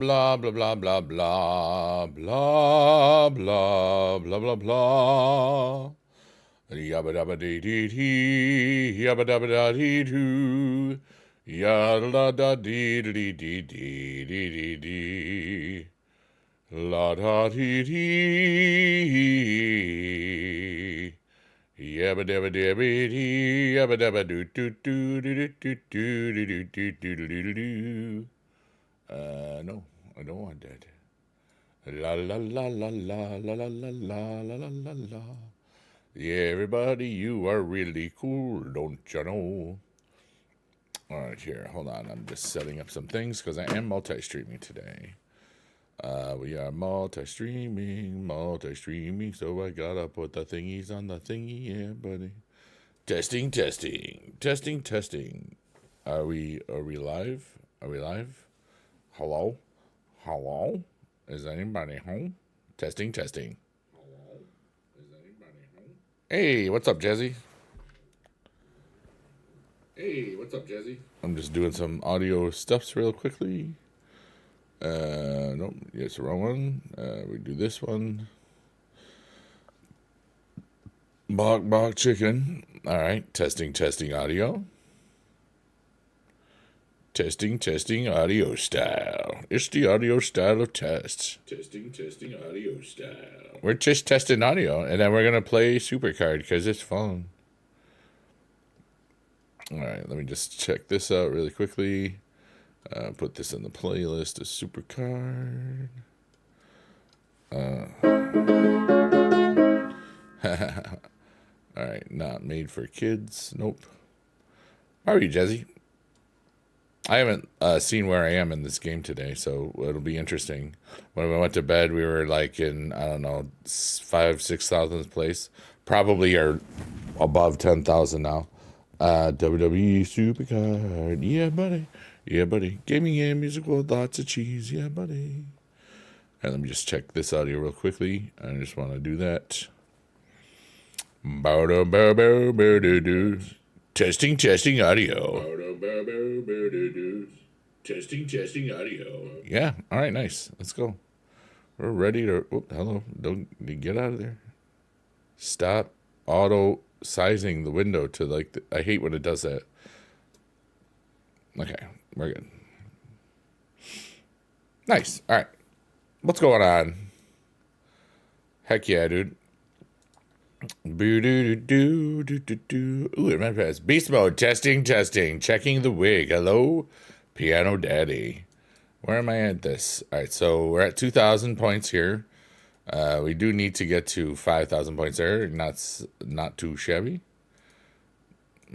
Blah, blah, blah, blah, blah, blah, blah, blah, blah, blah. Yabba dabba dee dee dee, yabba dabba da dee doo, yada da dee dee dee dee dee dee dee, la da dee dee, yabba dabba dabba dee, yabba dabba doo doo doo doo doo doo doo doo doo doo doo doo. No, I don't want that. La la la la la la la la la la la la. Yeah, everybody, you are really cool, don't you know? All right, here, hold on. I'm just setting up some things because I am multi-streaming today. We are multi-streaming, so I gotta put the thingies on the thingy, yeah, buddy. Testing, testing, testing, testing. Are we live? Are we live? Hello? Hello? Is anybody home? Testing, testing. Hello? Is anybody home? Hey, what's up, Jazzy? Hey, what's up, Jazzy? I'm just doing some audio stuffs real quickly. Nope, yes, the wrong one. We do this one. Bog, bog, chicken. All right, testing, testing audio. Testing, testing audio style. It's the audio style of tests. Testing, testing audio style. We're just testing audio, and then we're going to play Supercard because it's fun. All right, let me just check this out really quickly. Put this in the playlist of Supercard. All right, not made for kids. Nope. How are you, Jazzy? I haven't seen where I am in this game today, so it'll be interesting. When we went to bed, we were like in, I don't know, 5,000-6,000th place. Probably are above 10,000 now. WWE Supercard. Yeah, buddy. Yeah, buddy. Gaming and musical, lots of cheese. Yeah, buddy. And let me just check this audio real quickly. I just want to do that. Testing, testing audio. Testing, testing audio. Yeah, all right, nice. Let's go. We're ready to... Oh, hello. Don't get out of there. Stop auto sizing the window to like... I hate when it does that. Okay, we're good. Nice. All right. What's going on? Heck yeah, dude. Ooh, it might pass. Beast mode. Testing, testing. Checking the wig. Hello, piano daddy. Where am I at this? All right, so we're at 2,000 points here. We do need to get to 5,000 points there. Not too shabby.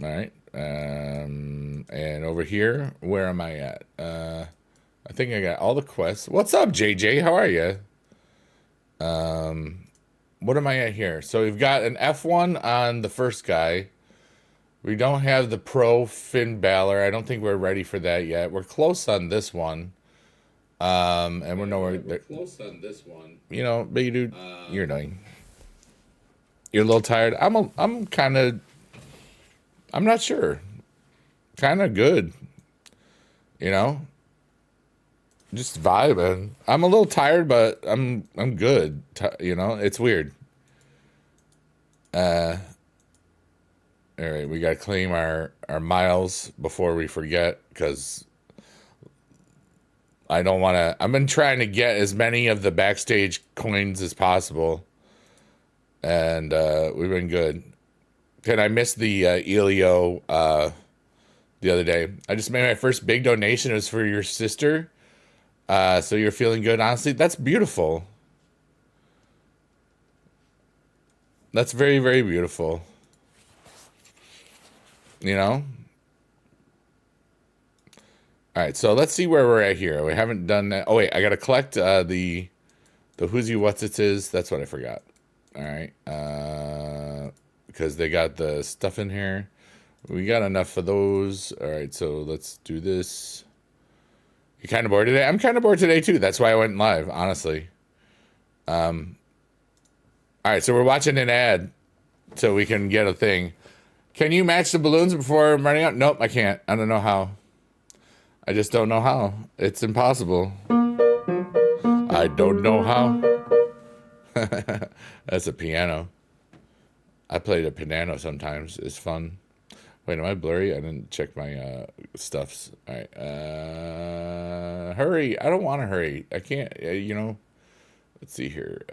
All right. And over here, where am I at? I think I got all the quests. What's up, JJ? How are you? What am I at here? So we've got an F1 on the first guy. We don't have the Pro Finn Balor. I don't think we're ready for that yet. We're close on this one. And we're nowhere. We're close on this one. You know, big dude, you're annoying. You're a little tired. I'm kind of. I'm not sure. Kind of good. You know. Just vibing. I'm a little tired, but I'm good. You know, it's weird. All right, we gotta claim our miles before we forget, because I don't want to. I've been trying to get as many of the backstage coins as possible, and we've been good. And I missed the Elio the other day. I just made my first big donation. It was for your sister. So you're feeling good. Honestly, that's beautiful. That's very, very beautiful. You know? All right, so let's see where we're at here. We haven't done that. Oh, wait, I got to collect the who's you, what's it is. That's what I forgot. All right. Because they got the stuff in here. We got enough of those. All right, so let's do this. You kind of bored today? I'm kind of bored today too. That's why I went live, honestly. All right, so we're watching an ad so we can get a thing. Can you match the balloons before I'm running out? Nope, I can't. I don't know how. I just don't know how. It's impossible. I don't know how. That's a piano. I play the piano sometimes. It's fun. Wait, am I blurry? I didn't check my stuffs. All right. Hurry. I don't want to hurry. I can't, let's see here.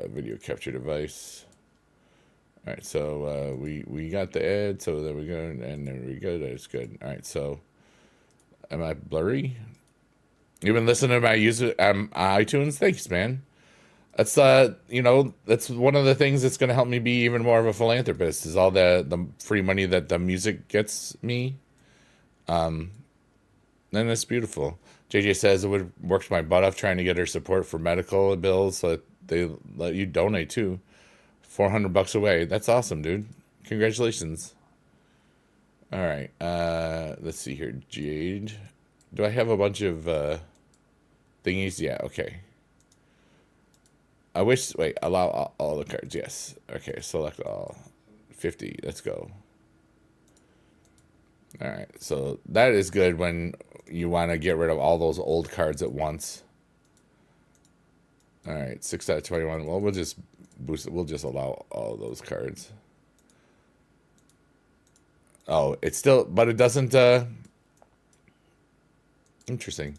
Video capture device. All right, so we got the ad, so there we go, and there we go. That's good. All right, so am I blurry? You've been listening to my iTunes? Thanks, man. That's that's one of the things that's going to help me be even more of a philanthropist is all the free money that the music gets me. And it's beautiful. JJ says it would work my butt off trying to get her support for medical bills, so that they let you donate too. $400 away. That's awesome, dude. Congratulations. All right. Let's see here. Jade. Do I have a bunch of thingies? Yeah. Okay. Wait, allow all the cards. Yes. Okay. Select all. 50. Let's go. All right. So that is good when you want to get rid of all those old cards at once. All right. 6 out of 21. Well, we'll just boost it. We'll just allow all those cards. Oh, it's still, but it doesn't, interesting.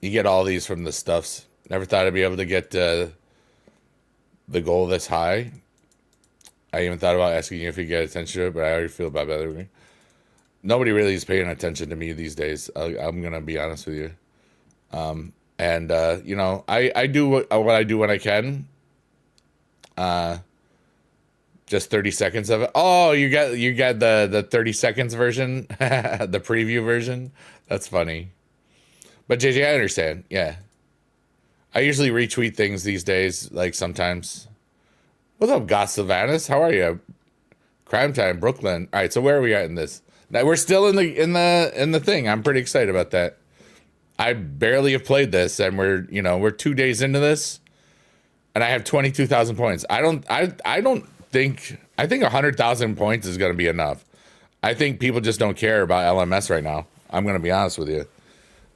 You get all these from the stuffs. Never thought I'd be able to get, the goal this high. I even thought about asking you if you get attention to it, but I already feel about better. Nobody really is paying attention to me these days. I'm going to be honest with you. And I do what I do when I can. Just 30 seconds of it. Oh, you got the 30 seconds version, the preview version. That's funny. But JJ, I understand. Yeah. I usually retweet things these days, like sometimes. What's up, Goth Sylvanus? How are you? Crime Time, Brooklyn. All right, so where are we at in this? Now we're still in the thing. I'm pretty excited about that. I barely have played this, and we're 2 days into this, and I have 22,000 points. I think 100,000 points is going to be enough. I think people just don't care about LMS right now. I'm going to be honest with you.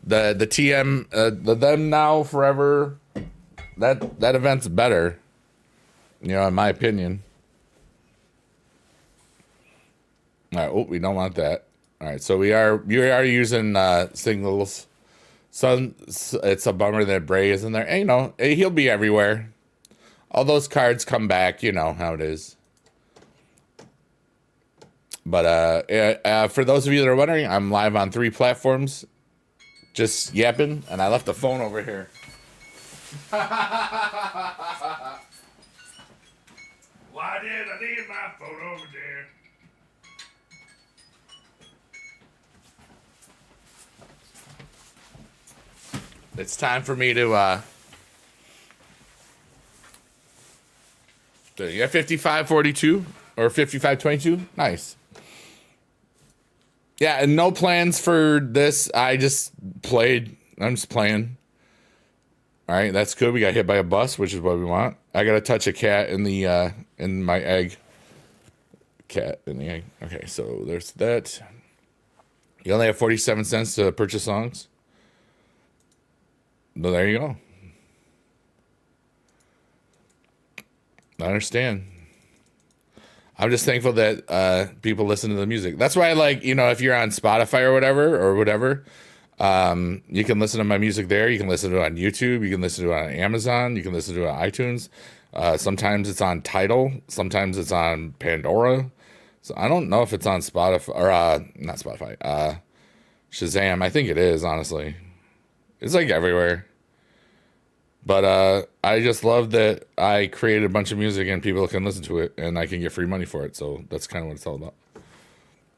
The TM, the them now forever, that event's better, in my opinion. All right, oh, we don't want that. All right, so we are using signals. So it's a bummer that Bray isn't there. And, he'll be everywhere. All those cards come back. You know how it is. But for those of you that are wondering, I'm live on 3 platforms. Just yapping, and I left the phone over here. Why did I leave my phone over there? It's time for me to you got 5542 or 5522? Nice. Yeah, and no plans for this. I'm just playing. All right, that's good. We got hit by a bus, which is what we want. I gotta touch a cat in the in my egg. Cat in the egg. Okay, so there's that. You only have 47 cents to purchase songs. Well, there you go. I understand. I'm just thankful that people listen to the music. That's why I like, if you're on Spotify or whatever, you can listen to my music there. You can listen to it on YouTube. You can listen to it on Amazon. You can listen to it on iTunes. Sometimes it's on Tidal. Sometimes it's on Pandora. So I don't know if it's on Spotify or not Spotify. Shazam. I think it is, honestly. It's like everywhere. But I just love that I created a bunch of music and people can listen to it and I can get free money for it. So that's kind of what it's all about.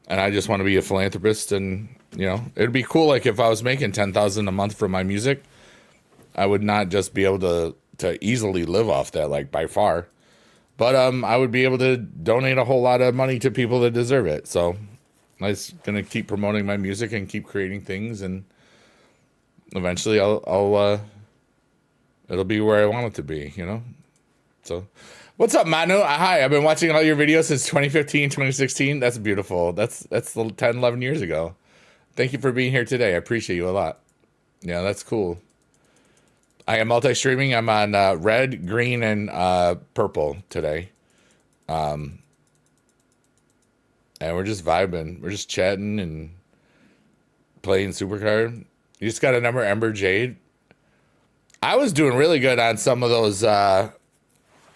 And I just want to be a philanthropist, and it'd be cool. Like if I was making 10,000 a month for my music, I would not just be able to easily live off that, like by far. But I would be able to donate a whole lot of money to people that deserve it. So I'm just gonna keep promoting my music and keep creating things, and eventually I'll it'll be where I want it to be, So, what's up, Manu? Hi, I've been watching all your videos since 2015, 2016. That's beautiful. That's 10, 11 years ago. Thank you for being here today. I appreciate you a lot. Yeah, that's cool. I am multi-streaming. I'm on red, green, and purple today. And we're just vibing. We're just chatting and playing Supercard. You just got a number, Ember Jade. I was doing really good on some of those the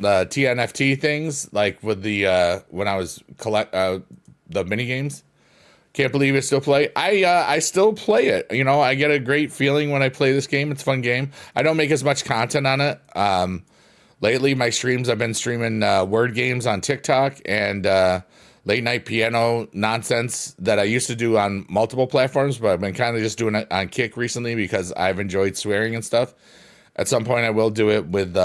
TNFT things, like with the when I was the mini games. Can't believe I still play. I still play it. You know, I get a great feeling when I play this game. It's a fun game. I don't make as much content on it. Lately, my streams, I've been streaming word games on TikTok and late night piano nonsense that I used to do on multiple platforms, but I've been kind of just doing it on Kick recently because I've enjoyed swearing and stuff. At some point, I will do it with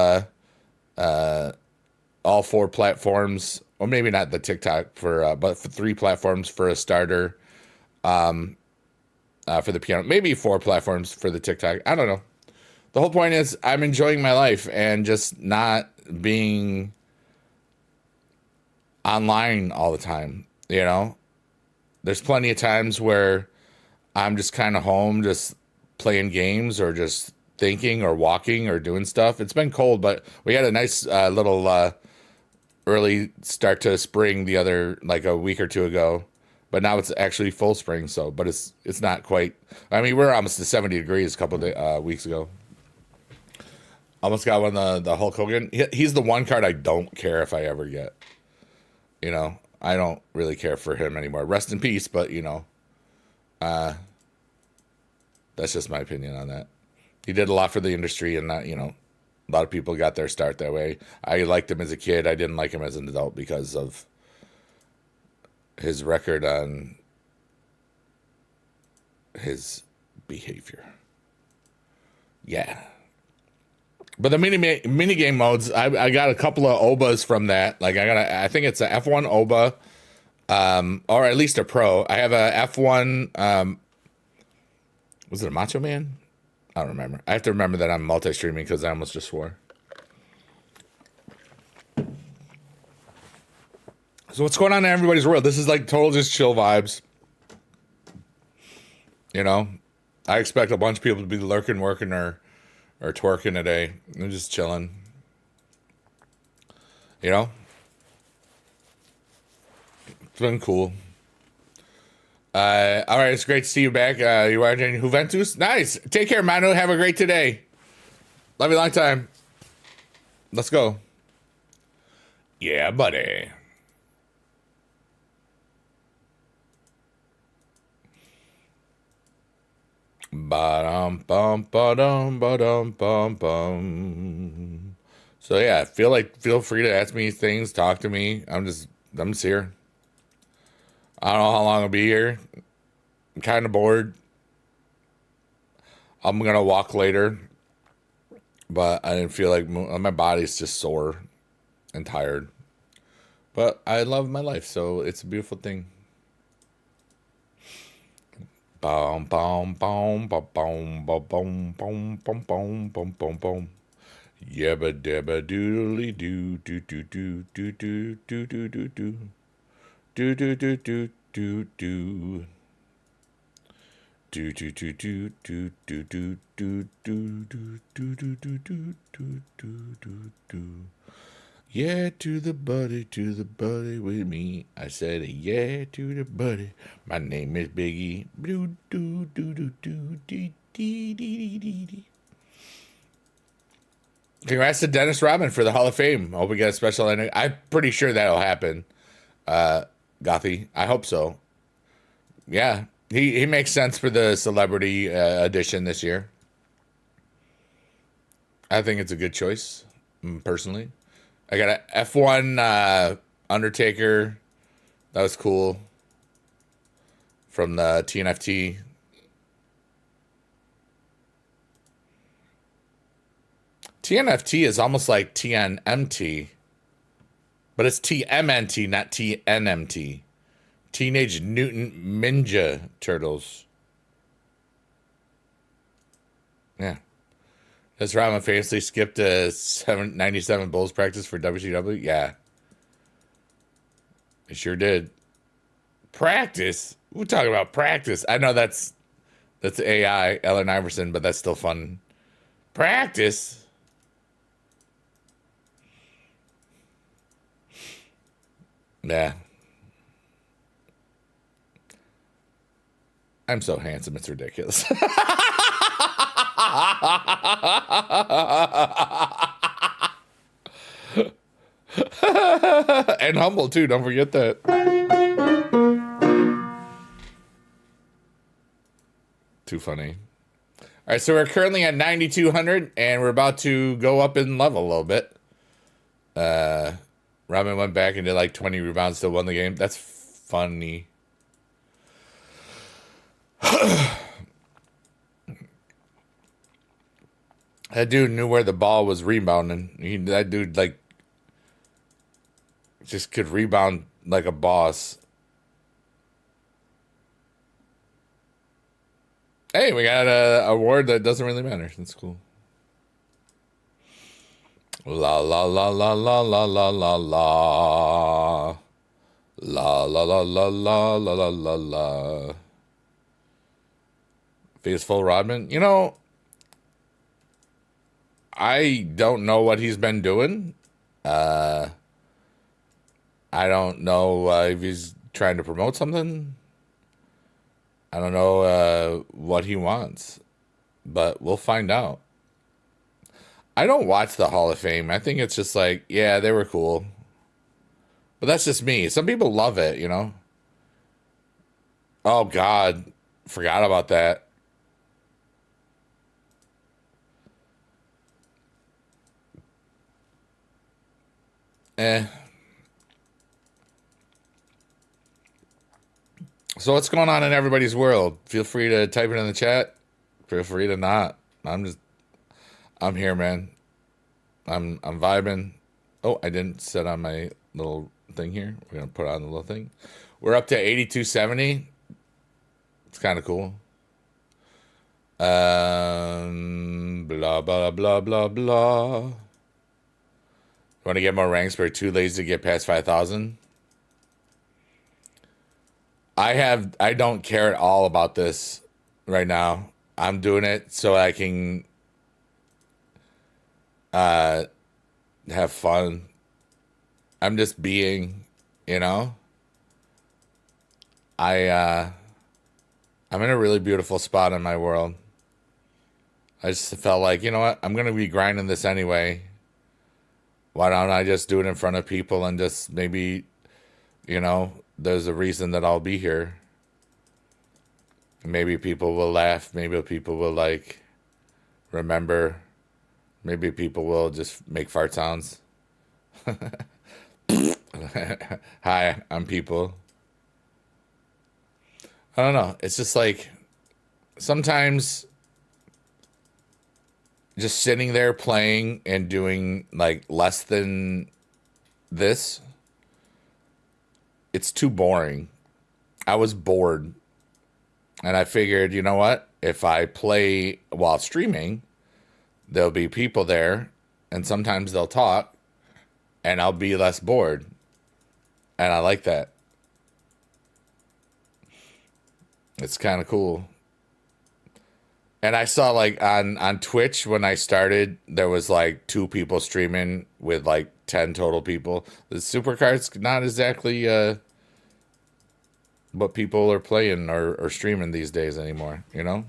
all 4 platforms, or maybe not the TikTok but for 3 platforms for a starter. For the piano, maybe 4 platforms for the TikTok. I don't know. The whole point is I'm enjoying my life and just not being online all the time. You know, there's plenty of times where I'm just kind of home, just playing games or just thinking or walking or doing stuff. It's been cold, but we had a nice little early start to spring the other, like a week or 2 ago. But now it's actually full spring, so, but it's not quite. I mean, we're almost to 70 degrees a couple of weeks ago. Almost got one of the Hulk Hogan. He's the one card I don't care if I ever get. You know, I don't really care for him anymore. Rest in peace, but you know, that's just my opinion on that. He did a lot for the industry, and not, you know, a lot of people got their start that way. I liked him as a kid. I didn't like him as an adult because of his record on his behavior. Yeah. But the mini game modes, I got a couple of OBAs from that. Like I think it's a F1 OBA, or at least a pro. I have a F1. Was it a Macho Man? I don't remember. I have to remember that I'm multi-streaming because I almost just swore. So what's going on in everybody's world? This is like total just chill vibes. You know, I expect a bunch of people to be lurking, working, or twerking today. I'm just chilling. You know? It's been cool. All right, it's great to see you back. You watching Juventus? Nice. Take care, Manu. Have a great today. Love you long time. Let's go. Yeah, buddy. Ba-dum, bum, ba-dum, ba-dum, bum, bum. So yeah, feel free to ask me things, talk to me. I'm just here. I don't know how long I'll be here. I'm kind of bored. I'm gonna walk later, but I didn't feel like my body's just sore and tired. But I love my life, so it's a beautiful thing. Boom, boom, boom, boom, boom, boom, boom, boom, boom, boom, boom, boom, boom. Yabba dabba doodly doo doo doo doo doo doo doo doo doo doo doo doo doo doo doo doo. Do do do do do do do do do do do do do do do do do. Yeah, to the buddy with me. I said yeah to the buddy. My name is Biggie. Do do do do do dee dee dee dee dee. Congrats to Dennis Rodman for the Hall of Fame. Hope we get a special ending. I'm pretty sure that'll happen. Gothy, I hope so. Yeah. He makes sense for the celebrity edition this year. I think it's a good choice, personally. I got a F1 Undertaker. That was cool. From the TNFT. TNFT is almost like TNMT. But it's TMNT, not TNMT. Teenage Mutant Ninja Turtles. Yeah. Does Rodman famously skipped a 97 Bulls practice for WCW? Yeah. It sure did. Practice? We're talking about practice. I know that's AI, Allen Iverson, but that's still fun. Practice? Nah. I'm so handsome, it's ridiculous. And humble, too. Don't forget that. Too funny. All right, so we're currently at 9,200, and we're about to go up in level a little bit. Robin went back and did like 20 rebounds, still won the game. That's funny. That dude knew where the ball was rebounding. That dude, like, just could rebound like a boss. Hey, we got a award that doesn't really matter. That's cool. La la la la la la la la la. La la la la la la la la la. Faithful Rodman. You know, I don't know what he's been doing. I don't know if he's trying to promote something. I don't know what he wants, but we'll find out. I don't watch the Hall of Fame. I think it's just like, yeah, they were cool. But that's just me. Some people love it, you know? Oh, God. Forgot about that. So what's going on in everybody's world? Feel free to type it in the chat. Feel free to not. I'm here, man. I'm vibing. Oh, I didn't set on my little thing here. We're gonna put on the little thing. We're up to 8270. It's kind of cool. Blah blah blah blah blah. You want to get more ranks, but we're too lazy to get past 5,000. I don't care at all about this right now. I'm doing it so I can have fun. I'm just being, you know. I'm in a really beautiful spot in my world. I just felt like, you know what? I'm going to be grinding this anyway. Why don't I just do it in front of people and just maybe, you know, there's a reason that I'll be here. Maybe people will laugh. Maybe people will, like, remember. Maybe people will just make fart sounds. Hi, I'm people. I don't know. It's just like sometimes just sitting there playing and doing like less than this, it's too boring. I was bored. And I figured, you know what? If I play while streaming, there'll be people there and sometimes they'll talk and I'll be less bored. And I like that. It's kind of cool. And I saw like on Twitch when I started, there was like 2 people streaming with like 10 total people. The Supercard's not exactly what people are playing or streaming these days anymore, you know?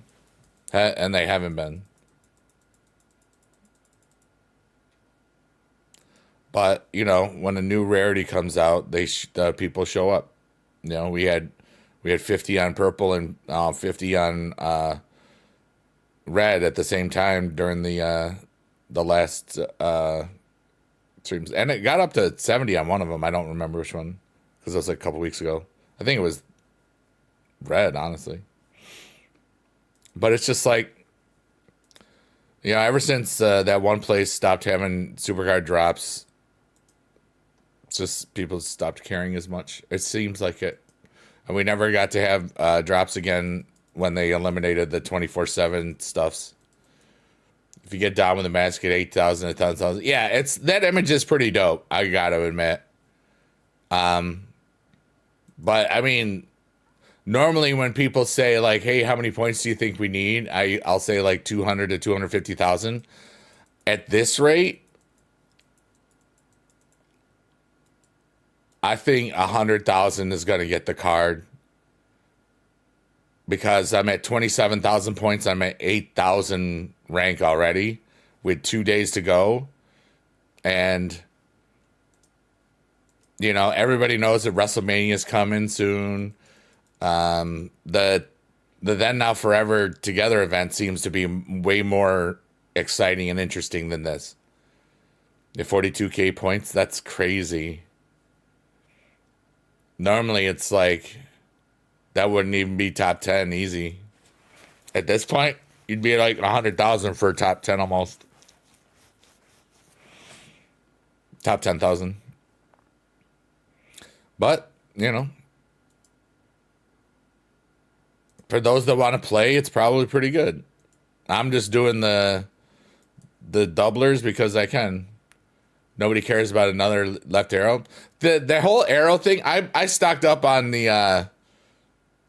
And they haven't been. But, you know, when a new rarity comes out, the people show up. You know, we had 50 on purple and 50 on red at the same time during the last streams. And it got up to 70 on one of them. I don't remember which one because it was like a couple weeks ago. I think it was red, honestly. But it's just like, you know, ever since that one place stopped having supercard drops, it's just people stopped caring as much. It seems like it. And we never got to have drops again when they eliminated the 24/7 stuffs. If you get down with the mask at 8,000, 10,000. Yeah, it's that image is pretty dope, I gotta admit. But I mean, Normally, when people say like, "Hey, how many points do you think we need?" I'll say like 200 to 250,000. At this rate, I think 100,000 is going to get the card because I'm at 27,000 points. I'm at 8,000 rank already with 2 days to go, and everybody knows that WrestleMania is coming soon. The Then Now Forever Together event seems to be way more exciting and interesting than this. The 42K points, that's crazy. Normally it's like that wouldn't even be top 10 easy. At this point, you'd be like 100,000 for top 10 almost. Top 10,000. But, for those that want to play, it's probably pretty good. I'm just doing the doublers because I can. Nobody cares about another left arrow. The whole arrow thing, I stocked up on the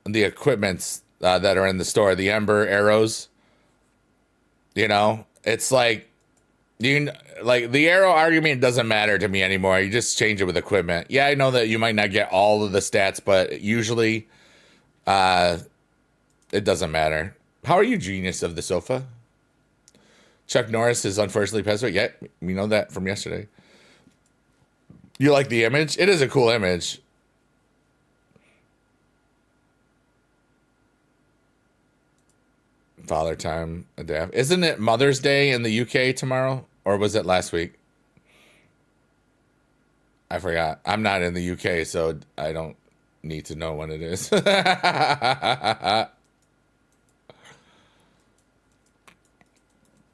equipments that are in the store, the Ember arrows. It's like the arrow argument doesn't matter to me anymore. You just change it with equipment. Yeah, I know that you might not get all of the stats, but usually it doesn't matter. How are you, genius of the sofa? Chuck Norris is unfortunately passed away. Yeah, we know that from yesterday. You like the image? It is a cool image. Father time adapt. Isn't it Mother's Day in the UK tomorrow? Or was it last week? I forgot. I'm not in the UK, so I don't need to know when it is.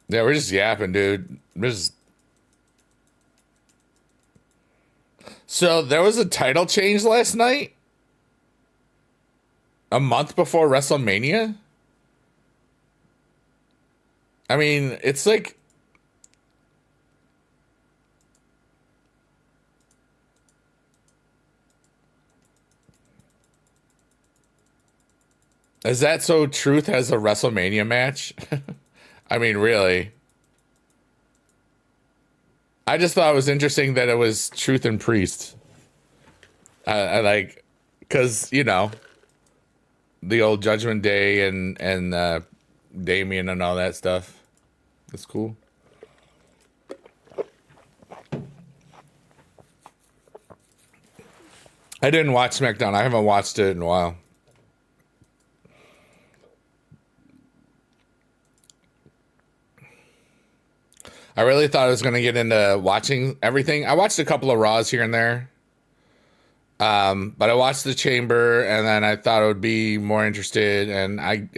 Yeah, we're just yapping, dude. So there was a title change last night? A month before WrestleMania? I mean, it's like... Is that so Truth has a WrestleMania match? I mean, really. I just thought it was interesting that it was Truth and Priest. I like, because, the old Judgment Day and Damien and all that stuff. That's cool. I didn't watch SmackDown. I haven't watched it in a while. I really thought I was going to get into watching everything. I watched a couple of Raws here and there. But I watched the Chamber, and then I thought I would be more interested, and I'm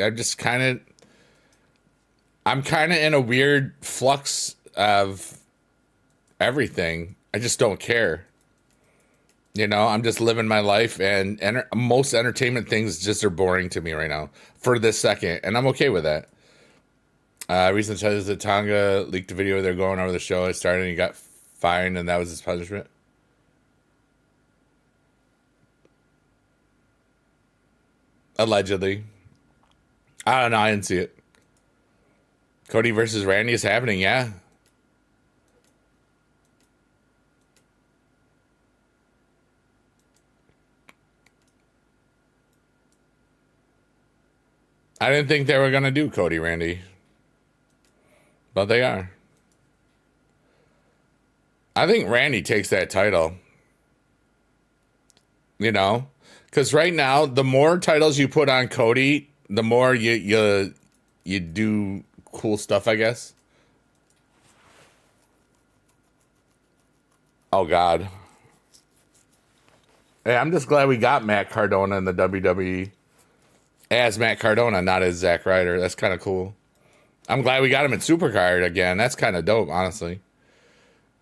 kind of in a weird flux of everything. I just don't care. I'm just living my life, and most entertainment things just are boring to me right now for this second, and I'm okay with that. Recent says that Tonga leaked a video. They're going over the show. It started and he got fined, and that was his punishment. Allegedly. I don't know. I didn't see it. Cody versus Randy is happening. Yeah. I didn't think they were going to do Cody Randy. But they are. I think Randy takes that title. Because right now, the more titles you put on Cody, the more you do cool stuff, I guess. Oh, God. Hey, I'm just glad we got Matt Cardona in the WWE. As Matt Cardona, not as Zack Ryder. That's kind of cool. I'm glad we got him in Supercard again. That's kind of dope, honestly.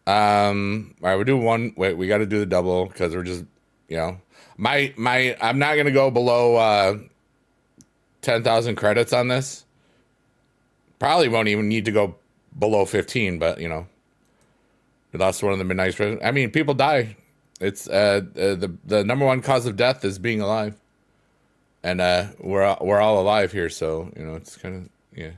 All right, we do one. Wait, we got to do the double because we're just, I'm not gonna go below 10,000 credits on this. Probably won't even need to go below 15, but we lost one of the midnight. I mean, people die. It's the number one cause of death is being alive. And we're all alive here, so you know it's kind of yeah.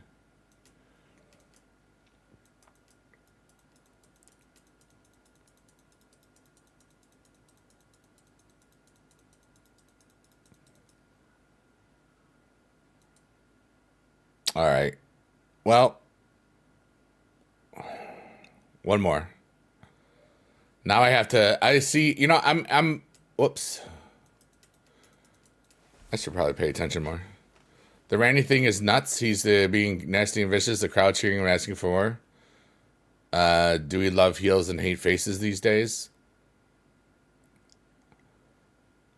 All right. Well, one more. Now I have to. I see. You know, I'm. Whoops. I should probably pay attention more. The Randy thing is nuts. He's being nasty and vicious. The crowd cheering and asking for more. Do we love heels and hate faces these days?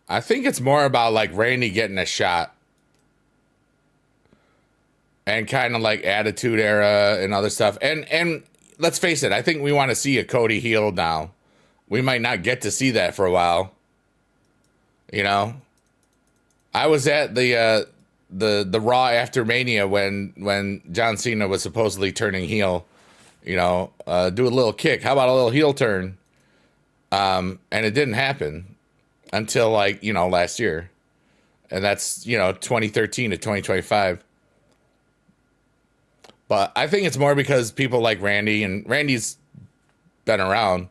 I think it's more about like Randy getting a shot and kind of like Attitude Era and other stuff. And let's face it, I think we want to see a Cody heel now. We might not get to see that for a while. You know, I was at the Raw after Mania when John Cena was supposedly turning heel. You know, do a little kick. How about a little heel turn? And it didn't happen until like, you know, last year. And that's, you know, 2013 to 2025. But I think it's more because people like Randy, and Randy's been around,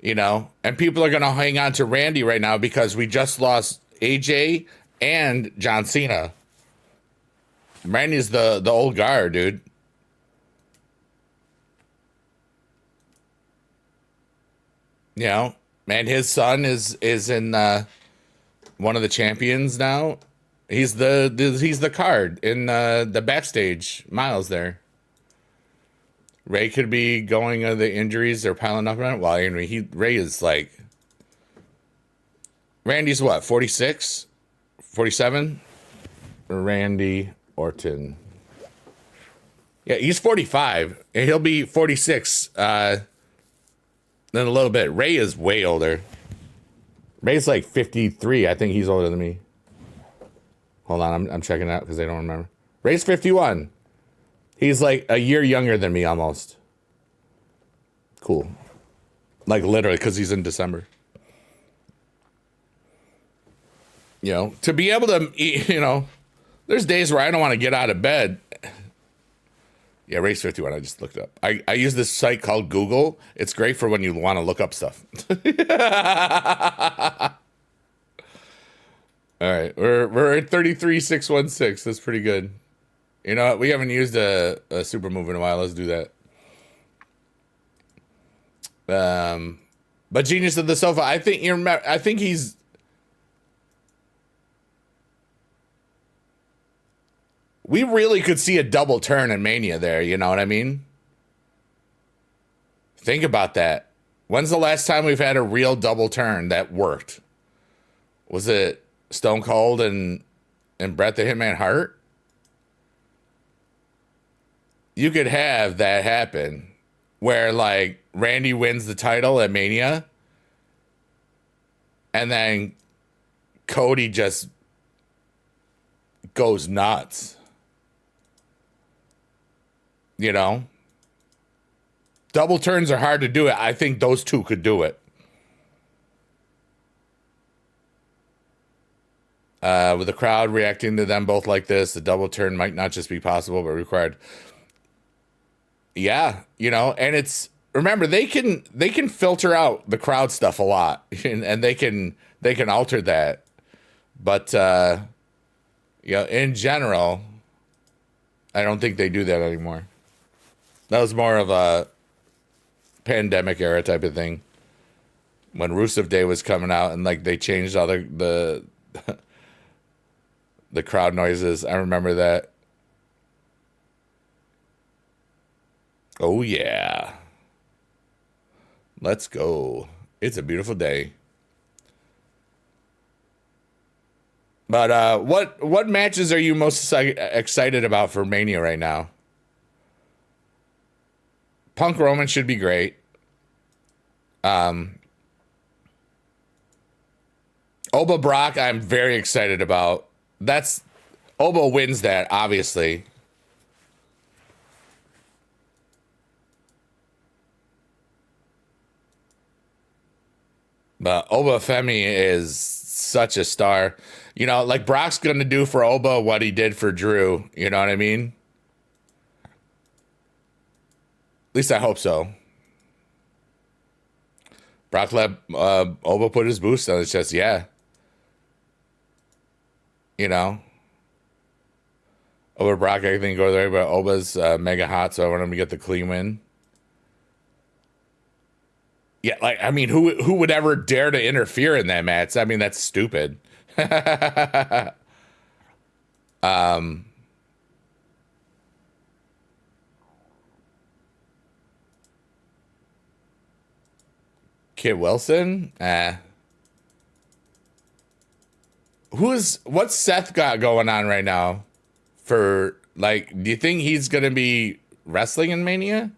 you know, and people are going to hang on to Randy right now because we just lost AJ and John Cena. Randy's the old guard, dude. You know, and his son is in one of the champions now. He's the card in the backstage miles there. Ray could be going the injuries they're piling up on it. Well, I mean, Ray is like Randy's what, 46? 47? Randy Orton. Yeah, he's 45 and he'll be 46 in a little bit. Ray is way older. Ray's like 53. I think he's older than me. Hold on, I'm checking out because I don't remember. Ray's 51. He's like a year younger than me almost. Cool. Like literally, because he's in December. You know, to be able to, you know, there's days where I don't want to get out of bed. Yeah, Ray's 51. I just looked up. I use this site called Google. It's great for when you want to look up stuff. All right, we're at 33,616. That's pretty good. You know what? We haven't used a super move in a while. Let's do that. But Genius of the Sofa, I think he's. We really could see a double turn in Mania there. You know what I mean? Think about that. When's the last time we've had a real double turn that worked? Was it Stone Cold and Bret the Hitman Hart? You could have that happen where like Randy wins the title at Mania and then Cody just goes nuts. You know? Double turns are hard to do it. I think those two could do it. With the crowd reacting to them both like this, the double turn might not just be possible, but required. Yeah, you know, and it's remember they can filter out the crowd stuff a lot, and they can alter that, but you know, in general, I don't think they do that anymore. That was more of a pandemic era type of thing when Rusev Day was coming out, and like they changed all the the crowd noises. I remember that. Oh, yeah. Let's go. It's a beautiful day. But what matches are you most excited about for Mania right now? Punk Roman should be great. Oba Brock, I'm very excited about. That's Oba wins that, obviously. But Oba Femi is such a star. You know, like Brock's going to do for Oba what he did for Drew. You know what I mean? At least I hope so. Brock let Oba put his boost on his chest. Yeah. You know? Over Brock, everything goes there, but Oba's mega hot, so I want him to get the clean win. Yeah, like, I mean, who would ever dare to interfere in that match? I mean, that's stupid. Kid Wilson? What's Seth got going on right now? For, like, do you think he's going to be wrestling in Mania?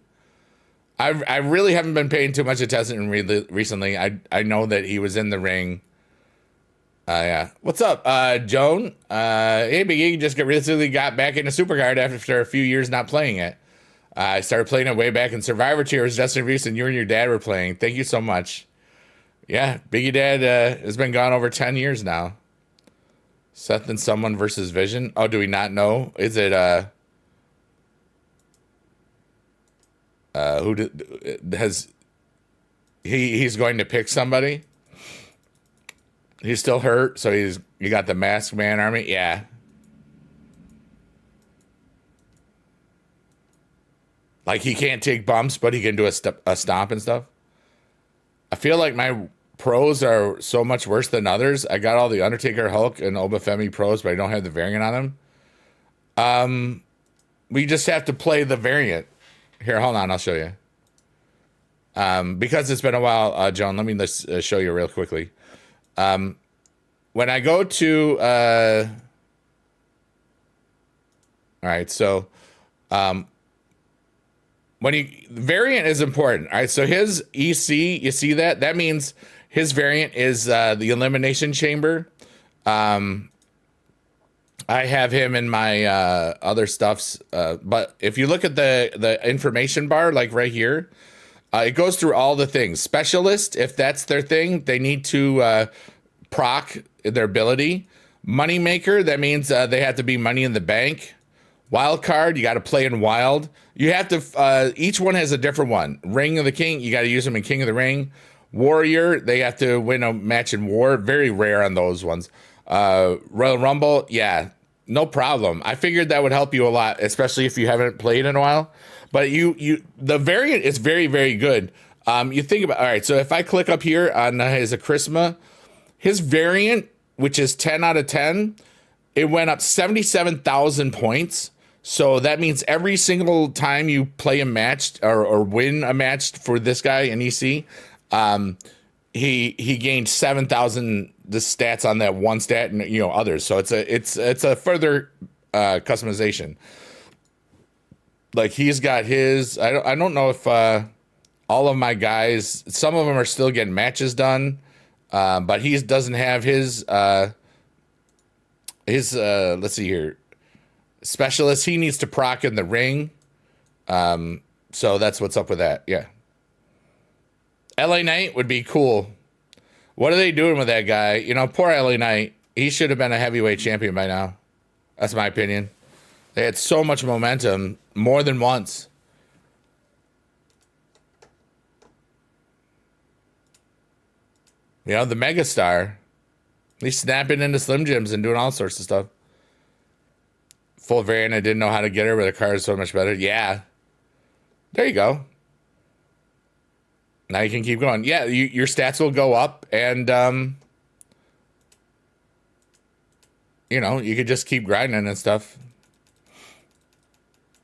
I really haven't been paying too much attention recently. I know that he was in the ring. Yeah. What's up, Joan? Hey, Big E just recently got back into Supercard after a few years not playing it. I started playing it way back in Survivor Cheers. Justin Reese and you and your dad were playing. Thank you so much. Yeah, Biggie Dad has been gone over 10 years now. Seth and someone versus Vision. Oh, do we not know? Is it he's going to pick somebody? He's still hurt, so you got the Masked Man Army? Yeah. Like, he can't take bumps, but he can do a stomp and stuff. I feel like my pros are so much worse than others. I got all the Undertaker, Hulk, and Obafemi pros, but I don't have the variant on them. We just have to play the variant. Here, hold on, I'll show you. Because it's been a while, Joan, let me just show you real quickly. When I go to... all right, so... variant is important. All right, so his EC, you see that? That means his variant is the Elimination Chamber. I have him in my other stuffs, but if you look at the information bar, like right here, it goes through all the things. Specialist, if that's their thing, they need to proc their ability. Moneymaker, that means they have to be Money in the Bank. Wild card, you got to play in Wild. You have to, each one has a different one. Ring of the King, you got to use them in King of the Ring. Warrior, they have to win a match in War. Very rare on those ones. Royal Rumble, yeah, no problem. I figured that would help you a lot, especially if you haven't played in a while. But the variant is very, very good. You think about, all right, so if I click up here on his Charisma, his variant, which is 10 out of 10, it went up 77,000 points. So that means every single time you play a match or win a match for this guy in EC, he gained 7,000 the stats on that one stat and others. So it's a further customization. Like he's got his. I don't know if all of my guys. Some of them are still getting matches done, but he doesn't have his. Let's see here. Specialist, he needs to proc in the ring. So that's what's up with that. Yeah. LA Knight would be cool. What are they doing with that guy? Poor LA Knight. He should have been a heavyweight champion by now. That's my opinion. They had so much momentum more than once. The megastar. He's snapping into Slim Jims and doing all sorts of stuff. Full variant, I didn't know how to get her, but the card is so much better. Yeah. There you go. Now you can keep going. Yeah, your stats will go up, and you could just keep grinding and stuff.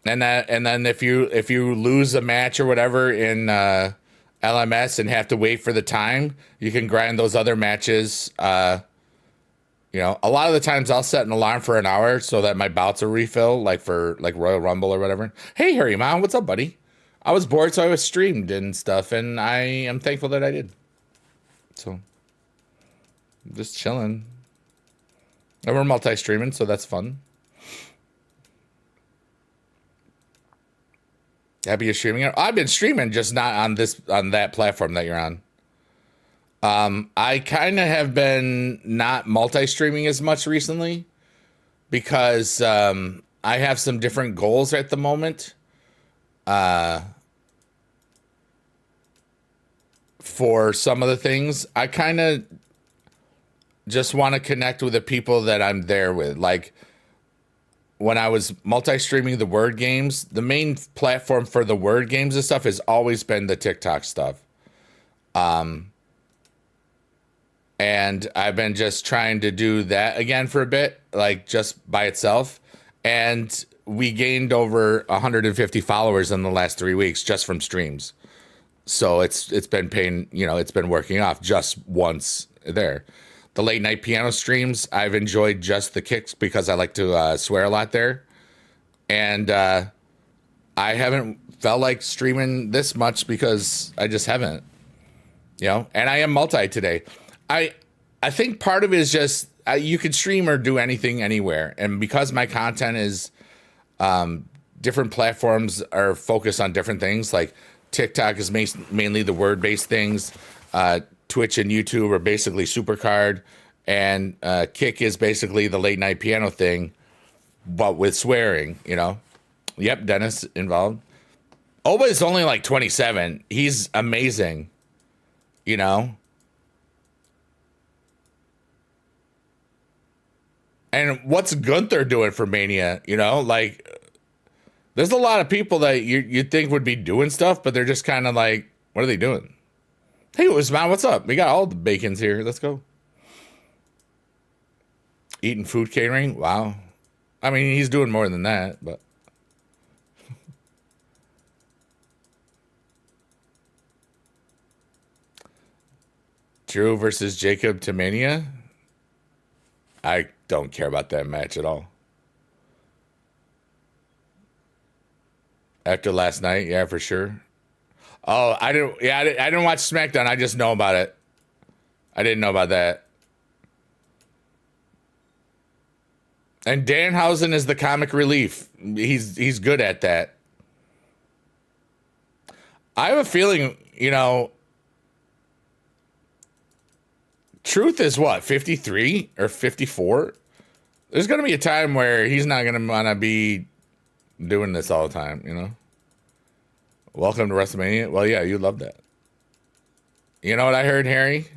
And then if you lose a match or whatever in LMS and have to wait for the time, you can grind those other matches. A lot of the times I'll set an alarm for an hour so that my bouts will refill, like for Royal Rumble or whatever. Hey, Harry Mom, what's up, buddy? I was bored, so I was streamed and stuff, and I am thankful that I did. So, just chilling. And we're multi-streaming, so that's fun. Happy you're streaming it. I've been streaming, just not on that platform that you're on. I kind of have been not multi-streaming as much recently because I have some different goals at the moment for some of the things. I kind of just want to connect with the people that I'm there with. Like when I was multi-streaming the word games, the main platform for the word games and stuff has always been the TikTok stuff. And I've been just trying to do that again for a bit, like just by itself. And we gained over 150 followers in the last 3 weeks just from streams. So it's been paying, it's been working off just once there. The late night piano streams, I've enjoyed just the kicks because I like to swear a lot there. And I haven't felt like streaming this much because I just haven't, and I am multi today. I think part of it is just you could stream or do anything anywhere. And because my content is different platforms are focused on different things, like TikTok is mainly the word-based things. Twitch and YouTube are basically Supercard. And Kick is basically the late night piano thing, but with swearing, Yep, Dennis involved. Oba is only like 27. He's amazing, And what's Gunther doing for Mania? Like there's a lot of people that you'd think would be doing stuff, but they're just kind of like, what are they doing? Hey, Usman, what's up? We got all the bacons here. Let's go. Eating food catering? Wow. I mean, he's doing more than that, but. Drew versus Jacob to Mania? I don't care about that match at all. After last night, yeah, for sure. Oh, I didn't watch SmackDown. I just know about it. I didn't know about that. And Danhausen is the comic relief. He's good at that. I have a feeling, Truth is what, 53 or 54? There's going to be a time where he's not going to want to be doing this all the time, Welcome to WrestleMania. Well, yeah, you love that. You know what I heard, Harry?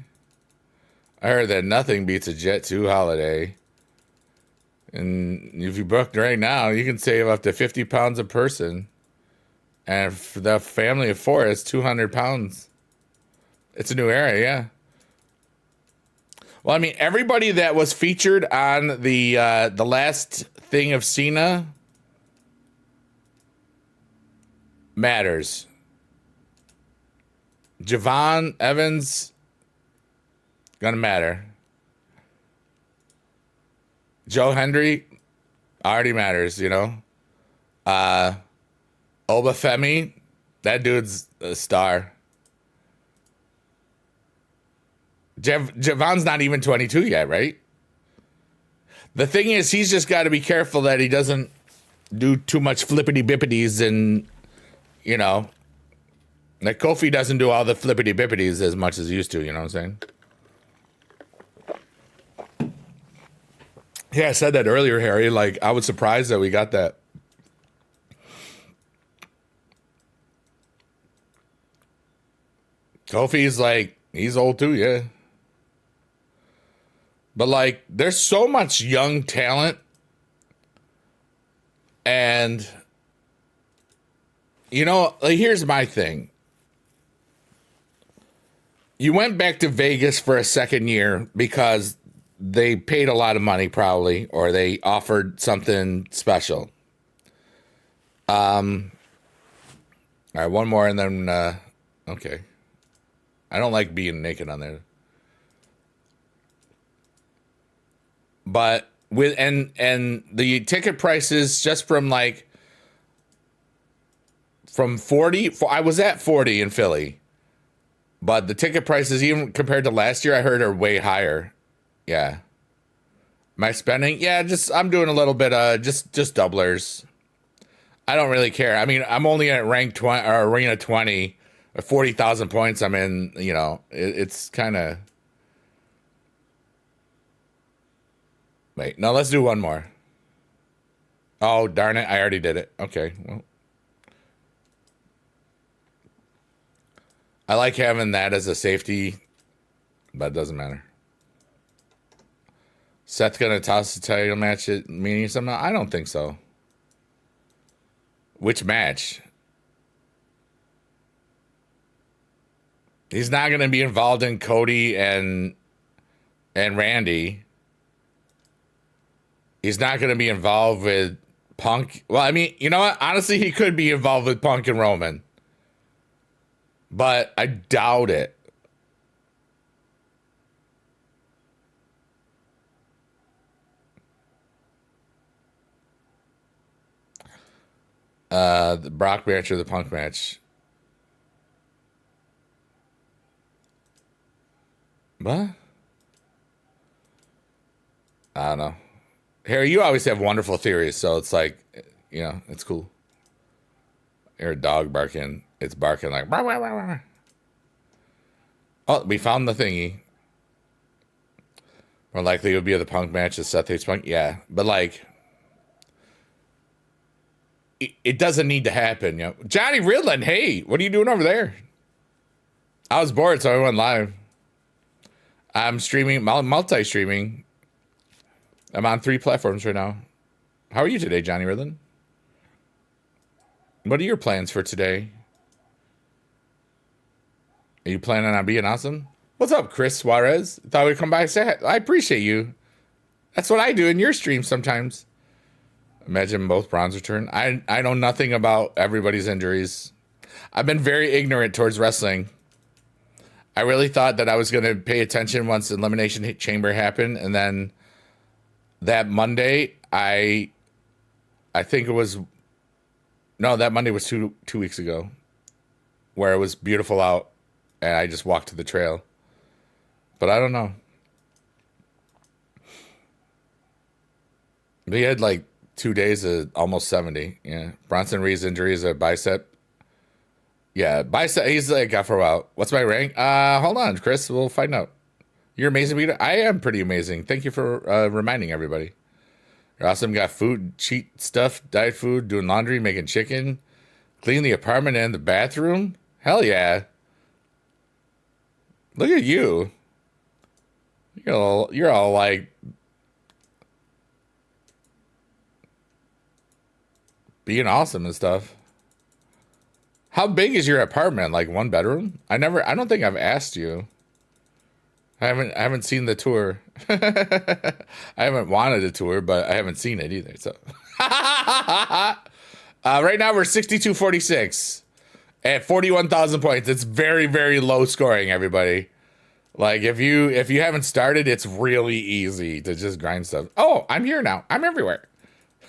I heard that nothing beats a Jet 2 holiday. And if you book right now, you can save up to 50 pounds a person. And for the family of 4, it's 200 pounds. It's a new era, yeah. Well, I mean, everybody that was featured on the last thing of Cena matters. Javon Evans gonna matter. Joe Hendry already matters, Obafemi, that dude's a star. Javon's not even 22 yet, right? The thing is, he's just got to be careful that he doesn't do too much flippity bippities and, that Kofi doesn't do all the flippity bippities as much as he used to, you know what I'm saying? Yeah, I said that earlier, Harry. Like, I was surprised that we got that. Kofi's like, he's old too, yeah. But like, there's so much young talent. And, like, here's my thing. You went back to Vegas for a second year because they paid a lot of money probably, or they offered something special. All right, one more and then, okay. I don't like being naked on there. But with, and the ticket prices just from 40, I was at 40 in Philly, but the ticket prices, even compared to last year, I heard are way higher. Yeah. My spending? Yeah, I'm doing a little bit just doublers. I don't really care. I mean, I'm only at rank 20 or arena 20, At 40,000 points, I'm in, it's kind of. Wait, no, let's do one more. Oh, darn it. I already did it. Okay. Well, I like having that as a safety, but it doesn't matter. Seth's going to toss the title match at meaning somehow? I don't think so. Which match? He's not going to be involved in Cody and Randy. He's not going to be involved with Punk. Well, I mean, you know what? Honestly, he could be involved with Punk and Roman. But I doubt it. The Brock match or the Punk match? What? I don't know. Harry, you always have wonderful theories, so it's like, it's cool. Hear a dog barking. It's barking like, "Rah, rah, rah, rah." Oh, we found the thingy. More likely it would be the Punk match as Seth hates Punk. Yeah, but like, it doesn't need to happen. Johnny Ridland, hey, what are you doing over there? I was bored, so I went live. I'm streaming, multi-streaming. I'm on 3 platforms right now. How are you today, Johnny Ridland? What are your plans for today? Are you planning on being awesome? What's up, Chris Suarez? Thought we'd come by and say hi. I appreciate you. That's what I do in your stream sometimes. Imagine both Browns return. I know nothing about everybody's injuries. I've been very ignorant towards wrestling. I really thought that I was going to pay attention once Elimination Chamber happened, and then that Monday, I think it was, no, that Monday was two weeks ago, where it was beautiful out, and I just walked to the trail. But I don't know. We had like 2 days of almost 70. Yeah. Bronson Reed's injury is a bicep. Yeah, bicep. He's like out for a while. What's my rank? Hold on, Chris. We'll find out. You're amazing, Peter. I am pretty amazing. Thank you for reminding everybody. You're awesome. Got food, cheat stuff, diet food, doing laundry, making chicken, clean the apartment and the bathroom. Hell yeah. Look at you. You're all like being awesome and stuff. How big is your apartment? Like 1 bedroom? I don't think I've asked you. I haven't seen the tour. I haven't wanted a tour, but I haven't seen it either. So right now we're 62-46 at 41,000 points. It's very, very low scoring, everybody. Like if you haven't started, it's really easy to just grind stuff. Oh, I'm here now. I'm everywhere.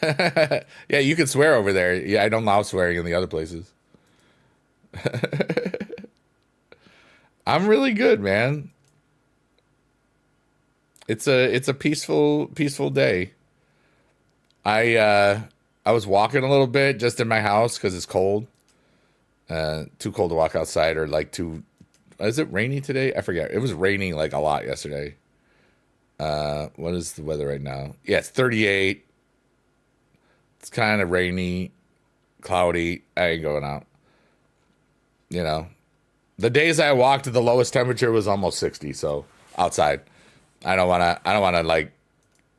Yeah, you can swear over there. Yeah, I don't allow swearing in the other places. I'm really good, man. It's a peaceful day. I was walking a little bit just in my house because it's cold. Too cold to walk outside, or like too. Is it rainy today? I forget. It was raining like a lot yesterday. What is the weather right now? Yeah, it's 38. It's kind of rainy, cloudy. I ain't going out. The days I walked, the lowest temperature was almost 60. So outside, I don't want to like,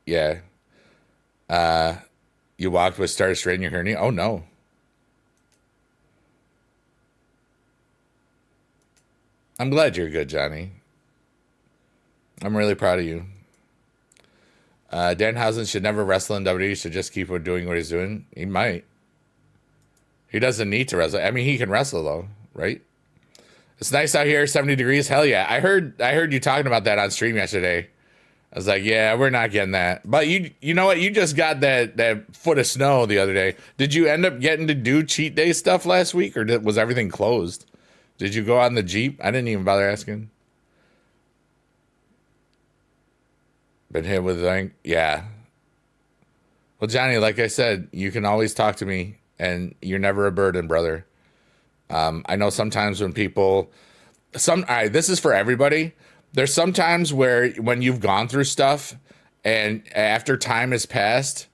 yeah. You walked with started straightening your hernia. Oh no. I'm glad you're good, Johnny. I'm really proud of you. Danhausen should never wrestle in WWE. He should just keep doing what he's doing. He might. He doesn't need to wrestle. I mean, he can wrestle though, right? It's nice out here, 70 degrees. Hell yeah. I heard you talking about that on stream yesterday. I was like, yeah, we're not getting that. But you know what? You just got that foot of snow the other day. Did you end up getting to do cheat day stuff last week, or was everything closed? Did you go on the Jeep? I didn't even bother asking. Been hit with the yeah. Well, Johnny, like I said, you can always talk to me, and you're never a burden, brother. I know sometimes when people, all right, this is for everybody. There's sometimes where when you've gone through stuff and after time has passed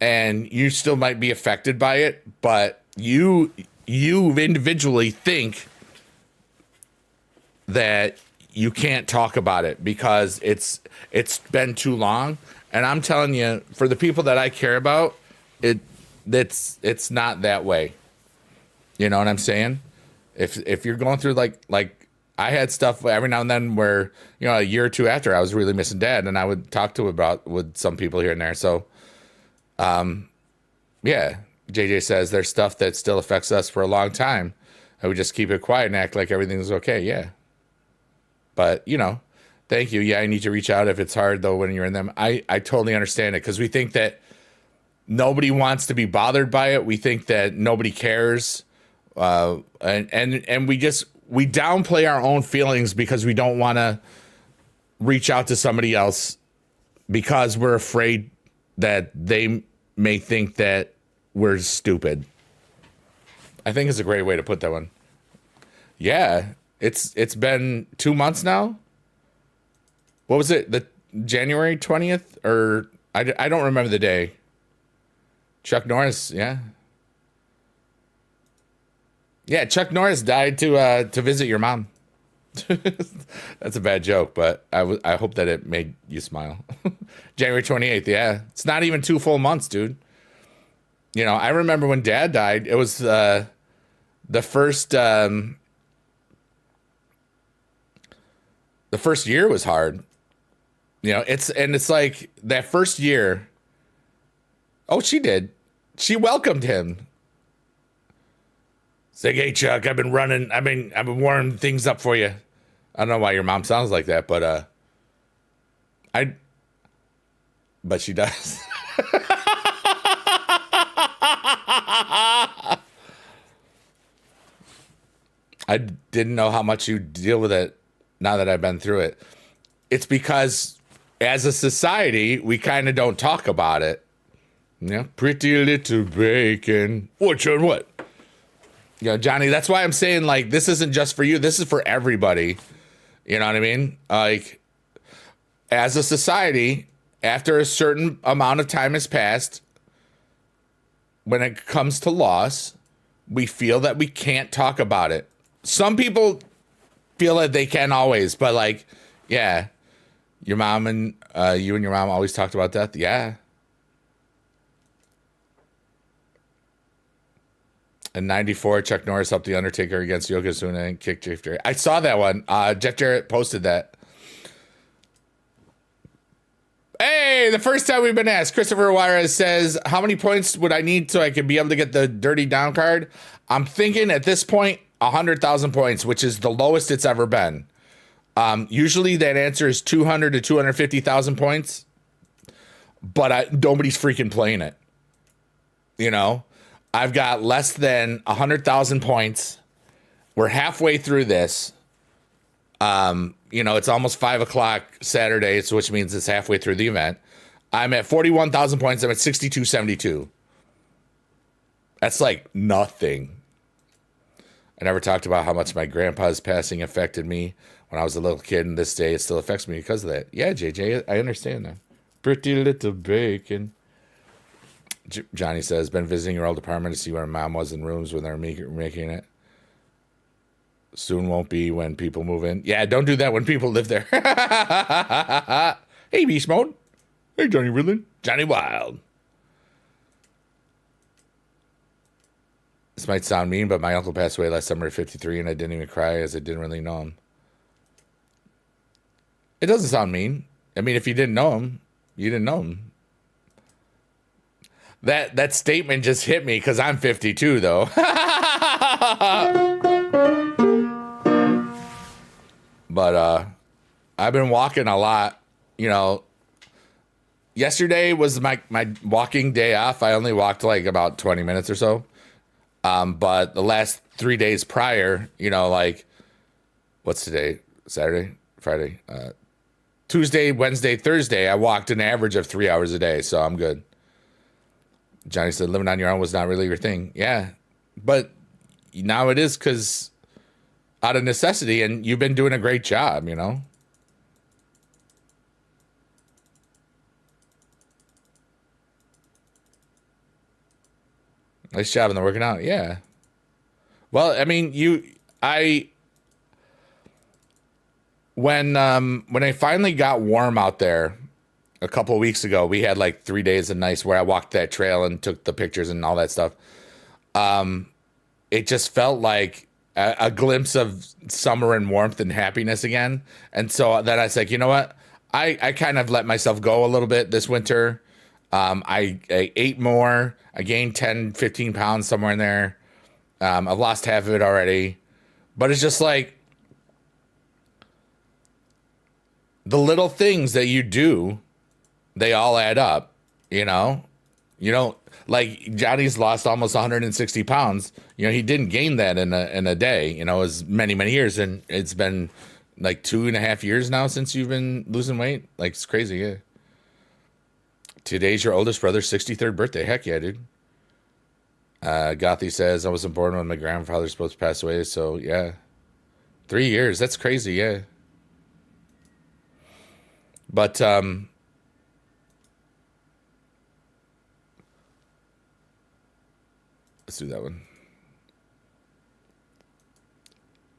and you still might be affected by it, but you individually think that you can't talk about it because it's been too long. And I'm telling you, for the people that I care about, it's not that way. You know what I'm saying? If you're going through like I had stuff every now and then where, you know, a year or two after I was really missing dad, and I would talk to about with some people here and there. So yeah, JJ says there's stuff that still affects us for a long time. I would just keep it quiet and act like everything's okay. Yeah. But, you know, thank you. Yeah, I need to reach out if it's hard, though, when you're in them. I totally understand it because we think that nobody wants to be bothered by it. We think that nobody cares. And we downplay our own feelings because we don't want to reach out to somebody else because we're afraid that they may think that we're stupid. I think it's a great way to put that one. Yeah. It's been 2 months now. What was it? The January 20th? Or I don't remember the day. Chuck Norris, yeah. Yeah, Chuck Norris died to visit your mom. That's a bad joke, but I hope that it made you smile. January 28th, yeah. It's not even 2 full months, dude. You know, I remember when Dad died, it was the first the first year was hard. You know, it's like that first year. Oh, she did. She welcomed him. It's like, hey Chuck, I've been warming things up for you. I don't know why your mom sounds like that, but but she does. I didn't know how much you deal with it now that I've been through it. It's because as a society, we kind of don't talk about it. Yeah, pretty little bacon. Which on what? You know, Johnny, that's why I'm saying, like, this isn't just for you. This is for everybody. You know what I mean? Like, as a society, after a certain amount of time has passed, when it comes to loss, we feel that we can't talk about it. Some people feel that they can always, but like, yeah, your mom and you and your mom always talked about death. Yeah. In '94, Chuck Norris helped The Undertaker against Yokozuna and kicked Jeff Jarrett. I saw that one. Jeff Jarrett posted that. Hey, the first time we've been asked. Christopher Juarez says, how many points would I need so I could be able to get the Dirty Down card? I'm thinking at this point, 100,000 points, which is the lowest it's ever been. Usually that answer is 200 to 250,000 points, but nobody's freaking playing it. You know, I've got less than 100,000 points. We're halfway through this. You know, it's almost 5 o'clock Saturday, so which means it's halfway through the event. I'm at 41,000 points. I'm at 6272. That's like nothing. I never talked about how much my grandpa's passing affected me when I was a little kid, and this day it still affects me because of that. Yeah, JJ, I understand that. Pretty little bacon. Johnny says, been visiting your old apartment to see where mom was in rooms when they were making it. Soon won't be when people move in. Yeah, don't do that when people live there. Hey, Beast Mode. Hey, Johnny Riddlin. Johnny Wild. This might sound mean, but my uncle passed away last summer at 53, and I didn't even cry as I didn't really know him. It doesn't sound mean. I mean, if you didn't know him, you didn't know him. That statement just hit me because I'm 52, though. But I've been walking a lot. You know, yesterday was my walking day off. I only walked like about 20 minutes or so. But the last 3 days prior, you know, like, what's today? Saturday, Friday, Tuesday, Wednesday, Thursday, I walked an average of 3 hours a day. So I'm good. Johnny said living on your own was not really your thing. Yeah. But now it is because out of necessity, and you've been doing a great job, you know? Nice job in the working out. Yeah. Well, I mean, when it finally got warm out there a couple of weeks ago, we had like 3 days of nice where I walked that trail and took the pictures and all that stuff. It just felt like a glimpse of summer and warmth and happiness again. And so then I was like, you know what? I kind of let myself go a little bit this winter. I ate more. I gained 10, 15 pounds somewhere in there. I've lost half of it already. But it's just like the little things that you do, they all add up, you know? You know, like Johnny's lost almost 160 pounds. You know, he didn't gain that in a day. You know, it was many, many years. And it's been like 2.5 years now since you've been losing weight. Like, it's crazy, yeah. Today's your oldest brother's 63rd birthday. Heck yeah, dude. Gothy says, I wasn't born when my grandfather's supposed to pass away. So, yeah. 3 years. That's crazy, yeah. But, let's do that one.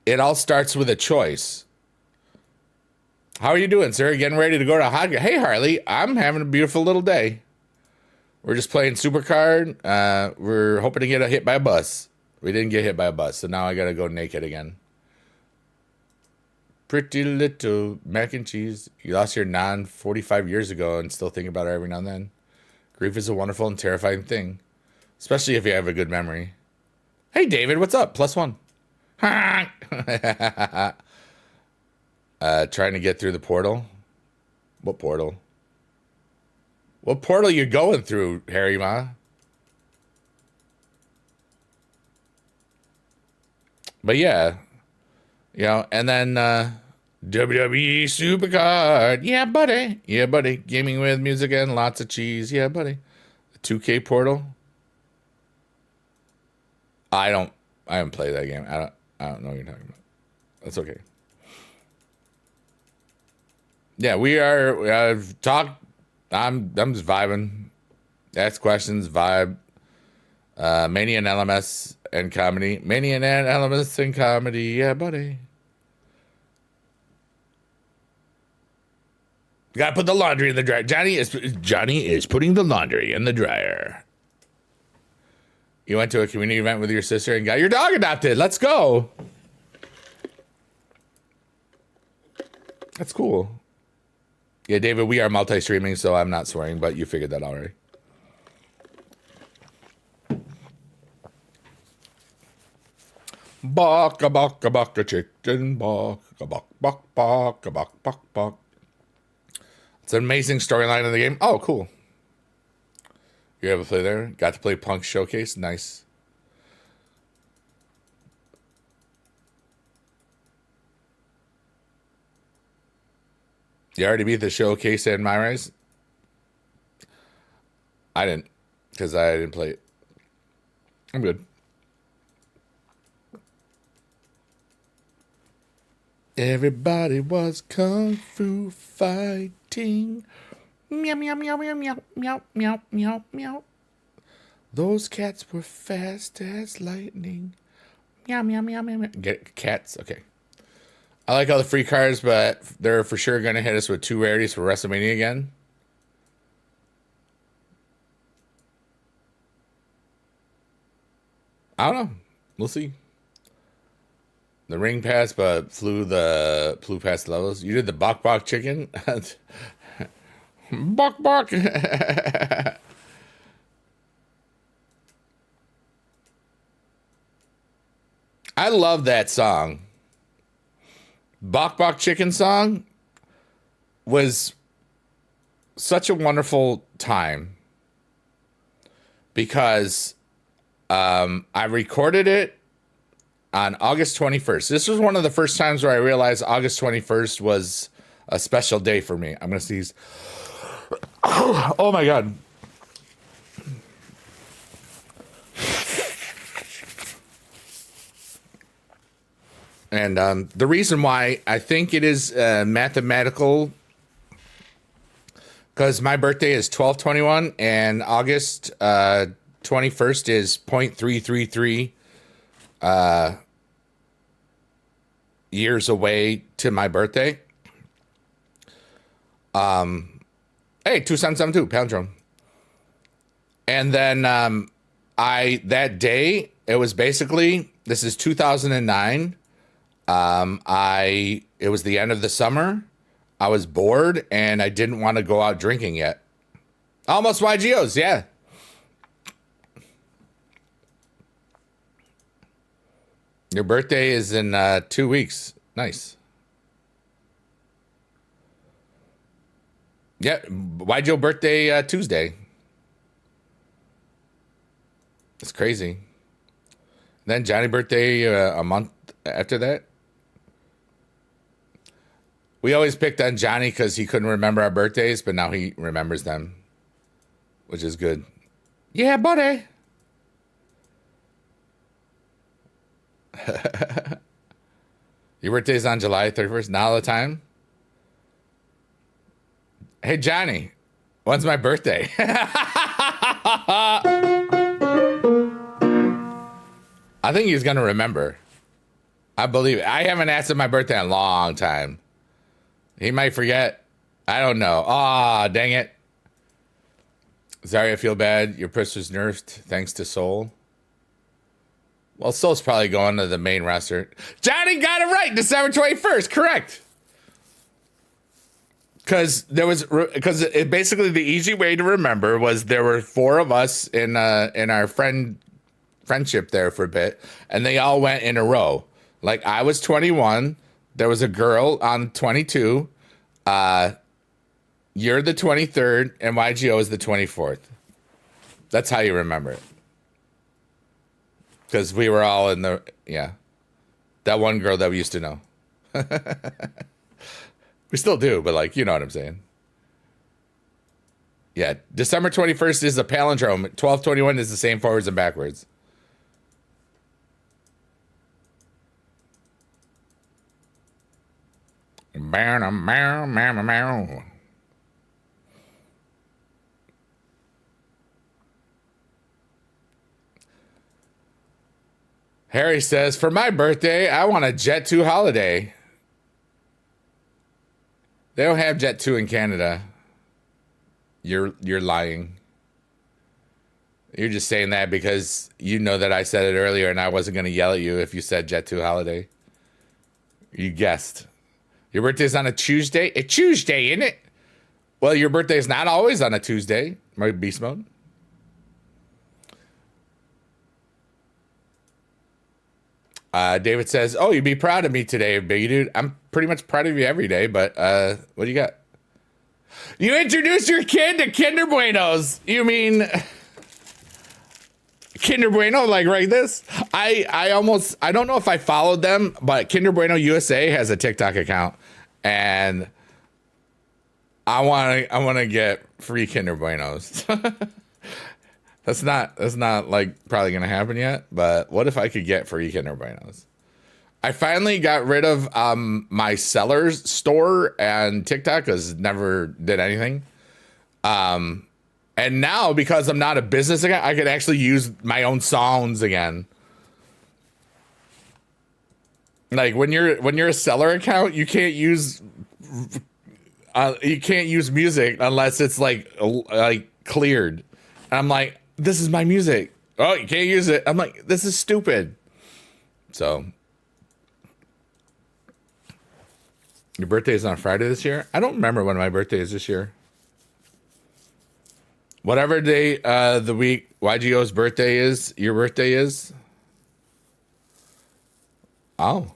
It all starts with a choice. How are you doing, sir? Getting ready to go to a hot... Hey, Harley, I'm having a beautiful little day. We're just playing Supercard. We're hoping to get hit by a bus. We didn't get hit by a bus, so now I got to go naked again. Pretty little mac and cheese. You lost your non 45 years ago and still think about it every now and then. Grief is a wonderful and terrifying thing, especially if you have a good memory. Hey, David, what's up? +1. Trying to get through the portal. What portal? What portal you going through, Harry Ma? But yeah, you know, and then WWE Supercard. Yeah, buddy. Yeah, buddy. Gaming with music and lots of cheese. Yeah, buddy. The 2K portal. I haven't played that game. I don't know what you're talking about. That's okay. Yeah, we are. I've talked. I'm just vibing. Ask questions, vibe. Mania and LMS and comedy. Mania and LMS and comedy. Yeah, buddy. Gotta put the laundry in the dryer. Johnny is putting the laundry in the dryer. You went to a community event with your sister and got your dog adopted. Let's go. That's cool. Yeah, David, we are multi-streaming, so I'm not swearing, but you figured that already. Baka baka baka chicken, baka baka baka baka baka baka baka. It's an amazing storyline in the game. Oh, cool. You ever play there? Got to play Punk Showcase. Nice. You already beat the Showcase and My Rise? I didn't, because I didn't play it. I'm good. Everybody was kung fu fighting. Meow, meow, meow, meow, meow, meow, meow, meow, meow. Those cats were fast as lightning. Meow, meow, meow, meow, meow. Get cats? Okay. I like all the free cards, but they're for sure going to hit us with 2 rarities for WrestleMania again. I don't know. We'll see. The ring pass, but flew past levels. You did the bok bok chicken? Bok bok. I love that song. Bok Bok Chicken song was such a wonderful time because I recorded it on August 21st. This was one of the first times where I realized August 21st was a special day for me. I'm going to sneeze. Oh my God. And the reason why I think it is mathematical, because my birthday is 12/21 and August 21st is 0.333 years away to my birthday. Hey, 2772, Palindrome. And then that day, it was basically, this is 2009. It was the end of the summer. I was bored and I didn't want to go out drinking yet. Almost YGOs, yeah. Your birthday is in 2 weeks. Nice. Yeah, YGO birthday Tuesday. It's crazy. Then Johnny birthday a month after that. We always picked on Johnny because he couldn't remember our birthdays, but now he remembers them, which is good. Yeah, buddy. Your birthday's on July 31st, now the time? Hey, Johnny, when's my birthday? I think he's going to remember. I believe it. I haven't asked him my birthday in a long time. He might forget. I don't know. Ah, dang it. Sorry, I feel bad. Your push was nerfed thanks to Soul. Well, Soul's probably going to the main roster. Johnny got it right. December 21st. Correct. Because basically the easy way to remember was there were 4 of us in our friendship there for a bit, and they all went in a row. Like I was 21. There was a girl on 22. You're the 23rd, and YGO is the 24th. That's how you remember it. Because we were all in the, yeah. That one girl that we used to know. We still do, but like, you know what I'm saying. Yeah, December 21st is a palindrome. 12/21 is the same forwards and backwards. Harry says, for my birthday, I want a Jet 2 holiday. They don't have Jet 2 in Canada. You're lying. You're just saying that because you know that I said it earlier and I wasn't going to yell at you if you said Jet 2 holiday. You guessed. Your birthday's on a Tuesday? A Tuesday, isn't it? Well, your birthday's not always on a Tuesday. My beast mode. David says, oh, you'd be proud of me today, biggie dude. I'm pretty much proud of you every day, but what do you got? You introduced your kid to Kinder Buenos. You mean Kinder Bueno, like right this? I don't know if I followed them, but Kinder Bueno USA has a TikTok account, and I want to get free Kinder Buenos. That's not like probably gonna happen yet, but what if I could get free Kinder Buenos? I finally got rid of my seller's store and TikTok because never did anything. And now because I'm not a business again, I could actually use my own songs again. Like when you're a seller account, you can't use music unless it's like cleared. And I'm like, this is my music. Oh, you can't use it. I'm like, this is stupid. So, your birthday is on Friday this year? I don't remember when my birthday is this year. Whatever day the week YGO's birthday is, your birthday is. Oh.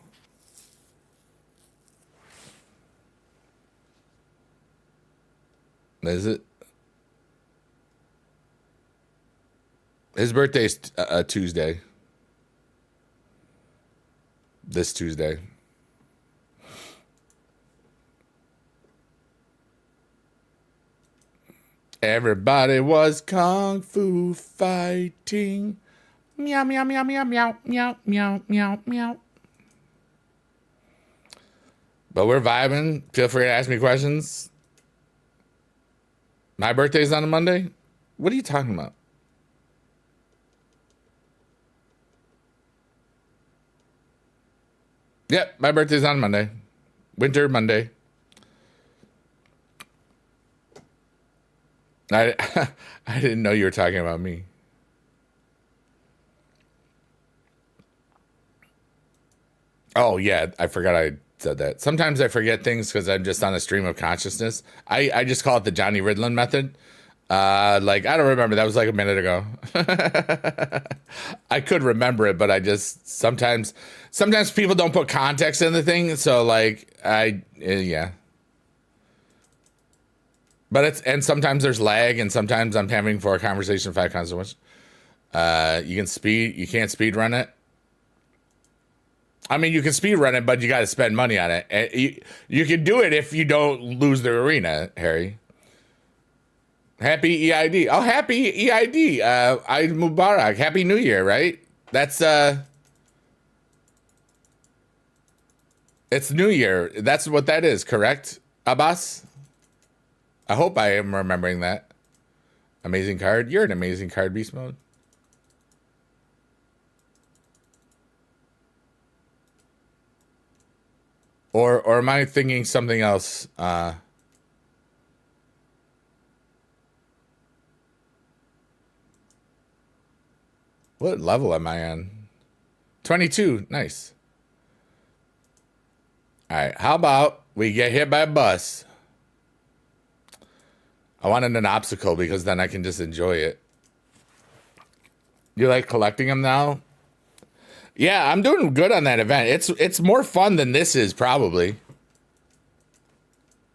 Is it? His birthday's Tuesday. This Tuesday. Everybody was kung fu fighting. Meow, meow, meow, meow, meow, meow, meow, meow, meow. But we're vibing. Feel free to ask me questions. My birthday's on a Monday? What are you talking about? Yep, my birthday's on Monday. Winter Monday. I I didn't know you were talking about me. Oh yeah, I forgot I said that. Sometimes I forget things because I'm just on a stream of consciousness. I just call it the Johnny Ridlin method. Like I don't remember. That was like a minute ago. I could remember it, but I just sometimes people don't put context in the thing. So like yeah. But and sometimes there's lag, and sometimes I'm having for a conversation 5 times so much. You can't speed run it. I mean, you can speed run it, but you got to spend money on it. And you can do it if you don't lose the arena, Harry. Happy EID. Oh, happy EID. Eid Mubarak. Happy New Year, right? That's it's New Year. That's what that is, correct, Abbas? I hope I am remembering that. Amazing card. You're an amazing card, Beast Mode. Or am I thinking something else? What level am I on? 22. Nice. All right. How about we get hit by a bus? I wanted an obstacle because then I can just enjoy it. You like collecting them now? Yeah, I'm doing good on that event. It's more fun than this is probably.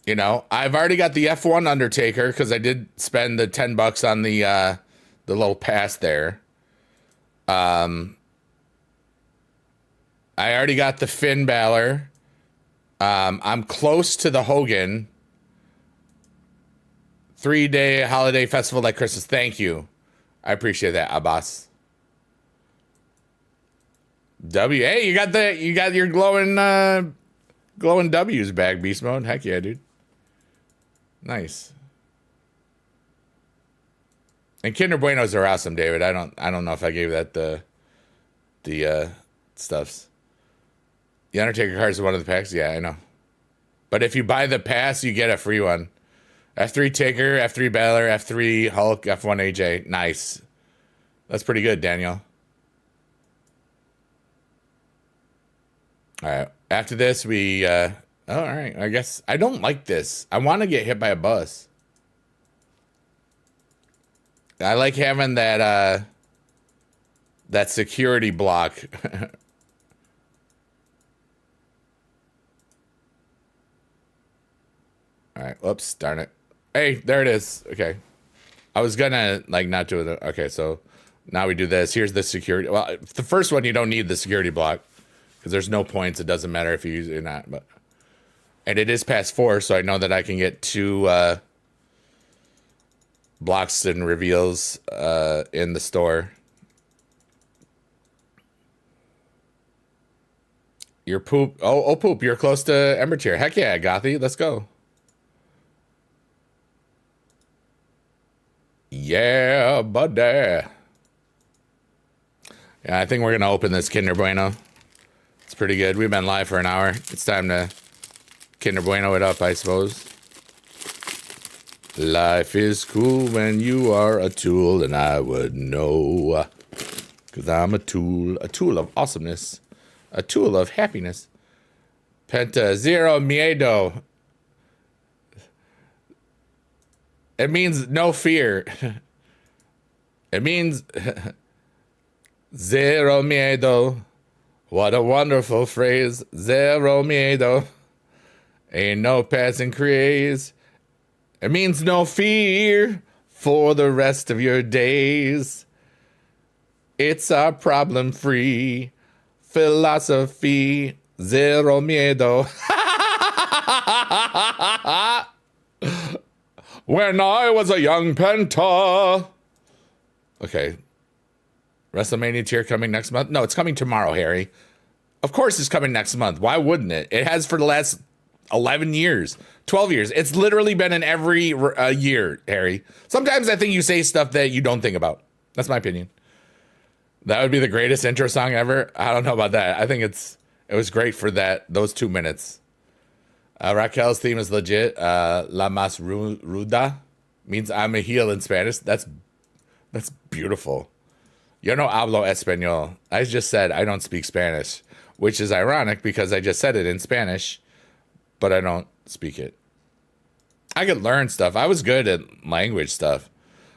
You know, I've already got the F1 Undertaker because I did spend the $10 on the little pass there. I already got the Finn Balor. I'm close to the Hogan. 3-day holiday festival like Christmas. Thank you. I appreciate that, Abbas. Hey, you got your glowing W's back, Beast Mode. Heck yeah, dude. Nice. And Kinder Buenos are awesome, David. I don't know if I gave that the stuffs. The Undertaker cards are one of the packs. Yeah, I know. But if you buy the pass, you get a free one. F3 Taker, F3 Balor, F3 Hulk, F1 AJ. Nice. That's pretty good, Daniel. All right. After this, we... all right. I guess... I don't like this. I want to get hit by a bus. I like having that security block. All right. Whoops. Darn it. Hey, there it is. Okay. I was gonna like not do it. Okay, so now we do this. Here's the security. Well, the first one you don't need the security block because there's no points. It doesn't matter if you use it or not. But and it is past 4, so I know that I can get 2 blocks and reveals in the store. Your poop. Oh, poop. You're close to Ember Tier. Heck yeah, Gothy. Let's go. Yeah, buddy. Yeah, I think we're going to open this Kinder Bueno. It's pretty good. We've been live for an hour. It's time to Kinder Bueno it up, I suppose. Life is cool when you are a tool, and I would know. Because I'm a tool of awesomeness, a tool of happiness. Penta Zero Miedo. It means no fear. It means zero miedo. What a wonderful phrase. Zero miedo. Ain't no passing craze. It means no fear for the rest of your days. It's our problem-free philosophy. Zero miedo. When I was a young Penta. Okay. WrestleMania tier coming next month? No, it's coming tomorrow, Harry. Of course it's coming next month. Why wouldn't it? It has for the last 11 years, 12 years. It's literally been in every year, Harry. Sometimes I think you say stuff that you don't think about. That's my opinion. That would be the greatest intro song ever. I don't know about that. I think it was great for those 2 minutes. Raquel's theme is legit. La más ruda means I'm a heel in Spanish. That's beautiful. Yo no hablo español. I just said I don't speak Spanish, which is ironic because I just said it in Spanish, but I don't speak it. I could learn stuff. I was good at language stuff.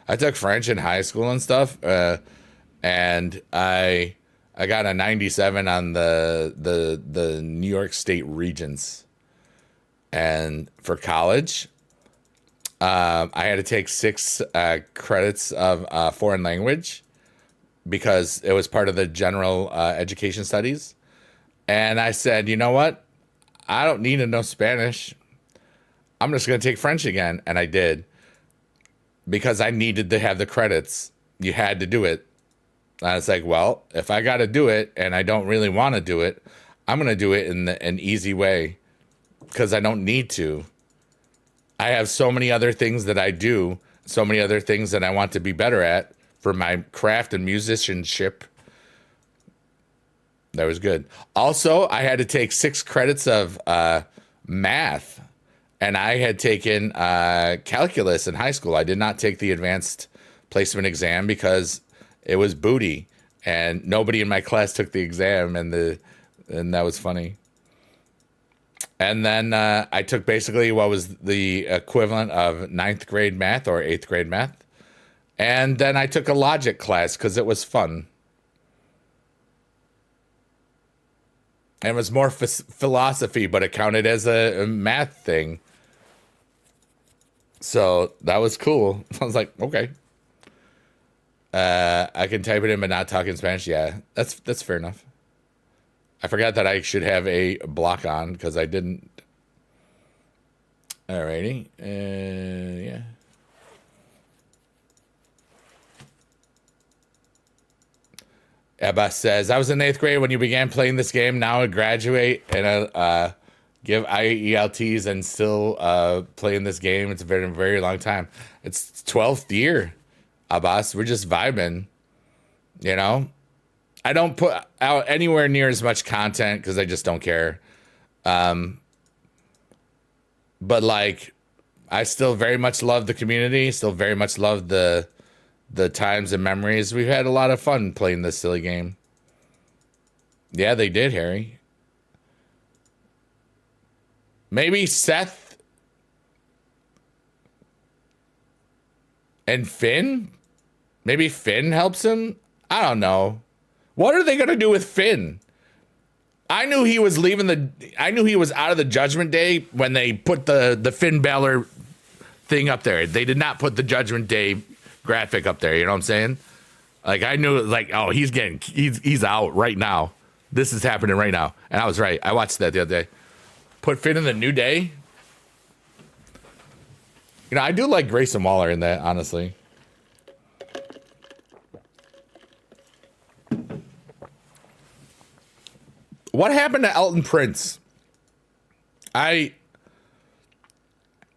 I took French in high school and stuff, and I got a 97 on the New York State Regents. And for college, I had to take 6 credits of foreign language because it was part of the general education studies. And I said, you know what? I don't need to know Spanish. I'm just going to take French again. And I did because I needed to have the credits. You had to do it. And I was like, well, if I got to do it and I don't really want to do it, I'm going to do it in an easy way because I don't need to. I have so many other things that I do, so many other things that I want to be better at for my craft and musicianship. That was good. Also, I had to take 6 credits of math, and I had taken calculus in high school. I did not take the advanced placement exam because it was booty, and nobody in my class took the exam, and that was funny. And then I took basically what was the equivalent of 9th grade math or 8th grade math. And then I took a logic class because it was fun. And it was more philosophy, but it counted as a math thing. So that was cool. I was like, okay. I can type it in but not talk in Spanish. Yeah, that's fair enough. I forgot that I should have a block on because I didn't. Alrighty. Yeah. Ebba says, I was in 8th grade when you began playing this game. Now I graduate and give IELTs and still playing this game. It's been a very long time. It's 12th year, Abbas. We're just vibing, you know? I don't put out anywhere near as much content because I just don't care. But like, I still very much love the community. Still very much love the times and memories. We've had a lot of fun playing this silly game. Yeah, they did, Harry. Maybe Seth and Finn? Maybe Finn helps him? I don't know. What are they going to do with Finn? I knew he was I knew he was out of the Judgment Day when they put the Finn Balor thing up there. They did not put the Judgment Day graphic up there. You know what I'm saying? Like, I knew, like, oh, he's out right now. This is happening right now. And I was right. I watched that the other day. Put Finn in the New Day. You know, I do like Grayson Waller in that, honestly. What happened to Elton Prince? Did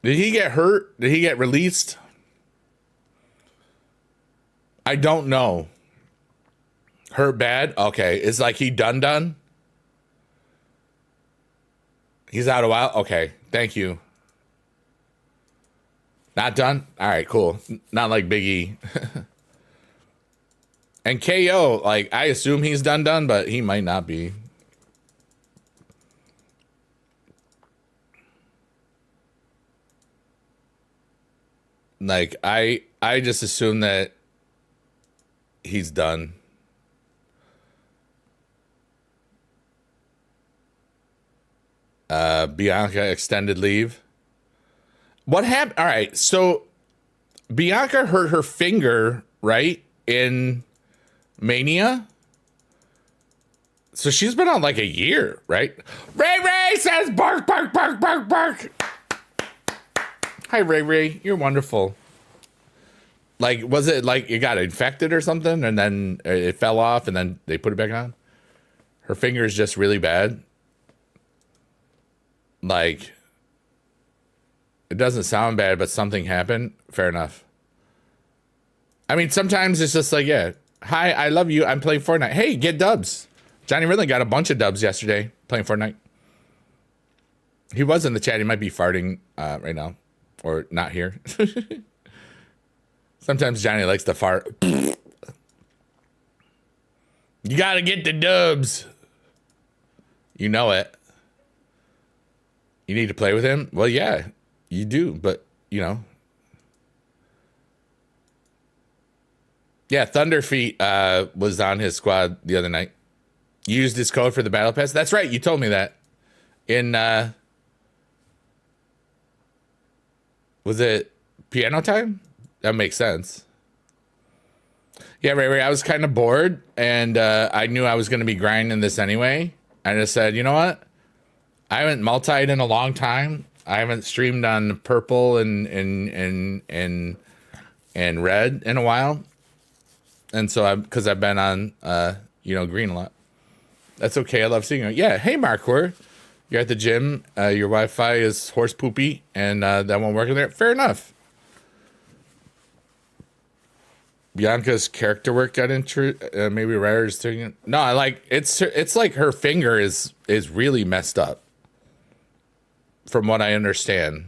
he get hurt? Did he get released? I don't know. Hurt bad? Okay. It's like he done? He's out a while? Okay. Thank you. Not done? All right, cool. Not like Big E. And KO, like, I assume he's done, but he might not be. Like, I just assume that he's done. Bianca extended leave. What happened? All right, so Bianca hurt her finger, right, in Mania. So she's been on like a year, right? Ray says bark, bark, bark, bark, bark. Hi, Ray. You're wonderful. Like, was it like you got infected or something and then it fell off and then they put it back on? Her finger is just really bad. Like, It doesn't sound bad, but something happened. Fair enough. I mean, sometimes it's just like, yeah, hi, I love you. I'm playing Fortnite. Hey, get dubs. Johnny Ridley got a bunch of dubs yesterday playing Fortnite. He was in the chat. He might be farting right now or not here. Sometimes Johnny likes to fart. You got to get the dubs. You know it. You need to play with him? Well, yeah, you do. But, you know. Yeah, Thunderfeet was on his squad the other night. You used his code for the battle pass? That's right. You told me that. In, was it piano time? That makes sense. Yeah, Ray, I was kind of bored, and I knew I was going to be grinding this anyway. I just said, you know what? I haven't multied in a long time. I haven't streamed on purple and red in a while. And so because I've been on, green a lot. That's okay. I love seeing you. Yeah. Hey, Markor, you're at the gym. Your Wi-Fi is horse poopy, and that won't work in there. Fair enough. Bianca's character work got maybe Ryder's doing it. No, I like it's like her finger is really messed up. From what I understand,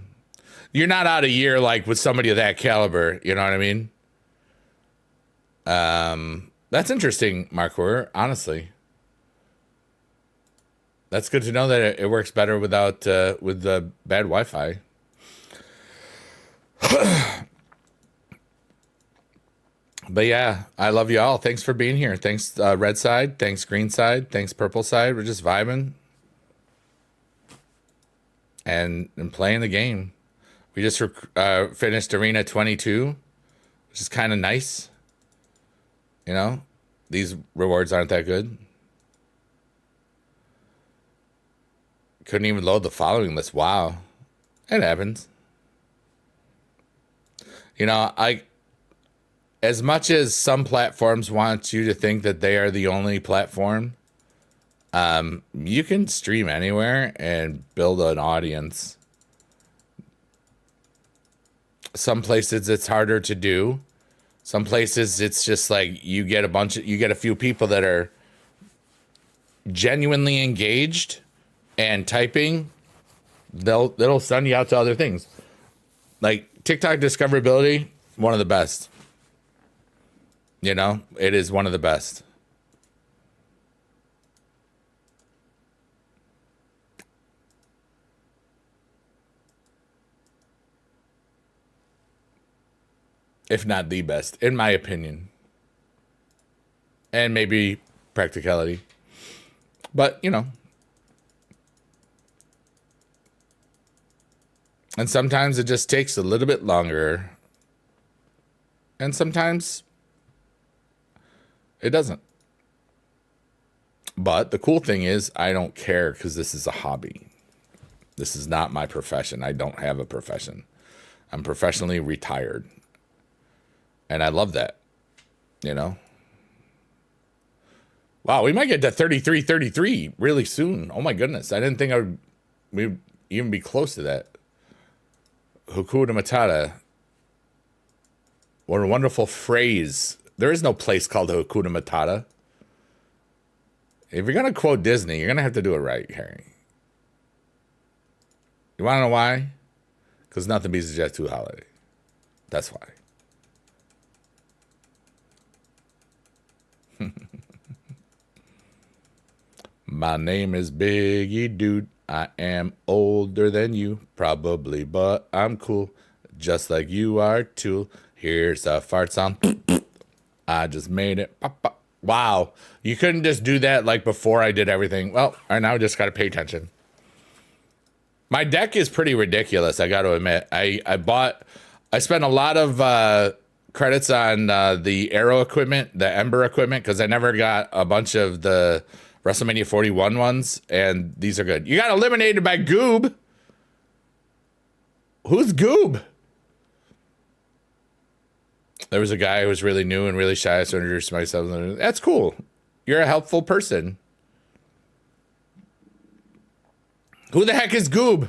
you're not out a year like with somebody of that caliber. You know what I mean? That's interesting, Markor. Honestly, that's good to know that it works better without with the bad Wi-Fi. But yeah, I love you all. Thanks for being here. Thanks, red side. Thanks, green side. Thanks, purple side. We're just vibing and playing the game. We just finished Arena 22, which is kind of nice. You know, these rewards aren't that good. Couldn't even load the following list. Wow. It happens. You know, as much as some platforms want you to think that they are the only platform, you can stream anywhere and build an audience. Some places it's harder to do. Some places it's just like you get a few people that are genuinely engaged and typing. They'll send you out to other things. Like TikTok discoverability, one of the best. You know, it is one of the best. If not the best, in my opinion. And maybe practicality. But, you know. And sometimes it just takes a little bit longer. And sometimes it doesn't. But the cool thing is I don't care because this is a hobby. This is not my profession. I don't have a profession. I'm professionally retired. And I love that, you know. Wow, we might get to 33 really soon. Oh my goodness. I didn't think we'd even be close to that. Hakuna Matata. What a wonderful phrase. There is no place called Hakuna Matata. If you're going to quote Disney, you're going to have to do it right, Harry. You want to know why? Because nothing beats a Jet 2 holiday. That's why. My name is Biggie Dude. I am older than you, probably, but I'm cool. Just like you are too. Here's a fart sound. I just made it. Wow. You couldn't just do that like before I did everything. Well, I now just got to pay attention. My deck is pretty ridiculous, I got to admit. I spent a lot of credits on the Arrow equipment, the Ember equipment, because I never got a bunch of the WrestleMania 41 ones, and these are good. You got eliminated by Goob. Who's Goob? There was a guy who was really new and really shy, so I introduced myself. That's cool. You're a helpful person. Who the heck is Goob?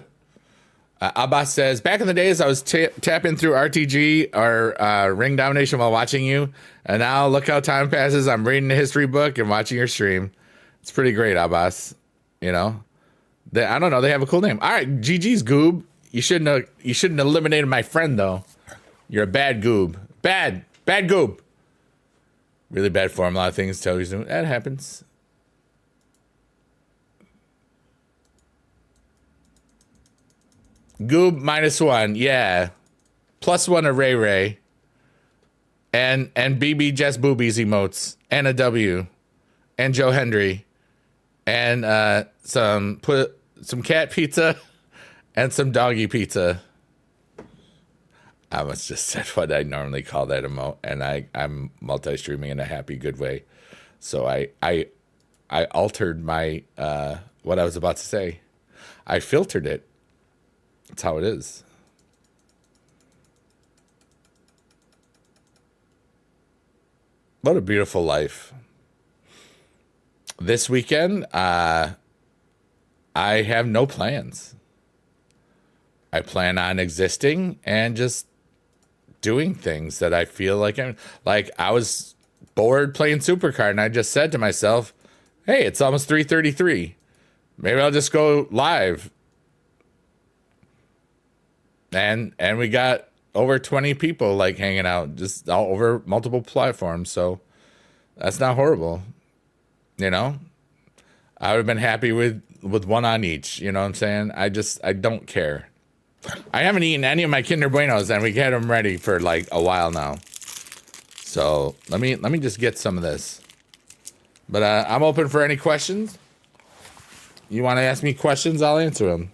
Abbas says, back in the days, I was tapping through RTG or Ring Domination while watching you. And now look how time passes. I'm reading the history book and watching your stream. It's pretty great, Abbas. You know, I don't know. They have a cool name. All right, GG's Goob. You shouldn't have eliminated my friend though. You're a bad Goob. Bad Goob. Really bad form. A lot of things tell you that happens. Goob -1, yeah. +1 to Ray Ray. And BB Just Boobies emotes. And a W. And Joe Hendry. And some cat pizza. And some doggy pizza. I must just said what I normally call that emote. And I'm multi-streaming in a happy, good way. So I altered my what I was about to say. I filtered it. That's how it is. What a beautiful life. This weekend, I have no plans. I plan on existing and just doing things that I feel like I was bored playing Supercard, and I just said to myself, hey, it's almost 3:33. Maybe I'll just go live. And we got over 20 people like hanging out just all over multiple platforms. So that's not horrible. You know, I would have been happy with one on each. You know what I'm saying? I don't care. I haven't eaten any of my Kinder Buenos, and we had them ready for like a while now. So let me just get some of this. But I'm open for any questions. You want to ask me questions? I'll answer them.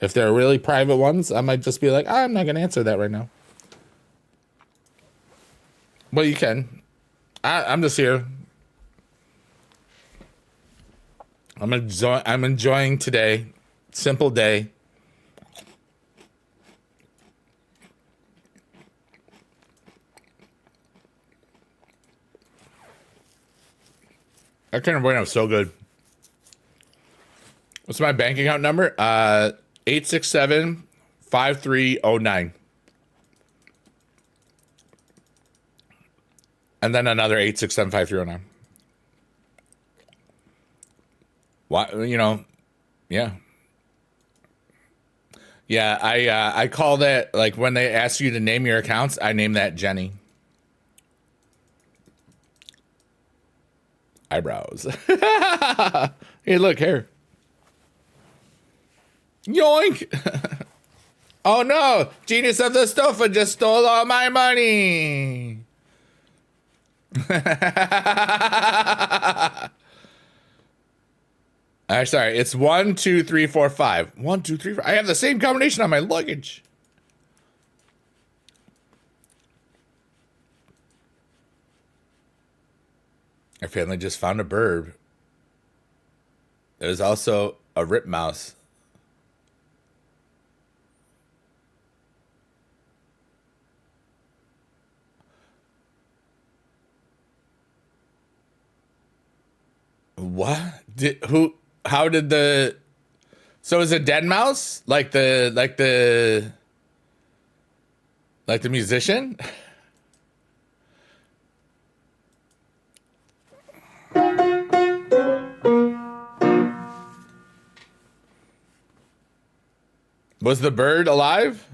If they're really private ones, I might just be like, I'm not going to answer that right now. Well, you can. I'm just here. I'm enjoying today. Simple day. That Kinder Bueno is so good. What's my bank account number? 867-5309. And then another 867-5309. Why, you know, yeah. Yeah, I call that, like, when they ask you to name your accounts, I name that Jenny. Eyebrows. Hey, look here. Yoink! Oh no! Genius of the Stofa just stole all my money! Sorry, it's 1, 2, 3, 4, 5. 1, 2, 3, 4. I have the same combination on my luggage. Our family just found a bird. There's also a rip mouse. What? How did the... So is it dead mouse? Like the musician? Was the bird alive?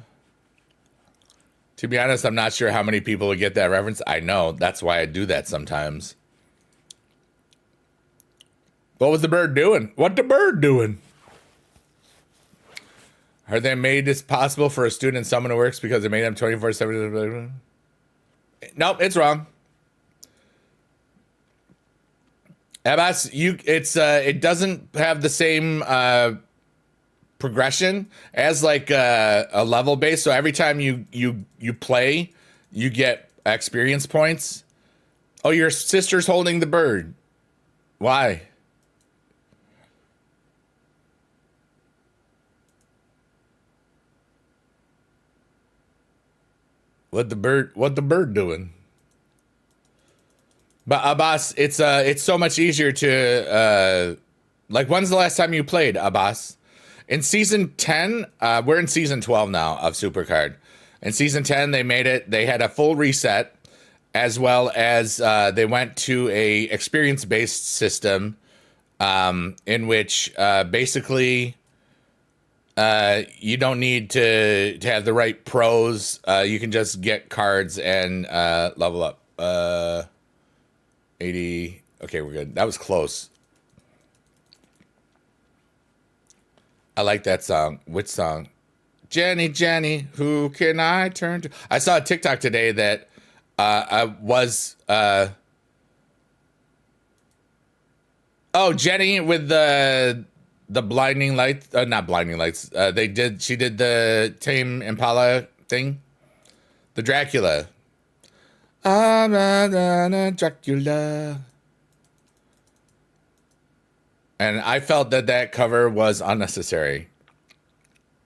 To be honest, I'm not sure how many people would get that reference. I know. That's why I do that sometimes. What was the bird doing? What the bird doing? Heard they made this possible for a student and someone who works because they made them 24/7. Nope, it's wrong. Abbas, it doesn't have the same progression as like a level base. So every time you play, you get experience points. Oh, your sister's holding the bird. Why? What the bird doing? But Abbas, it's so much easier to like, when's the last time you played, Abbas? In season 10, we're in season 12 now of Supercard. In season 10, they made it. They had a full reset, as well as they went to a experience-based system in which basically you don't need to have the right pros. You can just get cards and level up. 80. Okay, we're good. That was close. I like that song. Which song? Jenny, Jenny, who can I turn to? I saw a TikTok today that Jenny with the blinding lights, not blinding lights. She did the Tame Impala thing, the Dracula. Dracula. And I felt that cover was unnecessary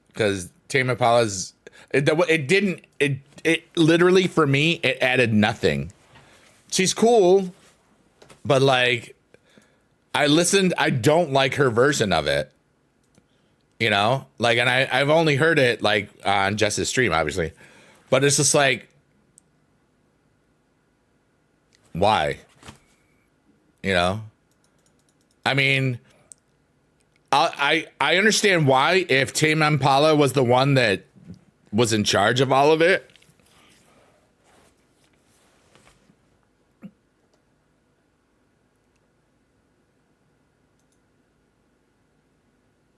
because Tame Impala's it literally, for me, it added nothing. She's cool, but like I don't like her version of it, you know, like, and I've only heard it like on Jess's stream, obviously, but it's just like, why? You know, I mean, I understand why if Tame Impala was the one that was in charge of all of it.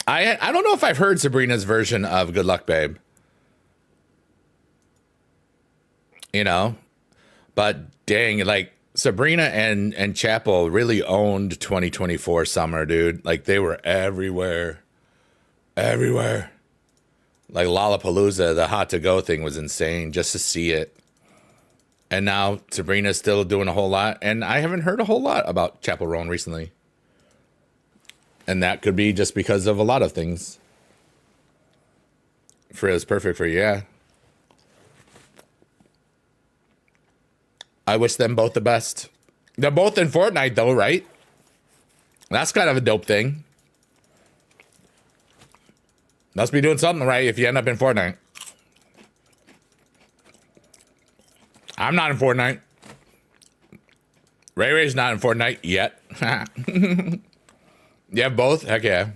I don't know if I've heard Sabrina's version of Good Luck Babe. You know, but dang, like Sabrina and Chapel really owned 2024 summer, dude. Like they were everywhere. Everywhere. Like Lollapalooza, the hot to go thing was insane just to see it. And now Sabrina's still doing a whole lot. And I haven't heard a whole lot about Chapel Roan recently. And that could be just because of a lot of things. Frizz, perfect for you, yeah. I wish them both the best. They're both in Fortnite though, right? That's kind of a dope thing. Must be doing something right if you end up in Fortnite. I'm not in Fortnite. Ray Ray's not in Fortnite yet. You have both? Heck yeah.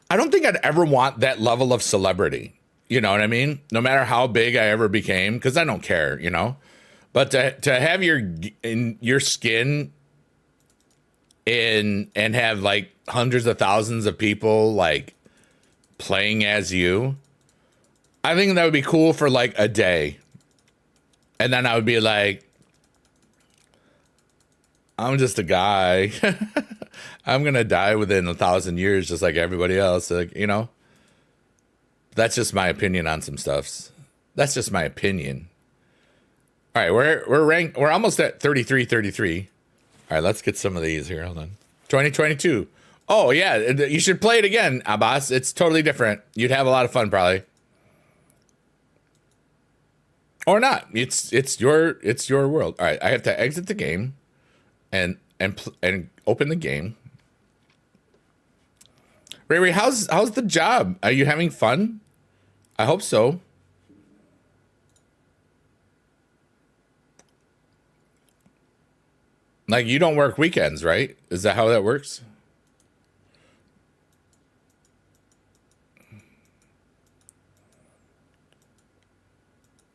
I don't think I'd ever want that level of celebrity. You know what I mean? No matter how big I ever became, because I don't care, you know? But to have your skin in and have like hundreds of thousands of people like playing as you, I think that would be cool for like a day. And then I would be like, I'm just a guy. I'm going to die within 1,000 years, just like everybody else. Like, you know, that's just my opinion on some stuffs. That's just my opinion. All right. We're ranked. We're almost at 33. All right. Let's get some of these here. Hold on. 2022. Oh yeah. You should play it again, Abbas. It's totally different. You'd have a lot of fun probably. Or not. It's your world. All right. I have to exit the game and open the game. Ray, how's the job? Are you having fun? I hope so. Like you don't work weekends, right? Is that how that works?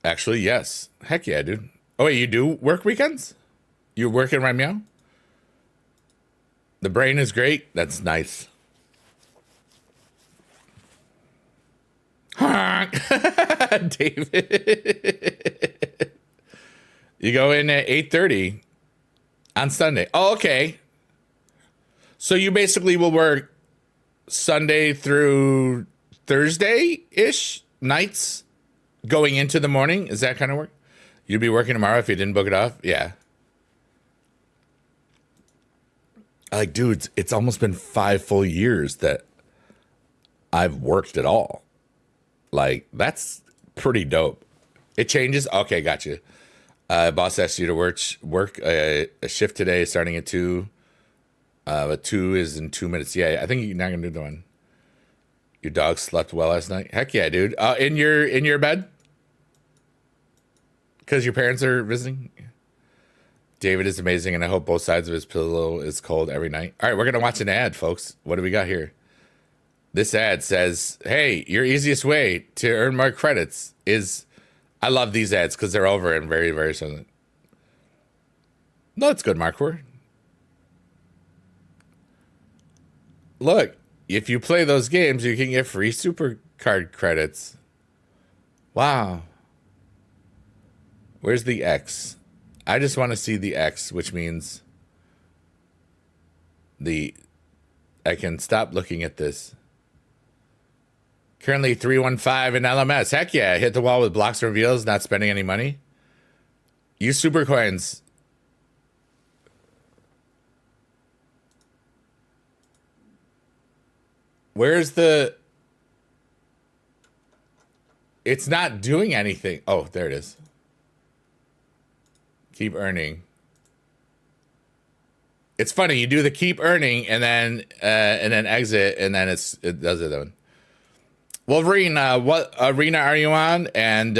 Actually, yes. Heck yeah, dude. Oh wait, you do work weekends? You working right now? The brain is great. That's nice. David. You go in at 8:30 on Sunday. Oh, okay. So you basically will work Sunday through Thursday-ish nights going into the morning. Is that kind of work? You'd be working tomorrow if you didn't book it off? Yeah. Like, dude, it's almost been 5 full years that I've worked at all. Like, that's pretty dope. It changes? Okay, gotcha. Boss asked you to work a shift today starting at 2. But 2 is in 2 minutes. Yeah, I think you're not gonna do the one. Your dog slept well last night. Heck yeah, dude. In your bed? Because your parents are visiting? David is amazing, and I hope both sides of his pillow is cold every night. All right, we're going to watch an ad, folks. What do we got here? This ad says, hey, your easiest way to earn more credits is... I love these ads because they're over and very, very soon. No, that's good, Mark. Look, if you play those games, you can get free supercard credits. Wow. Where's the X? I just want to see the X, which means I can stop looking at this. Currently 315 in LMS. Heck yeah, hit the wall with blocks reveals, not spending any money. Use super coins. Where's the... It's not doing anything. Oh, there it is. Keep earning. It's funny. You do the keep earning and then exit, and then it does it then. Wolverine, what arena are you on? And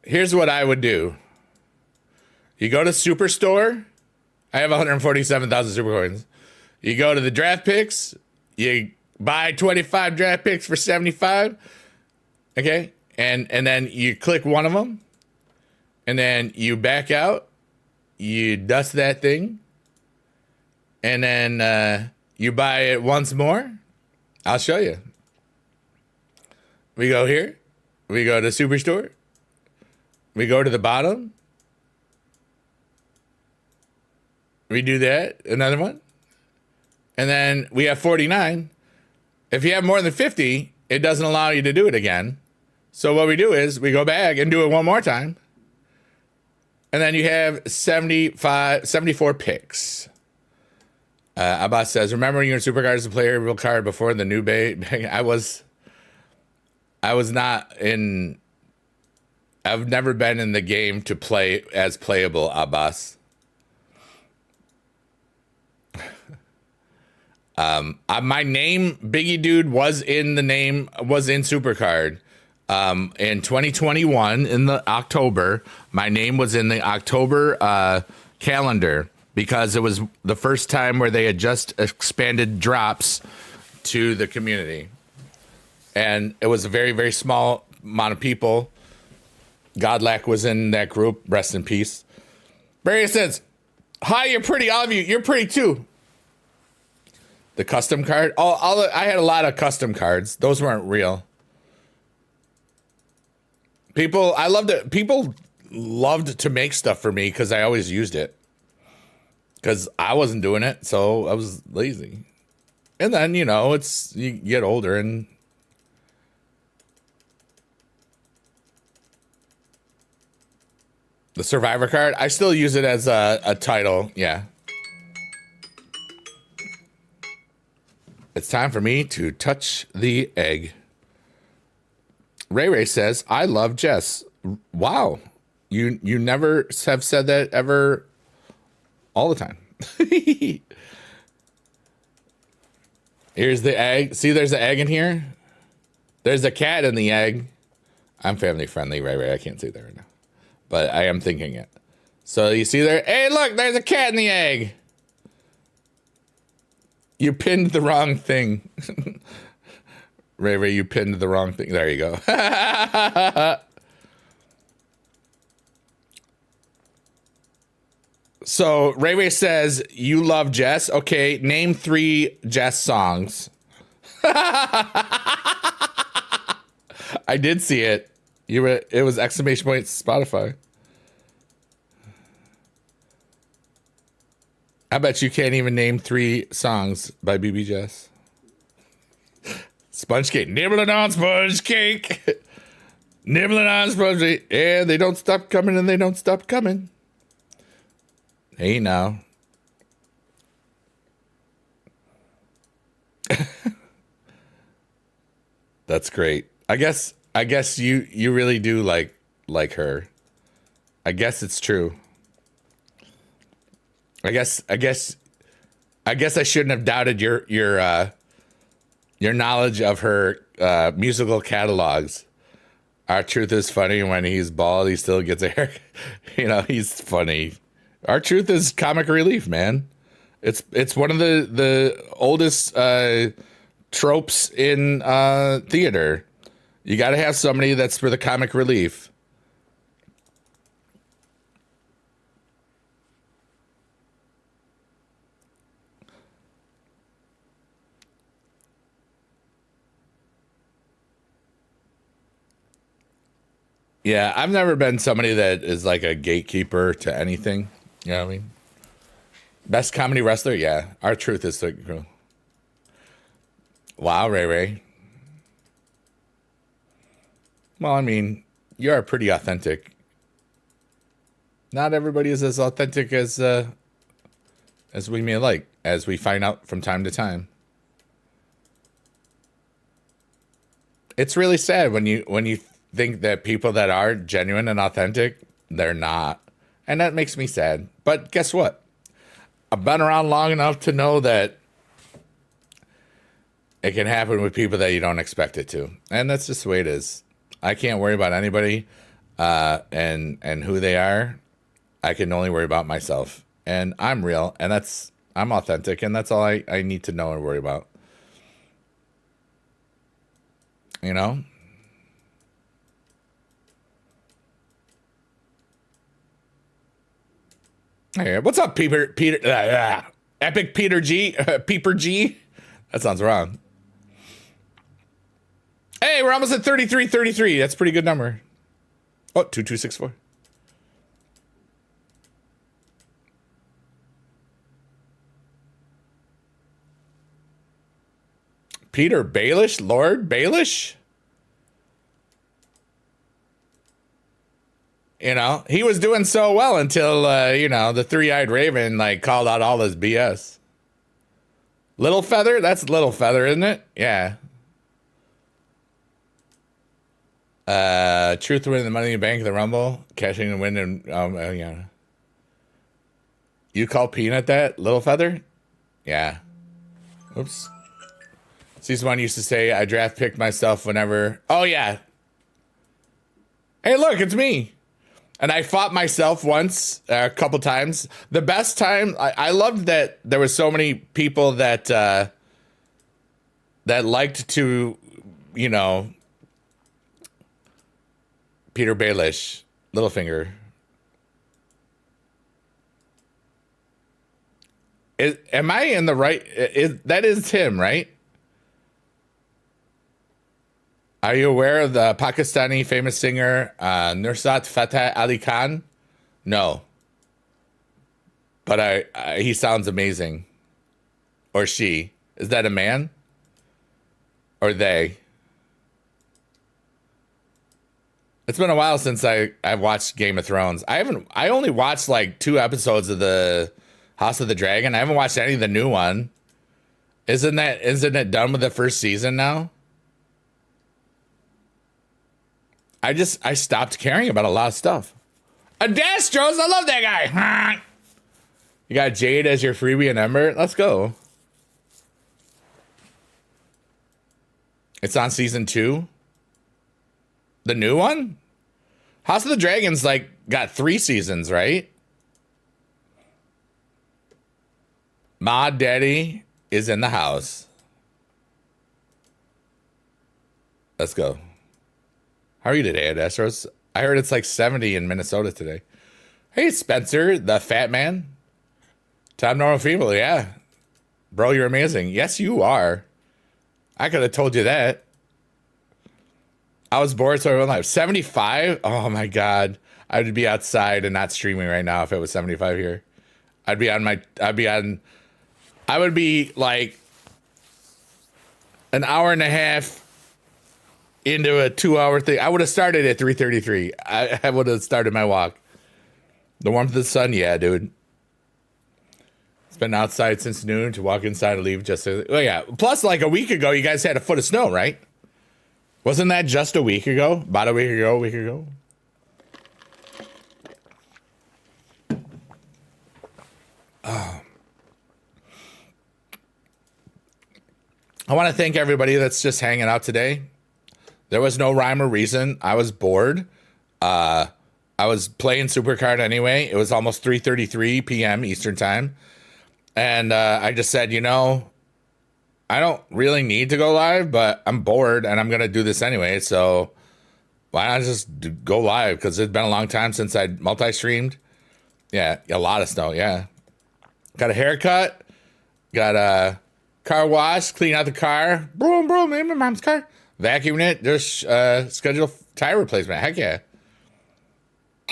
here's what I would do. You go to Superstore. I have 147,000 super coins. You go to the draft picks. You buy 25 draft picks for 75. Okay. And then you click one of them. And then you back out. You dust that thing. And then you buy it once more. I'll show you. We go here. We go to Superstore. We go to the bottom. We do that, another one. And then we have 49. If you have more than 50, it doesn't allow you to do it again. So what we do is we go back and do it one more time. And then you have 74 picks. Abbas says, remember your supercard as a playable card before the new I was not in... I've never been in the game to play as playable, Abbas. My name, Biggie Dude, was in Supercard. In 2021, in the October, my name was in the October calendar because it was the first time where they had just expanded drops to the community. And it was a very, very small amount of people. Godlack was in that group. Rest in peace. Barry says, hi, you're pretty. All of you, you're pretty too. The custom card. I had a lot of custom cards. Those weren't real. People loved to make stuff for me because I always used it. Because I wasn't doing it, so I was lazy. And then, you get older and... The Survivor card, I still use it as a title, yeah. It's time for me to touch the egg. Ray Ray says, I love Jess. Wow. You never have said that ever all the time. Here's the egg. See, there's the egg in here. There's a cat in the egg. I'm family friendly, Ray Ray. I can't say that right now. But I am thinking it. So you see there? Hey, look, there's a cat in the egg. You pinned the wrong thing. Ray Ray, you pinned the wrong thing. There you go. So Ray Ray says, you love Jess. Okay, name 3 Jess songs. I did see it. It was exclamation point Spotify. I bet you can't even name 3 songs by BB Jess. Sponge cake. Nibbling on sponge cake. Nibbling on sponge cake. And they don't stop coming and they don't stop coming. Hey now. That's great. I guess you really do like her. I guess it's true. I guess I shouldn't have doubted your knowledge of her musical catalogs. Our Truth is funny. When he's bald, he still gets a hair. He's funny. Our Truth is comic relief, man. It's one of the oldest tropes in theater. You got to have somebody that's for the comic relief. Yeah, I've never been somebody that is like a gatekeeper to anything. You know what I mean? Best comedy wrestler? Yeah. Our Truth is the. Wow, Ray Ray. Well, I mean, you are pretty authentic. Not everybody is as authentic as we may like, as we find out from time to time. It's really sad when you think that people that are genuine and authentic, they're not. And that makes me sad. But guess what? I've been around long enough to know that it can happen with people that you don't expect it to. And that's just the way it is. I can't worry about anybody and who they are. I can only worry about myself. And I'm real, and I'm authentic, and that's all I need to know and worry about. You know? Hey, what's up, Peter? Epic Peter G? Peeper G? That sounds wrong. Hey, we're almost at 3333. That's a pretty good number. Oh, 2264. Peter Baelish? Lord Baelish? He was doing so well until, the three-eyed raven, called out all his BS. Little Feather? That's Little Feather, isn't it? Yeah. Truth winning the Money in the Bank, the Rumble, cashing the win, and, yeah. You call Peanut that? Little Feather? Yeah. Oops. Season 1 used to say, I draft picked myself whenever. Oh, yeah. Hey, look, it's me. And I fought myself once, a couple times. The best time, I loved that there were so many people that liked to, Peter Baelish, Littlefinger. Am I in the right? That is him, right? Are you aware of the Pakistani famous singer Nusrat Fateh Ali Khan? No. But he sounds amazing. Or she. Is that a man? Or they? It's been a while since I've watched Game of Thrones. I only watched 2 episodes of the House of the Dragon. I haven't watched any of the new one. Isn't it done with the first season now? I stopped caring about a lot of stuff. Adastros, I love that guy. You got Jade as your freebie and Ember. Let's go. It's on season 2. The new one? House of the Dragon's got 3 seasons, right? Ma Daddy is in the house. Let's go. How are you today, Adastros? I heard it's 70 in Minnesota today. Hey, Spencer, the fat man. Top normal female, yeah. Bro, you're amazing. Yes, you are. I could have told you that. I was bored, so I went live. 75? Oh, my God. I would be outside and not streaming right now if it was 75 here. I would be an hour and a half into a 2-hour thing. I would have started at 3:33. I would have started my walk. The warmth of the sun, yeah, dude. It's been outside since noon to walk inside and leave just to, oh yeah. Plus, a week ago, you guys had a foot of snow, right? Wasn't that just a week ago? About a week ago, I want to thank everybody that's just hanging out today. There was no rhyme or reason. I was bored. I was playing Supercard anyway. It was almost 3:33 p.m. Eastern time. And I just said, I don't really need to go live, but I'm bored and I'm going to do this anyway. So why not just go live? Because it's been a long time since I multi-streamed. Yeah, a lot of snow, yeah. Got a haircut. Got a car wash, clean out the car. Broom, broom, in my mom's car. Vacuuming it. Just schedule tire replacement. Heck yeah.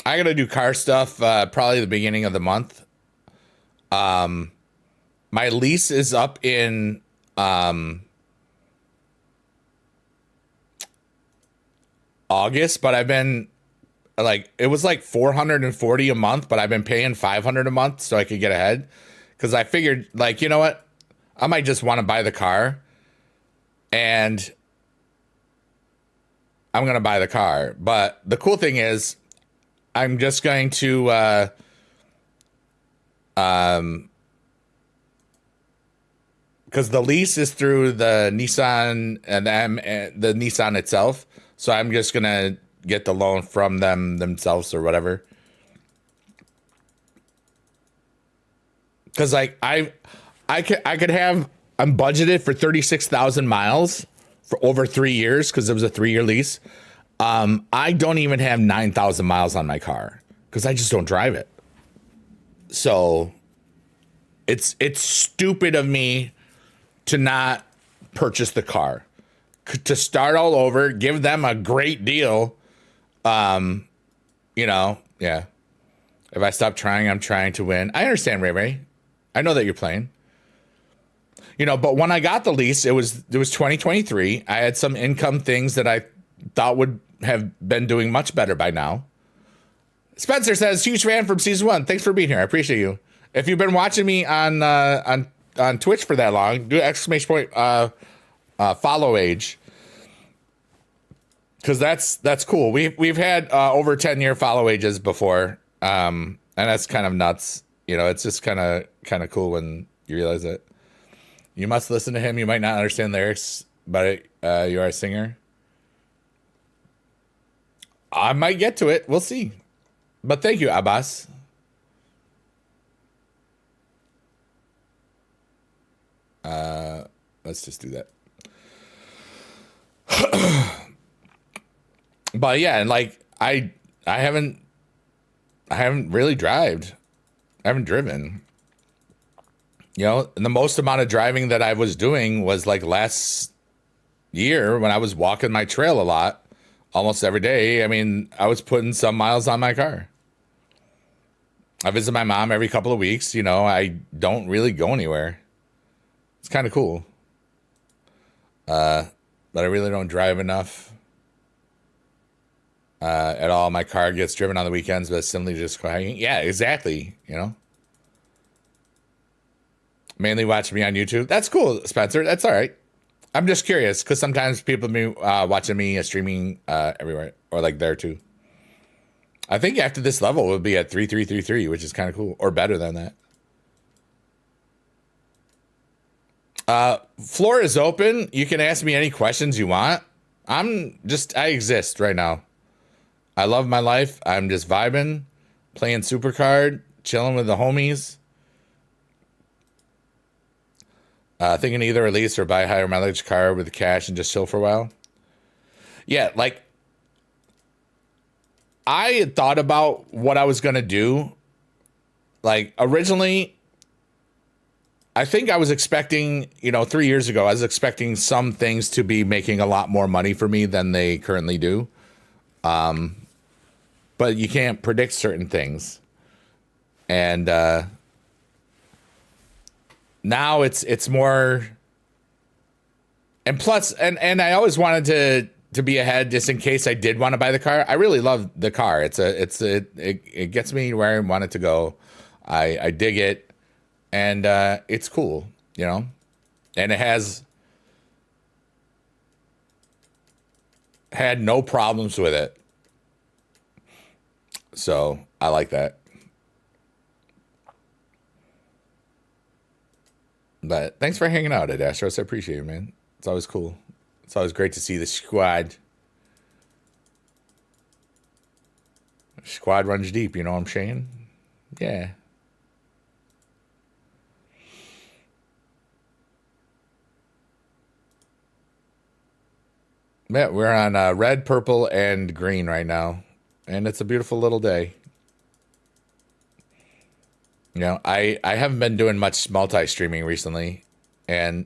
I got to do car stuff probably the beginning of the month. My lease is up in August, but I've been it was like 440 a month, but I've been paying 500 a month so I could get ahead. Because I figured, you know what? I might just want to buy the car and I'm going to buy the car. But the cool thing is I'm just going to because the lease is through the Nissan and the Nissan itself. So I'm just going to get the loan from themselves or whatever. Because I could have, I'm budgeted for 36,000 miles for over 3 years because it was a 3-year lease. I don't even have 9,000 miles on my car because I just don't drive it. So it's stupid of me to not purchase the car, to start all over, give them a great deal. Yeah. If I stop trying, I'm trying to win. I understand, Ray Ray. I know that you're playing. But when I got the lease, it was 2023. I had some income things that I thought would have been doing much better by now. Spencer says, huge fan from season 1. Thanks for being here. I appreciate you. If you've been watching me on Twitch for that long, do exclamation point follow age, because that's cool. We've had over 10-year follow ages before, and that's kind of nuts. It's just kind of cool when you realize it. You must listen to him. You might not understand lyrics, but you are a singer. I might get to it. We'll see. But thank you, Abbas. Let's just do that. But yeah, and I haven't really driven. I haven't driven. And the most amount of driving that I was doing was last year when I was walking my trail a lot, almost every day. I mean, I was putting some miles on my car. I visit my mom every couple of weeks. I don't really go anywhere. It's kind of cool. But I really don't drive enough at all. My car gets driven on the weekends, but simply just go hiking. Yeah, exactly. Mainly watch me on YouTube. That's cool, Spencer. That's all right. I'm just curious because sometimes people be watching me streaming everywhere or there too. I think after this level we'll be at 3333, which is kind of cool, or better than that. Floor is open. You can ask me any questions you want. I exist right now. I love my life. I'm just vibing, playing Supercard, chilling with the homies. Thinking either release or buy a higher mileage car with the cash and just chill for a while. Yeah, I had thought about what I was going to do. Originally, I think I was expecting, 3 years ago, I was expecting some things to be making a lot more money for me than they currently do. But you can't predict certain things. And now it's more, and plus, and I always wanted to be ahead just in case I did want to buy the car. I really love the car. It gets me where I want it to go. I dig it, and it's cool, and it has had no problems with it. So I like that. But thanks for hanging out at Astros. I appreciate it, man. It's always cool. It's always great to see the squad. Squad runs deep, you know what I'm saying? Yeah. Yeah, we're on red, purple, and green right now. And it's a beautiful little day. You know, I haven't been doing much multi-streaming recently. And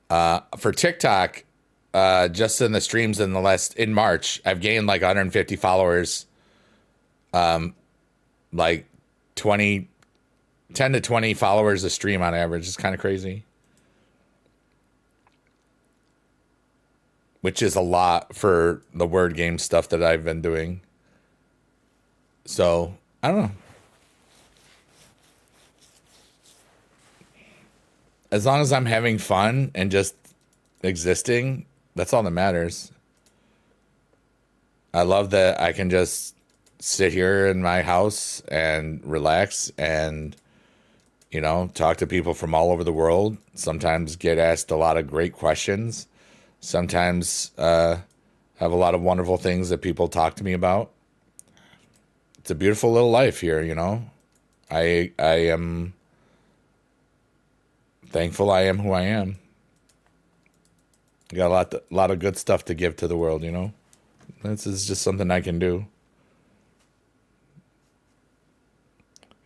for TikTok, just in the streams in March, I've gained like 150 followers. Like 10 to 20 followers a stream on average. It's kind of crazy. Which is a lot for the word game stuff that I've been doing. So, I don't know. As long as I'm having fun and just existing, that's all that matters. I love that I can just sit here in my house and relax and, you know, talk to people from all over the world. Sometimes get asked a lot of great questions. Sometimes have a lot of wonderful things that people talk to me about. It's a beautiful little life here, you know. I am thankful I am who I am. Got a lot of good stuff to give to the world, you know. This is just something I can do.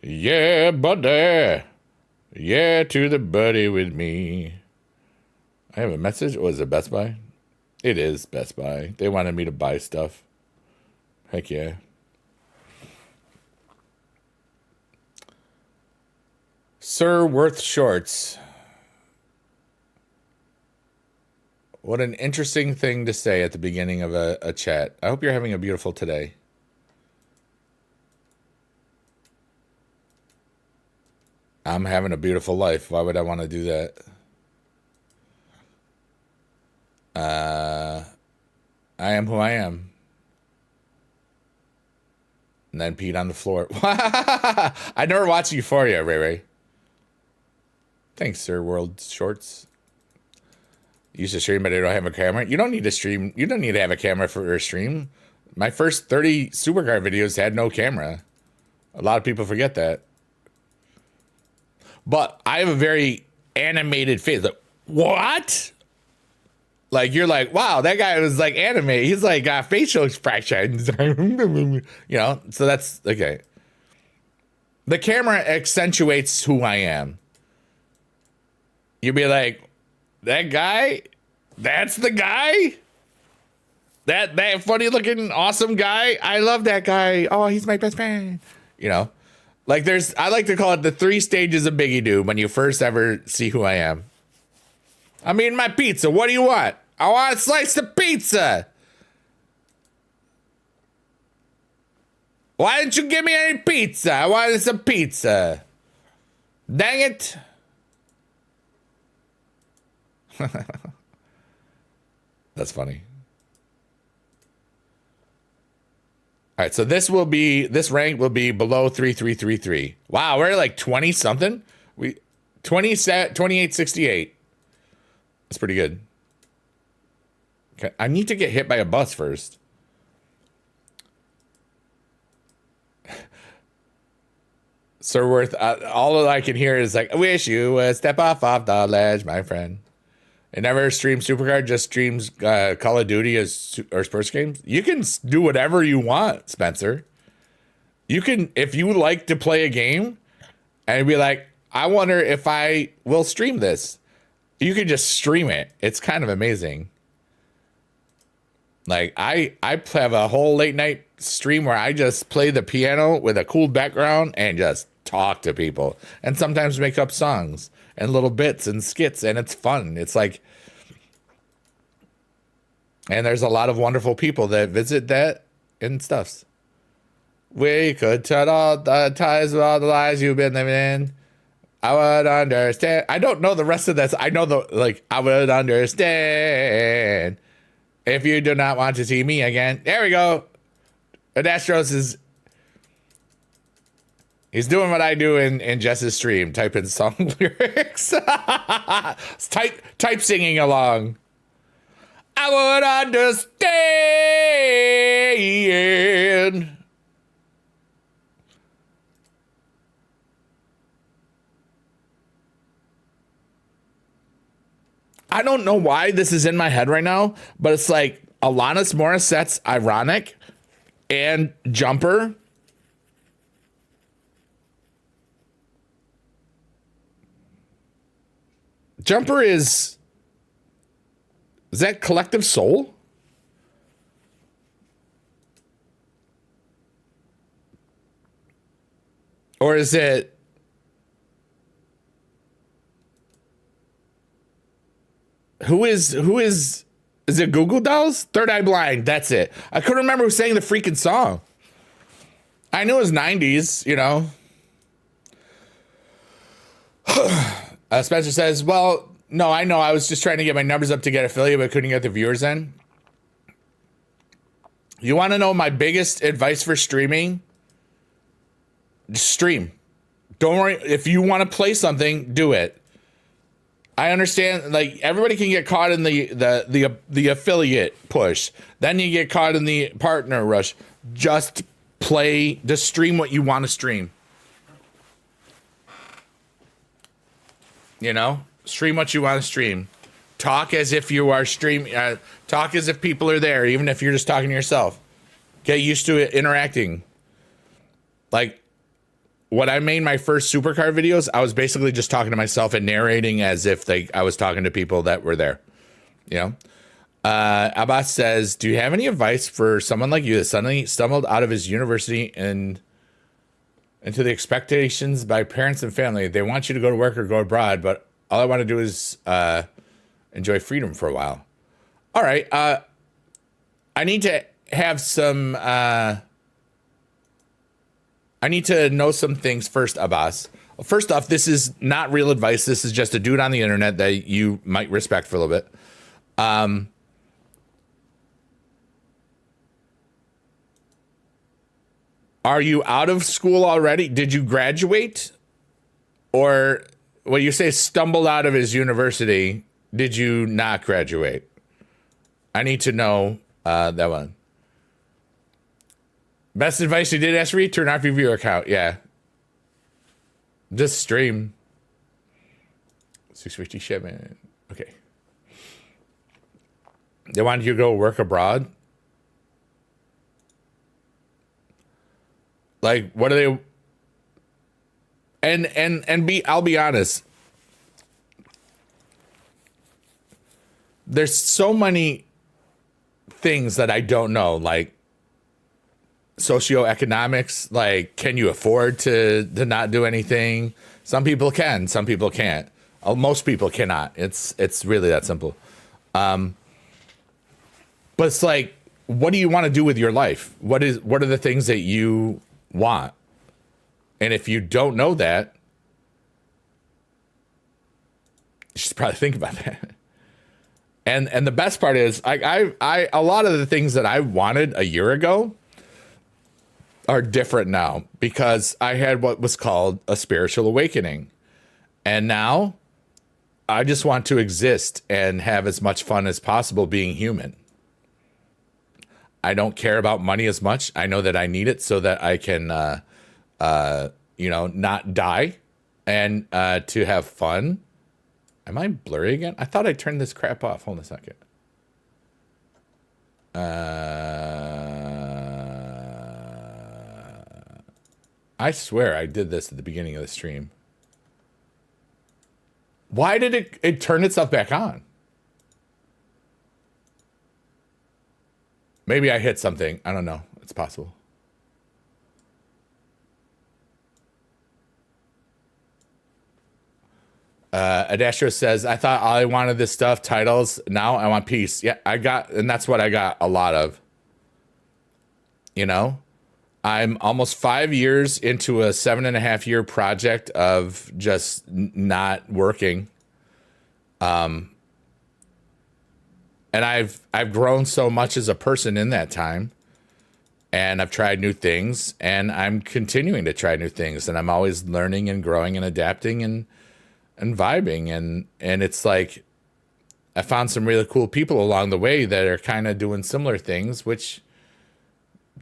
Yeah, buddy. Yeah, to the buddy with me. I have a message. Was it Best Buy? It is Best Buy. They wanted me to buy stuff. Heck yeah. Sir Worth Shorts. What an interesting thing to say at the beginning of a chat. I hope you're having a beautiful today. I'm having a beautiful life. Why would I want to do that? I am who I am. And then peed on the floor. I never watched Euphoria, Ray Ray. Thanks, Sir World Shorts. Used to stream, but I don't have a camera. You don't need to stream. You don't need to have a camera for a stream. My first 30 Supercar videos had no camera. A lot of people forget that. But I have a very animated face. Like, what? Like, you're like, wow, that guy was like animated. He's like got facial expressions. You know, so that's okay. The camera accentuates who I am. You'd be like, that guy? That's the guy? That funny looking awesome guy? I love that guy. Oh, he's my best friend. You know? Like I like to call it the 3 stages of Biggie Doo when you first ever see who I am. I'm eating my pizza. What do you want? I want a slice of pizza. Why didn't you give me any pizza? I wanted some pizza. Dang it. That's funny. All right, so this rank will be below 3333. Wow, we're like 20 something. 2868. That's pretty good. Okay, I need to get hit by a bus first. Sir Worth, all I can hear is like, I wish you would step off the ledge, my friend. It never streams Supercard, just streams Call of Duty or sports games. You can do whatever you want, Spencer. You can, if you like to play a game and be like, I wonder if I will stream this. You can just stream it. It's kind of amazing. Like I have a whole late night stream where I just play the piano with a cool background and just talk to people and sometimes make up songs and little bits and skits, and it's fun. It's like, and there's a lot of wonderful people that visit that and stuff. We could cut all the ties with all the lies you've been living in. I would understand. I don't know the rest of that. I know I would understand If you do not want to see me again, there we go. Adastros is he's doing what I do in Jess's stream. Type in song lyrics. type singing along. I would understand. I don't know why this is in my head right now, but it's like Alanis Morissette's Ironic and Jumper. Jumper is that Collective Soul? Or is it who is it Google Dolls? Third Eye Blind, that's it. I couldn't remember who sang the freaking song. I knew it was 90s, you know. Spencer says, well, no, I know. I was just trying to get my numbers up to get affiliate, but couldn't get the viewers in. You want to know my biggest advice for streaming? Just stream. Don't worry. If you want to play something, do it. I understand, like, everybody can get caught in the affiliate push. Then you get caught in the partner rush. Just stream what you want to stream. You know, stream what you want to stream. Talk as if you are streaming. Talk as if people are there, even if you're just talking to yourself. Get used to it interacting. Like, when I made my first supercar videos, I was basically just talking to myself and narrating as if I was talking to people that were there. You know? Abbas says, do you have any advice for someone like you that suddenly stumbled out of his university and into the expectations by parents and family? They want you to go to work or go abroad, but all I want to do is enjoy freedom for a while. All right. I need to have some... I need to know some things first, Abbas. Well, first off, this is not real advice. This is just a dude on the internet that you might respect for a little bit. Are you out of school already? Did you graduate? Or when you say stumbled out of his university, did you not graduate? I need to know that one. Best advice you did ask for you? Turn off your viewer account. Yeah. Just stream. 657. Okay. They wanted you to go work abroad? Like, what are they? I'll be honest. There's so many things that I don't know, like socioeconomics, like, can you afford to not do anything? Some people can, some people can't. Most people cannot. It's really that simple. But it's like, what do you want to do with your life? What are the things that you want? And if you don't know that, you should probably think about that. And the best part is, I a lot of the things that I wanted a year ago are different now, because I had what was called a spiritual awakening. And now I just want to exist and have as much fun as possible being human. I don't care about money as much. I know that I need it so that I can, not die and to have fun. Am I blurry again? I thought I turned this crap off. Hold on a second. I swear I did this at the beginning of the stream. Why did it turn itself back on? Maybe I hit something. I don't know. It's possible. Adastro says, I thought all I wanted this stuff, titles. Now I want peace. Yeah, and that's what I got a lot of. You know? I'm almost 5 years into a 7.5 year project of just not working. And I've grown so much as a person in that time. And I've tried new things, and I'm continuing to try new things, and I'm always learning and growing and adapting and vibing, and it's like I found some really cool people along the way that are kind of doing similar things, which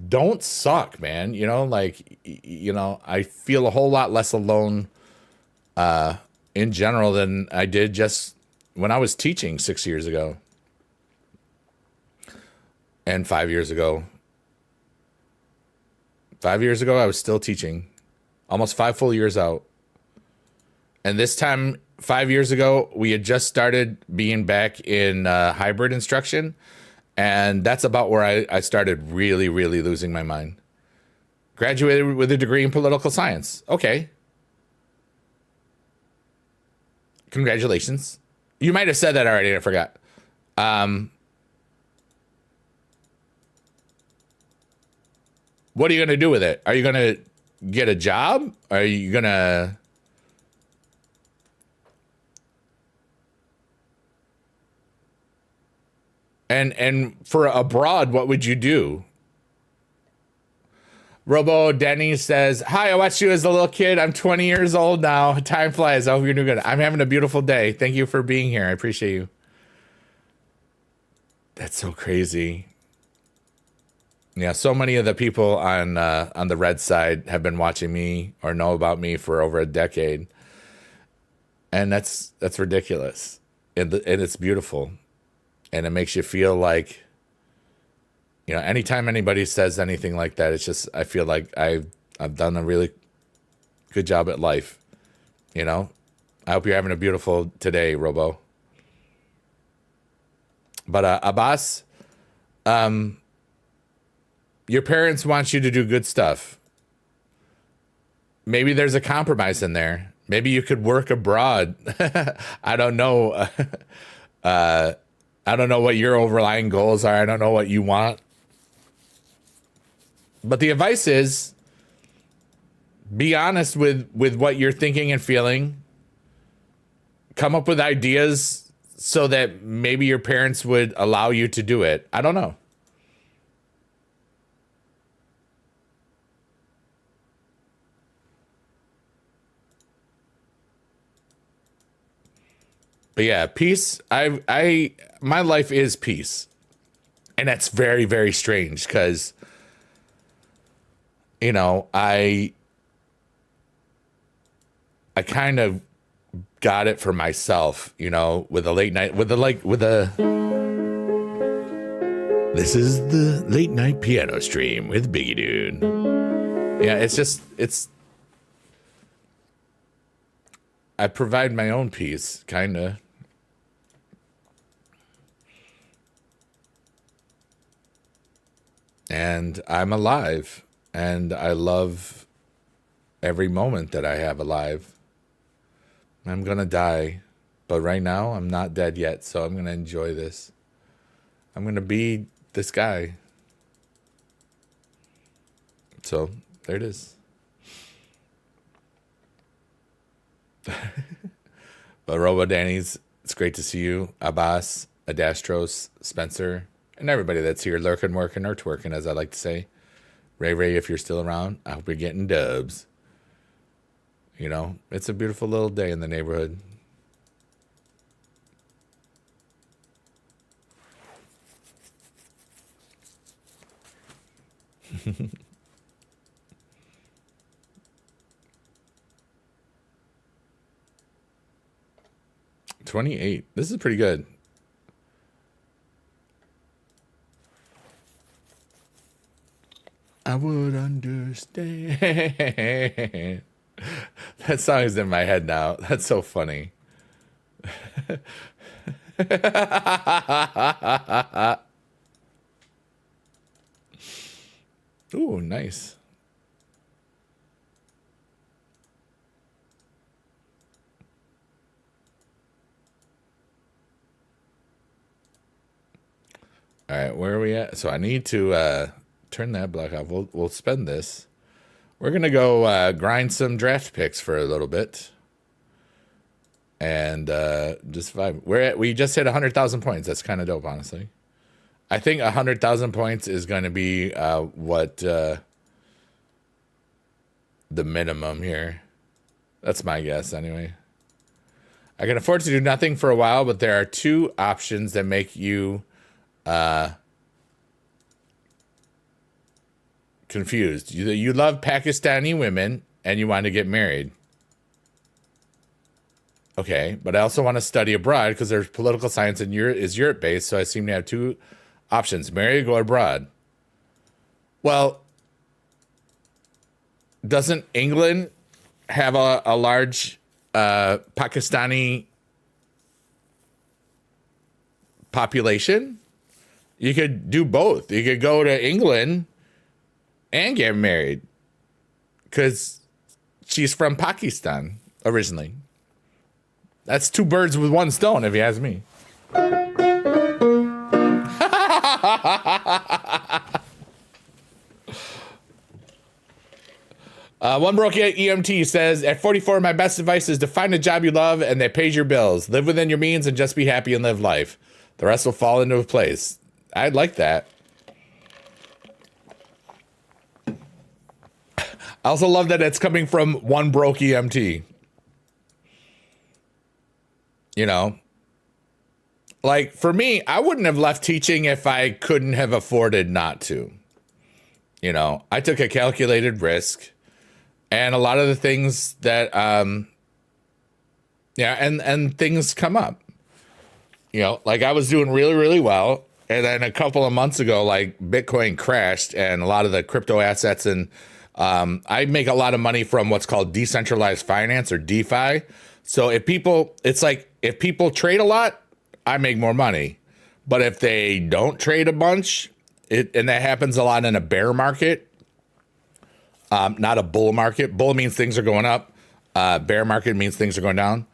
don't suck, man. You know, like, you know, I feel a whole lot less alone in general than I did just when I was teaching 6 years ago and 5 years ago. 5 years ago, I was still teaching, almost 5 full years out. And this time, 5 years ago, we had just started being back in hybrid instruction. And that's about where I started really, really losing my mind. Graduated with a degree in political science. Okay. Congratulations. You might have said that already, I forgot. What are you going to do with it? Are you going to get a job? Are you going to... And for abroad, what would you do? Robo Denny says, hi, I watched you as a little kid. I'm 20 years old now. Time flies. I hope you're doing good. I'm having a beautiful day. Thank you for being here. I appreciate you. That's so crazy. Yeah, so many of the people on the red side have been watching me or know about me for over a decade, and that's ridiculous, and it's beautiful, and it makes you feel like, you know, anytime anybody says anything like that, it's just I feel like I've done a really good job at life, you know. I hope you're having a beautiful today, Robo. But Abbas, your parents want you to do good stuff. Maybe there's a compromise in there. Maybe you could work abroad. I don't know. I don't know what your overlying goals are. I don't know what you want. But the advice is be honest with what you're thinking and feeling. Come up with ideas so that maybe your parents would allow you to do it. I don't know. But yeah, peace. My life is peace. And that's very, very strange because, you know, I kind of got it for myself, you know, with a late night, this is the late night piano stream with Biggie Dude. Yeah, I provide my own peace, kind of. And I'm alive, and I love every moment that I have alive. I'm going to die, but right now I'm not dead yet, so I'm going to enjoy this. I'm going to be this guy. So there it is. But Robo Danny's, it's great to see you. Abbas, Adastros, Spencer, and everybody that's here lurking, working, or twerking, as I like to say. Ray, if you're still around, I hope you're getting dubs. You know, it's a beautiful little day in the neighborhood. $28. This is pretty good. I would understand. That song is in my head now. That's so funny. Ooh, nice. All right, where are we at? So I need to turn that block off. We'll spend this. We're gonna go grind some draft picks for a little bit. and just vibe. We just hit 100,000 points. That's kind of dope, honestly. I think 100,000 points is going to be what the minimum here. That's my guess, anyway. I can afford to do nothing for a while, but there are two options that make you confused. You love Pakistani women and you want to get married. Okay, but I also want to study abroad because there's political science and is Europe based, so I seem to have two options: marry or go abroad. Well, doesn't England have a large Pakistani population? You could do both. You could go to England and get married because she's from Pakistan originally. That's two birds with one stone, if you ask me. One broke EMT says, at 44, my best advice is to find a job you love and that pays your bills. Live within your means and just be happy and live life. The rest will fall into place. I'd like that. I also love that it's coming from one broke EMT. You know, like for me, I wouldn't have left teaching if I couldn't have afforded not to. You know, I took a calculated risk. And a lot of the things that, and things come up, you know, like I was doing really, really well. And then a couple of months ago, like Bitcoin crashed and a lot of the crypto assets. And I make a lot of money from what's called decentralized finance or DeFi. So if people trade a lot, I make more money. But if they don't trade a bunch, and that happens a lot in a bear market, not a bull market. Bull means things are going up. Bear market means things are going down.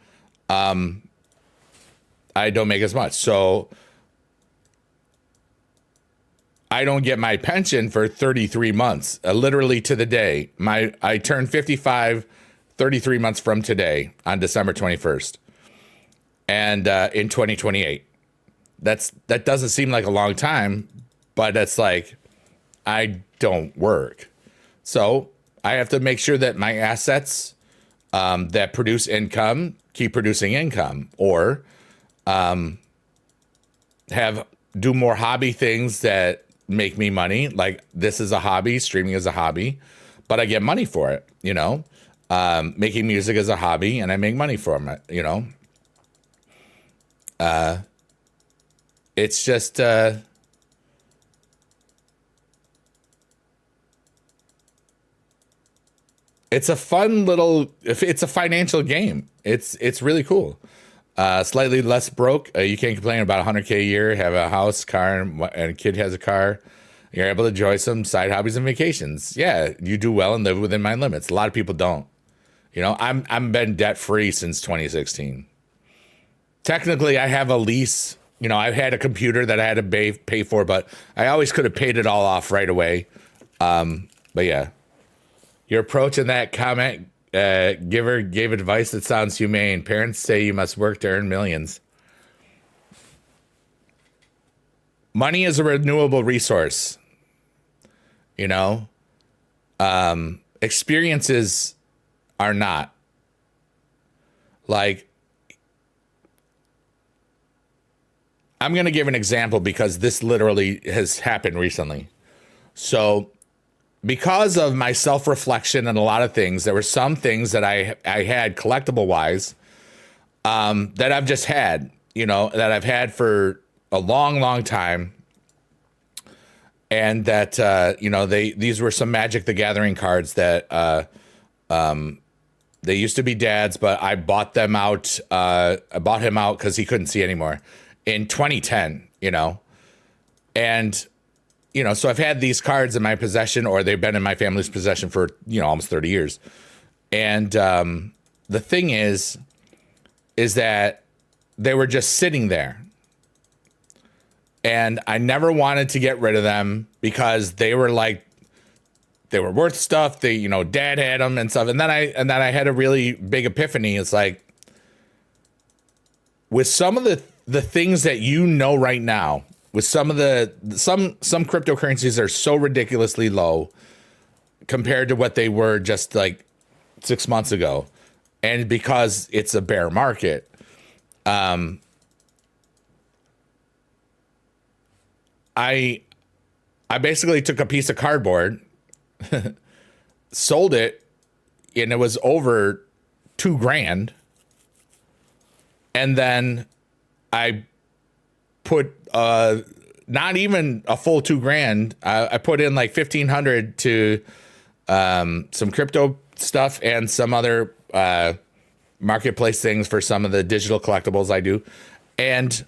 I don't make as much. So I don't get my pension for 33 months, literally to the day. I turned 55, 33 months from today on December 21st. And in 2028. That doesn't seem like a long time, but it's like I don't work. So I have to make sure that my assets that produce income keep producing income, or do more hobby things that make me money. Like this is a hobby, streaming is a hobby, but I get money for it. You know, making music is a hobby, and I make money from it. You know, it's just. It's a fun little, it's a financial game. It's really cool. Slightly less broke. You can't complain about 100K a year, have a house, car, and a kid has a car. You're able to enjoy some side hobbies and vacations. Yeah, you do well and live within my limits. A lot of people don't. You know, I'm been debt free since 2016. Technically, I have a lease. You know, I've had a computer that I had to pay for, but I always could have paid it all off right away. But yeah. Your approach in that comment, giver gave advice that sounds humane. Parents say you must work to earn millions. Money is a renewable resource. You know, experiences are not. Like, I'm going to give an example because this literally has happened recently. So, because of my self-reflection and a lot of things, there were some things that I had collectible wise that I've just had, you know, that I've had for a long, long time. And that, you know, these were some Magic the Gathering cards that they used to be Dad's, but I bought them out. I bought him out because he couldn't see anymore in 2010, you know, and you know, so I've had these cards in my possession, or they've been in my family's possession for, you know, almost 30 years. And the thing is that they were just sitting there. And I never wanted to get rid of them because they were like, they were worth stuff. They, you know, Dad had them and stuff. And then I had a really big epiphany. It's like, with some of the things that you know right now, with some of some cryptocurrencies are so ridiculously low compared to what they were just like 6 months ago, and because it's a bear market, I basically took a piece of cardboard, sold it, and it was over $2,000. And then I put not even a full $2,000. I put in like 1,500 to some crypto stuff and some other marketplace things for some of the digital collectibles I do. And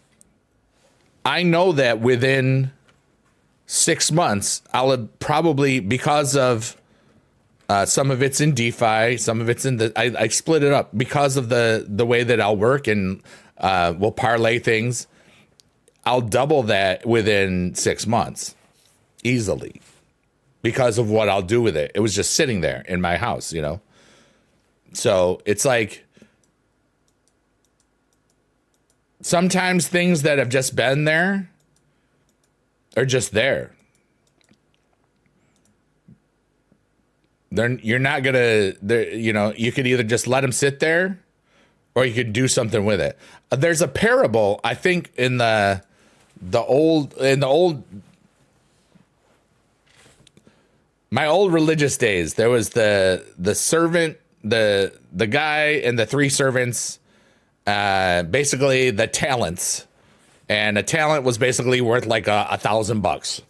I know that within 6 months, I'll probably, because of some of it's in DeFi, some of it's in I split it up because of the way that I'll work, and we'll parlay things. I'll double that within 6 months easily because of what I'll do with it. It was just sitting there in my house, you know? So it's like sometimes things that have just been there are just there. You're not gonna, you know, you could either just let them sit there or you could do something with it. There's a parable, I think, in the old my old religious days. There was the servant, the guy and the three servants, basically the talents. And a talent was basically worth like $1,000.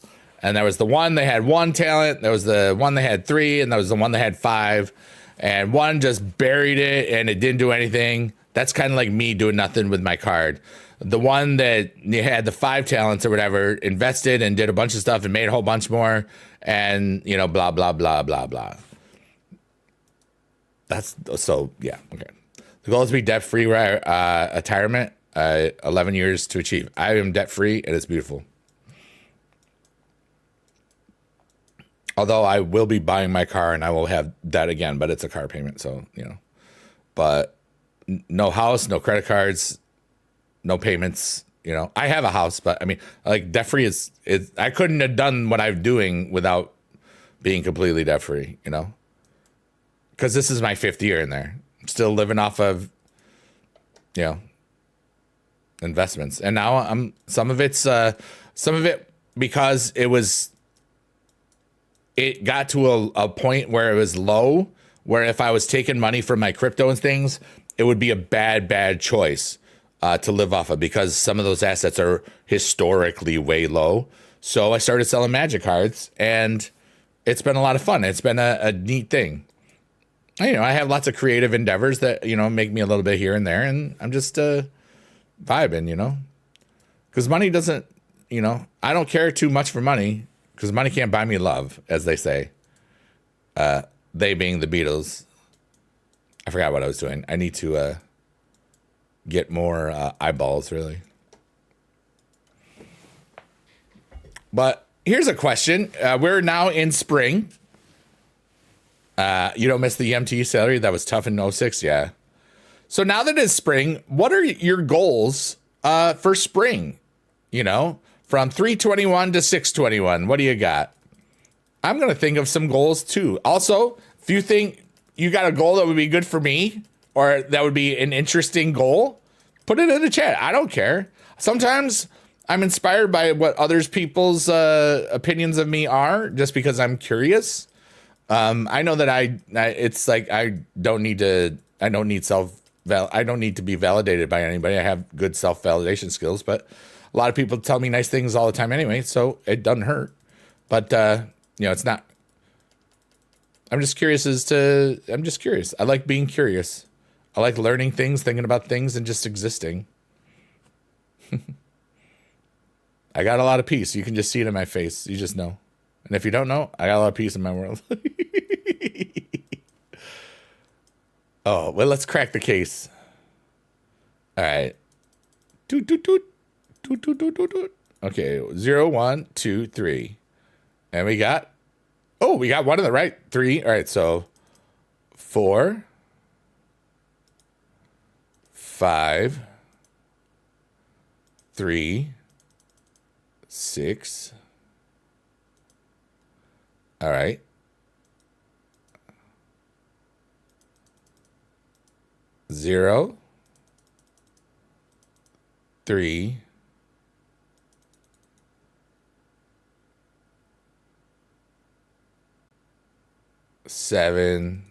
And there was the one that had one talent, there was the one that had three, and there was the one that had five. And one just buried it and it didn't do anything. That's kind of like me doing nothing with my card. The one that had the 5 talents or whatever invested and did a bunch of stuff and made a whole bunch more, and, you know, blah, blah, blah, blah, blah. That's so, yeah. Okay. The goal is to be debt-free retirement. 11 years to achieve. I am debt-free and it's beautiful. Although I will be buying my car and I will have debt again, but it's a car payment. So, you know, but no house, no credit cards, no payments. You know, I have a house, but I mean, like, debt-free is I couldn't have done what I'm doing without being completely debt-free, you know, because this is my 5th year in there. I'm still living off of, you know, investments. And now I'm some of it because it got to a point where it was low, where if I was taking money from my crypto and things, it would be a bad choice to live off of, because some of those assets are historically way low. So I started selling magic cards, and it's been a lot of fun. It's been a neat thing. You know, I have lots of creative endeavors that, you know, make me a little bit here and there, and I'm just vibing, you know, because money doesn't, you know, I don't care too much for money, because money can't buy me love, as they say. They being the Beatles. I forgot what I was doing. I need to get more eyeballs, really. But here's a question. We're now in spring. You don't miss the EMT salary? That was tough in 06, yeah. So now that it's spring, what are your goals for spring? You know, from 321 to 621, what do you got? I'm going to think of some goals too. Also, if you think you got a goal that would be good for me, or that would be an interesting goal, put it in the chat. I don't care. Sometimes I'm inspired by what others people's opinions of me are, just because I'm curious. I know that it's like I don't need to be validated by anybody. I have good self-validation skills, but a lot of people tell me nice things all the time anyway, so it doesn't hurt. But you know, it's not. I'm just curious. I like being curious. I like learning things, thinking about things, and just existing. I got a lot of peace. You can just see it in my face. You just know. And if you don't know, I got a lot of peace in my world. Oh, well, let's crack the case. All right. Toot, toot, toot. Toot, toot, toot, toot, toot. Okay, 0, 1, 2, 3. And we got one of the right 3. All right, so 4, 5, 3, 6. All right. 0, 3, 7.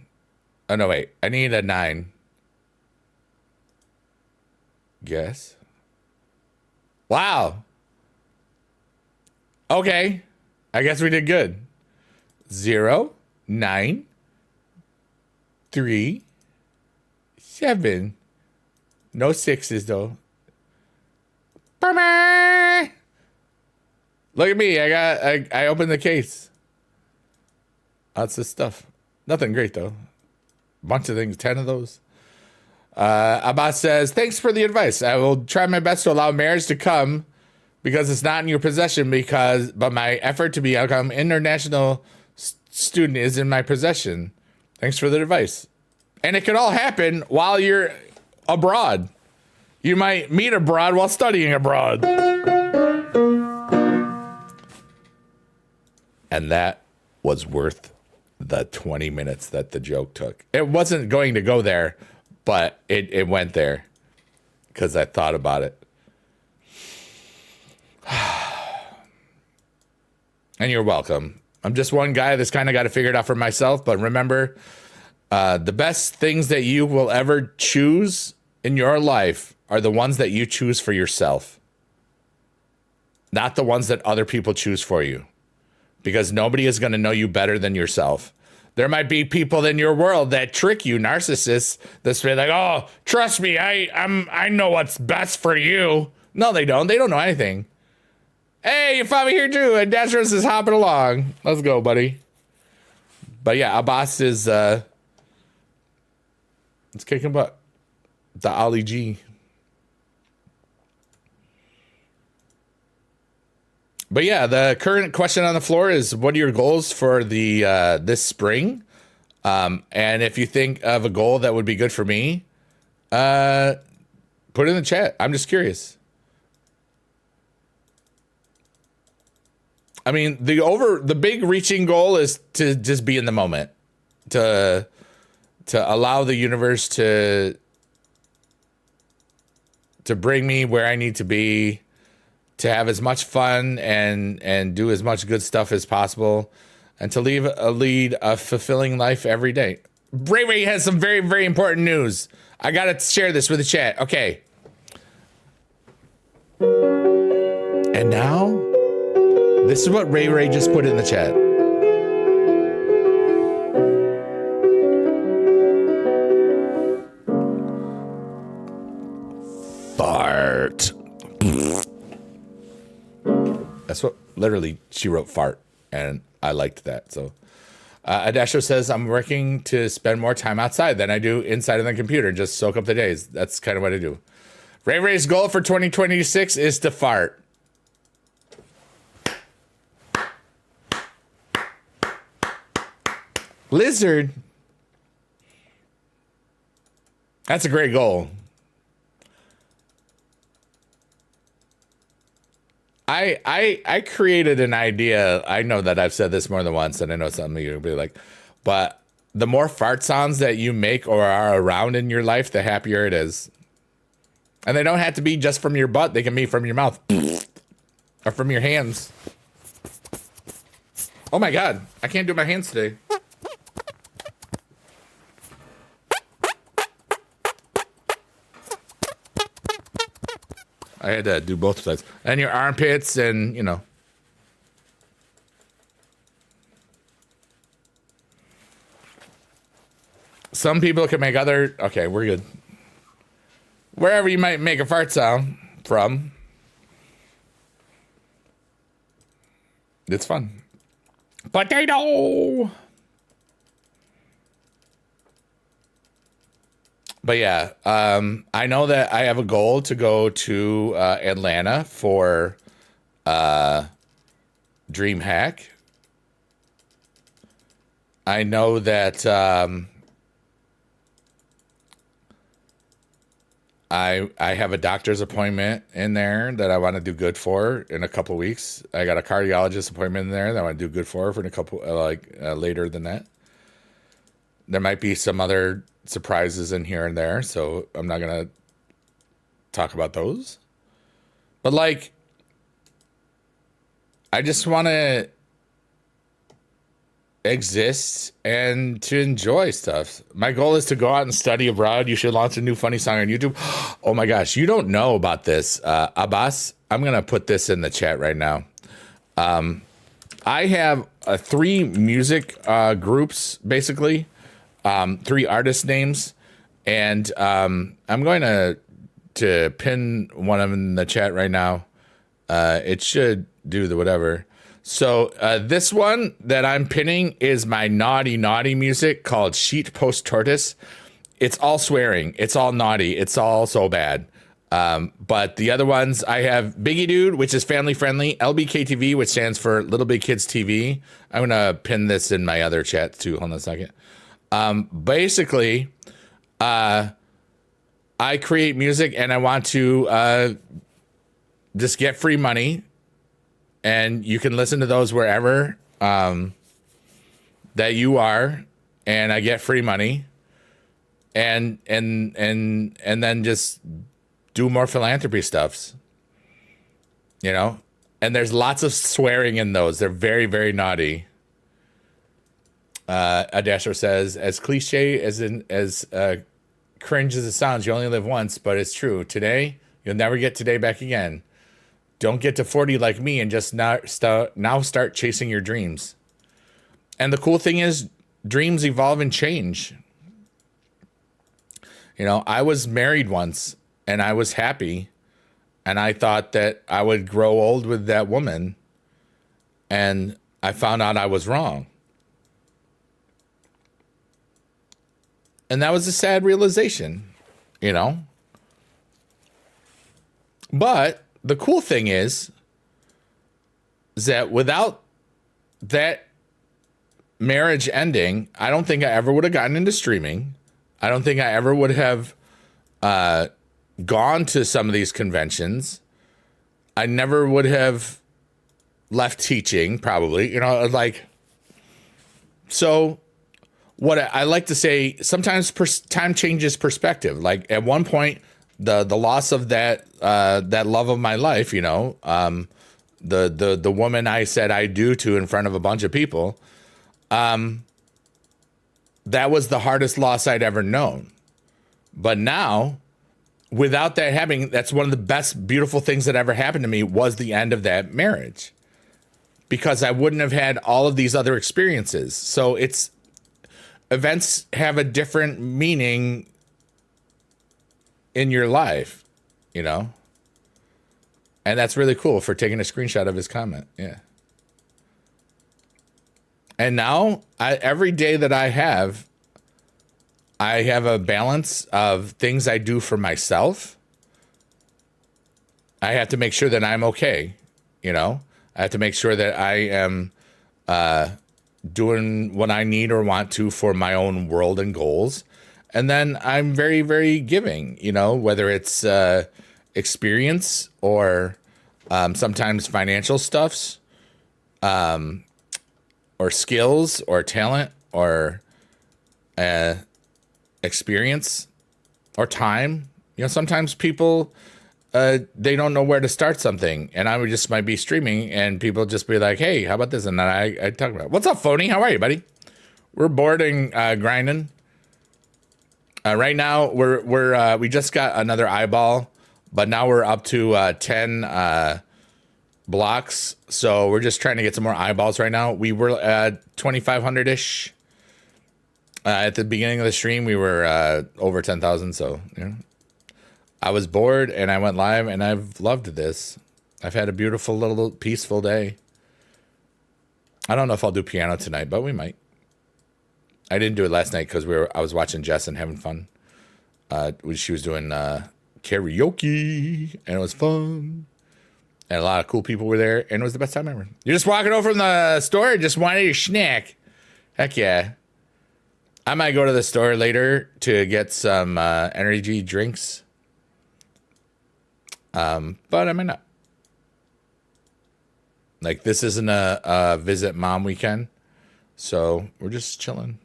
Oh, no, wait. I need a 9. Guess. Wow. Okay. I guess we did good. 0, 9, 3, 7. No 6s, though. Look at me. I opened the case. Lots of stuff. Nothing great, though. Bunch of things. 10 of those. Abbas says, thanks for the advice. I will try my best to allow marriage to come because it's not in your possession but my effort to become international student is in my possession. Thanks for the advice. And it could all happen while you're abroad. You might meet abroad while studying abroad. And that was worth the 20 minutes that the joke took. It wasn't going to go there, but it went there because I thought about it. And you're welcome. I'm just one guy that's kind of got to figure it out for myself. But remember, the best things that you will ever choose in your life are the ones that you choose for yourself, not the ones that other people choose for you, because nobody is going to know you better than yourself. There might be people in your world that trick you, narcissists, that's like, oh, trust me, I know what's best for you. No, they don't. They don't know anything. Hey, you found me here too, and Dashrus is hopping along. Let's go, buddy. But yeah, Abbas is it's kicking butt. The Ali G. But yeah, the current question on the floor is, what are your goals for the this spring? And if you think of a goal that would be good for me, put it in the chat. I'm just curious. I mean, the big reaching goal is to just be in the moment, to allow the universe to bring me where I need to be, to have as much fun and do as much good stuff as possible, and to lead a fulfilling life every day. Ray Ray has some very, very important news. I gotta share this with the chat. Okay. And now, this is what Ray Ray just put in the chat. Fart. That's what literally she wrote, fart, and I liked that. So Adasho says, I'm working to spend more time outside than I do inside of the computer and just soak up the days. That's kind of what I do. Ray Ray's goal for 2026 is to fart. Lizard. That's a great goal. I created an idea. I know that I've said this more than once, and I know some of you will be like, but the more fart sounds that you make or are around in your life, the happier it is. And they don't have to be just from your butt. They can be from your mouth or from your hands. Oh my God, I can't do my hands today. I had to do both sides. And your armpits and, you know. Some people can make other... Okay, we're good. Wherever you might make a fart sound from. It's fun. Potato! But yeah, I know that I have a goal to go to Atlanta for DreamHack. I know that I have a doctor's appointment in there that I want to do good for in a couple weeks. I got a cardiologist appointment in there that I want to do good for in a couple later than that. There might be some other surprises in here and there, so I'm not gonna talk about those. But like, I just want to exist and to enjoy stuff. My goal is to go out and study abroad. You should launch a new funny song on YouTube. Oh my gosh, you don't know about this, Abbas. I'm gonna put this in the chat right now. I have 3 music groups, basically, 3 artist names, and I'm going to pin one of them in the chat right now. It should do the whatever. So this one that I'm pinning is my naughty music called Sheet Post Tortoise. It's all swearing. It's all naughty. It's all so bad. But the other ones, I have Biggie Dude, which is family friendly, LBKTV, which stands for Little Big Kids TV. I'm going to pin this in my other chat too. Hold on a second. Basically, I create music and I want to just get free money. And you can listen to those wherever that you are, and I get free money, and then just do more philanthropy stuffs, you know. And there's lots of swearing in those. They're very, very naughty. Adasher says, as cliche as cringe as it sounds, you only live once, but it's true. Today, you'll never get today back again. Don't get to 40 like me and just now start chasing your dreams. And the cool thing is, dreams evolve and change. You know, I was married once and I was happy, and I thought that I would grow old with that woman, and I found out I was wrong. And that was a sad realization, you know. But the cool thing is that without that marriage ending, I don't think I ever would have gotten into streaming. I don't think I ever would have gone to some of these conventions. I never would have left teaching, probably, you know, like. So what I like to say, sometimes time changes perspective. Like at one point, the loss of that love of my life, you know, the woman I said I do to in front of a bunch of people, that was the hardest loss I'd ever known. But now, without that happening, that's one of the best, beautiful things that ever happened to me, was the end of that marriage, because I wouldn't have had all of these other experiences. So events have a different meaning in your life, you know? And that's really cool for taking a screenshot of his comment. Yeah. And now every day that I have a balance of things I do for myself. I have to make sure that I'm okay. You know, I have to make sure that I am doing what I need or want to for my own world and goals. And then I'm very, very giving, you know, whether it's experience or sometimes financial stuffs, or skills or talent or experience or time. You know, sometimes people, they don't know where to start something, and I would just might be streaming and people just be like, hey, how about this? And then I talk about, what's up, Phony? How are you, buddy? We're bored and grinding. Right now, we just got another eyeball, but now we're up to 10 blocks. So we're just trying to get some more eyeballs right now. We were at 2,500-ish. At the beginning of the stream, we were over 10,000. So, you know, I was bored and I went live, and I've loved this. I've had a beautiful little peaceful day. I don't know if I'll do piano tonight, but we might. I didn't do it last night because I was watching Jess and having fun. She was doing karaoke, and it was fun. And a lot of cool people were there, and it was the best time ever. You're just walking over from the store, just wanted a snack. Heck yeah. I might go to the store later to get some energy drinks. But I mean, not. Like, this isn't a visit mom weekend, so we're just chilling.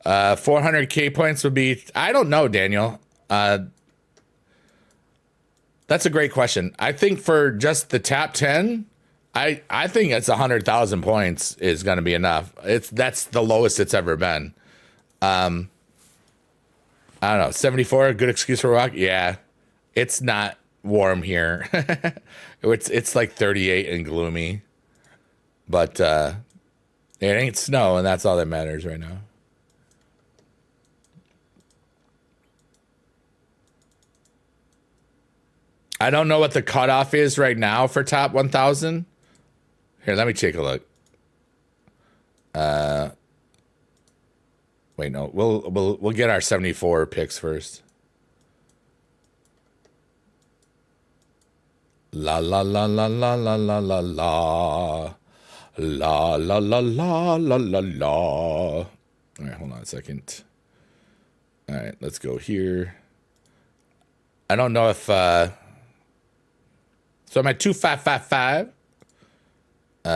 400K points would be, I don't know, Daniel. That's a great question. I think for just the top 10, I think it's 100,000 points is going to be enough. That's the lowest it's ever been. I don't know. 74, a good excuse for a walk. Yeah, it's not warm here. It's like 38 and gloomy, but it ain't snow, and that's all that matters right now. I don't know what the cutoff is right now for top 1,000. Here, let me take a look. Wait, no, we'll get our 74 picks first. La la la la la la la la la la la la la la la la. All right, hold on a second. All right, let's go here. I don't know if so I'm at 2555. I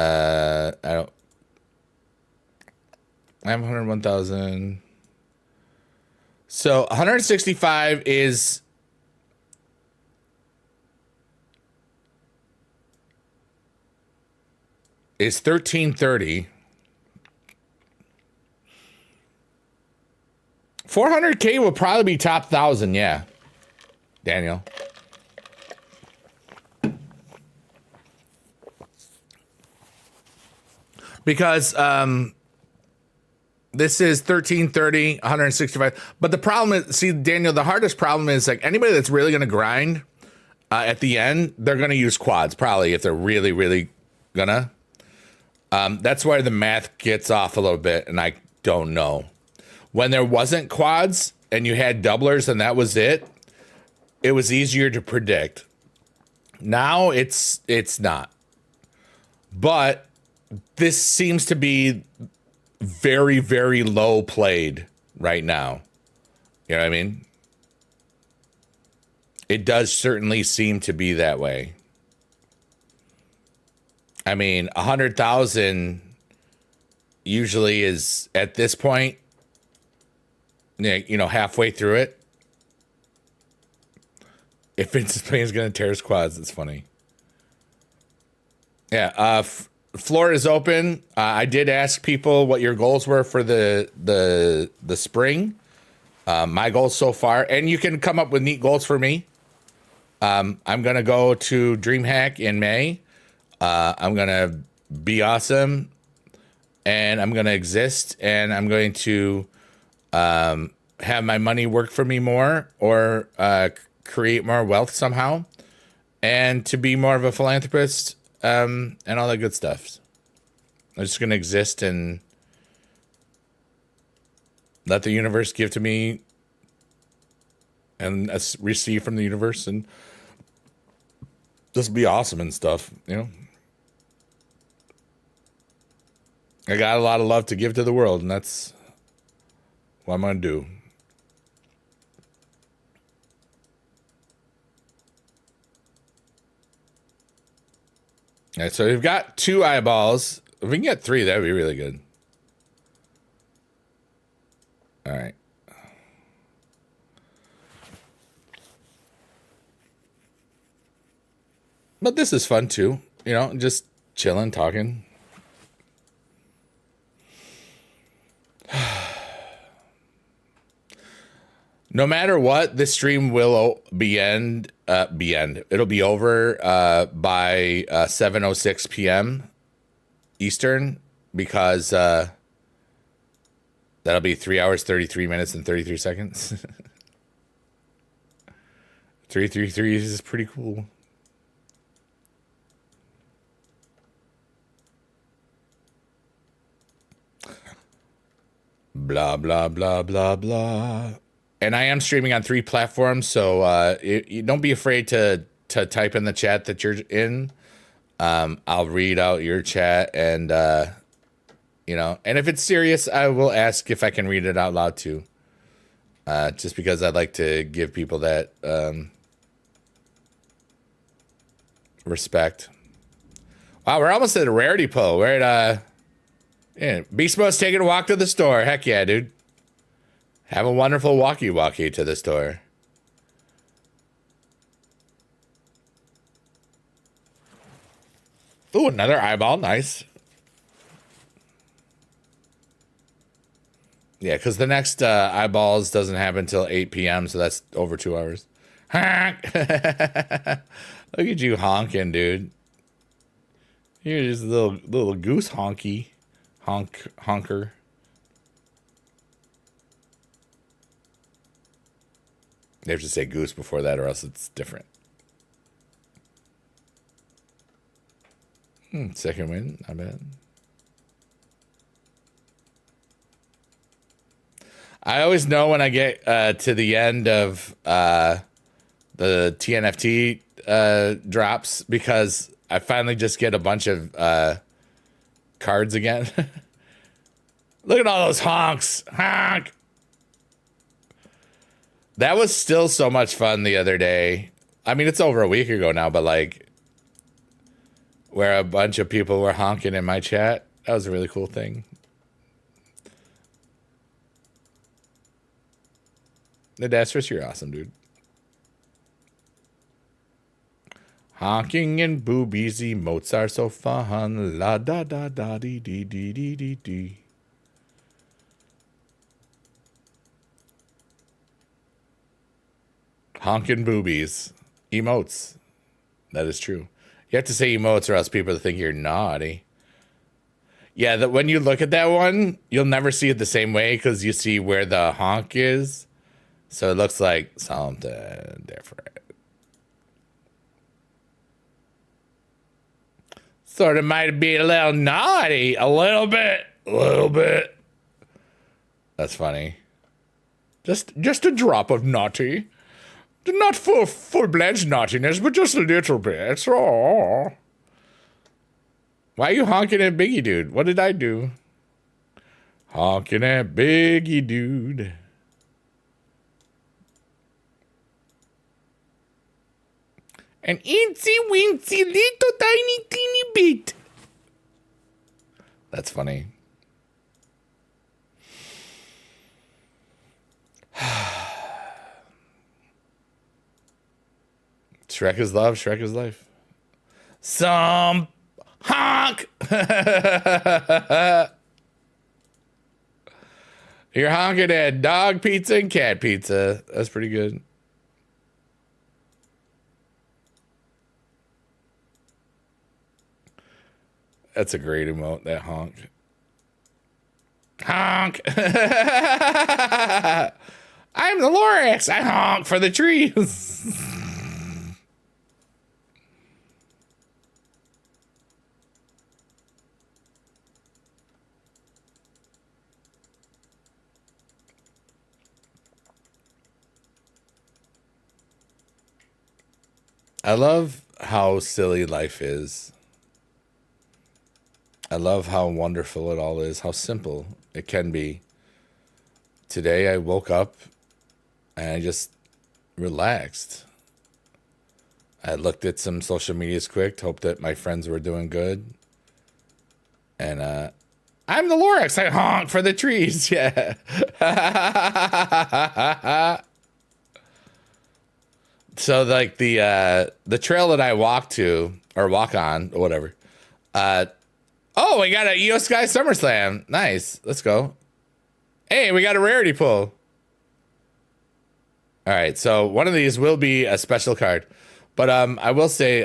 have 101,000. So 165 is 1330. 400K will probably be top 1,000, yeah. Daniel. Because this is 1330, 165. But the problem is, see, Daniel, the hardest problem is like anybody that's really going to grind at the end, they're going to use quads probably if they're really, really gonna. That's where the math gets off a little bit, and I don't know. When there wasn't quads and you had doublers and that was it, it was easier to predict. Now it's not. But this seems to be very, very low played right now. You know what I mean? It does certainly seem to be that way. I mean, 100,000 usually is at this point, you know, halfway through it. If Vince is going to tear his quads, it's funny. Yeah, floor is open. I did ask people what your goals were for the spring. My goals so far, and you can come up with neat goals for me. I'm going to go to DreamHack in May. I'm going to be awesome, and I'm going to exist, and I'm going to have my money work for me more, or create more wealth somehow, and to be more of a philanthropist, and all that good stuff. I'm just going to exist and let the universe give to me and receive from the universe, and just be awesome and stuff, you know? I got a lot of love to give to the world, and that's what I'm going to do. All right, so we've got 2 eyeballs. If we can get 3, that would be really good. All right. But this is fun too, you know, just chilling, talking. No matter what, this stream will be It'll be over by 7:06 p.m. Eastern, because that'll be 3 hours, 33 minutes, and 33 seconds. 333 is pretty cool. Blah, blah, blah, blah, blah. And I am streaming on 3 platforms, so you don't be afraid to type in the chat that you're in. I'll read out your chat, and you know, and if it's serious, I will ask if I can read it out loud too. Just because I'd like to give people that Respect. Wow, we're almost at a rarity pull. We're at, yeah, Beast Mode's taking a walk to the store. Heck yeah, dude. Have a wonderful walkie to the store. Ooh, another eyeball. Nice. Yeah, because the next eyeballs doesn't happen until 8 p.m., so that's over 2 hours. Honk! Look at you honking, dude. You're just a little goose honky. Honker. They have to say goose before that or else it's different. Second win, not bad. I always know when I get to the end of the TNFT drops because I finally just get a bunch of cards again. Look at all those honks. Honk. That was still so much fun the other day. I mean, it's over a week ago now, but like where a bunch of people were honking in my chat. That was a really cool thing. Nadastrus, you're awesome, dude. Honking and boobies emotes are so fun. La da da da dee dee dee dee dee dee. Honking boobies. Emotes. That is true. You have to say emotes or else people think you're naughty. Yeah, that when you look at that one, you'll never see it the same way because you see where the honk is. So it looks like something different. Sort of might be a little naughty. A little bit. That's funny. Just a drop of naughty. Not full-fledged naughtiness, but just a little bit. Oh. Why are you honking at Biggie Dude? What did I do? Honking at Biggie Dude. An incy-wincy little tiny teeny bit. That's funny. Shrek is love, Shrek is life. Some honk. You're honking at dog pizza and cat pizza. That's pretty good. That's a great emote, that honk. Honk. I'm the Lorax. I honk for the trees. I love how silly life is. I love how wonderful it all is, how simple it can be. Today I woke up and I just relaxed. I looked at some social medias quick, hoped that my friends were doing good. And I'm the Lorax. I honk for the trees. Yeah. So like the trail that I walk on or whatever. Oh, we got a EO Sky SummerSlam. Nice. Let's go. Hey, we got a rarity pull. All right, so one of these will be a special card. But I will say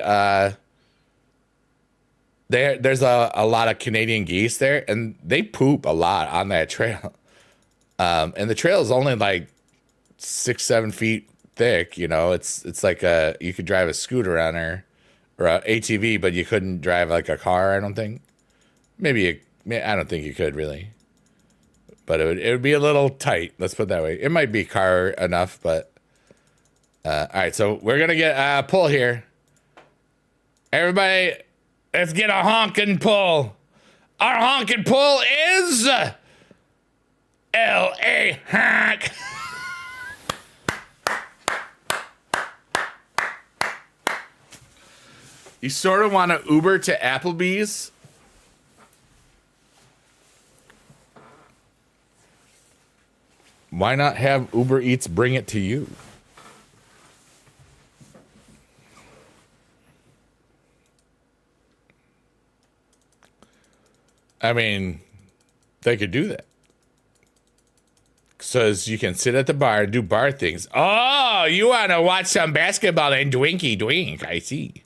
there's a lot of Canadian geese there, and they poop a lot on that trail. And the trail is only like 6-7 feet thick, you know. It's like you could drive a scooter on her or a ATV, but you couldn't drive like a car, I don't think. Maybe I don't think you could really, but it would be a little tight. Let's put it that way. It might be car enough, but all right. So we're gonna get a pull here. Everybody, let's get a honking pull. Our honking pull is LA honk. You sort of want to Uber to Applebee's? Why not have Uber Eats bring it to you? I mean, they could do that. So you can sit at the bar, do bar things. Oh, you want to watch some basketball and dwinky dwink. I see.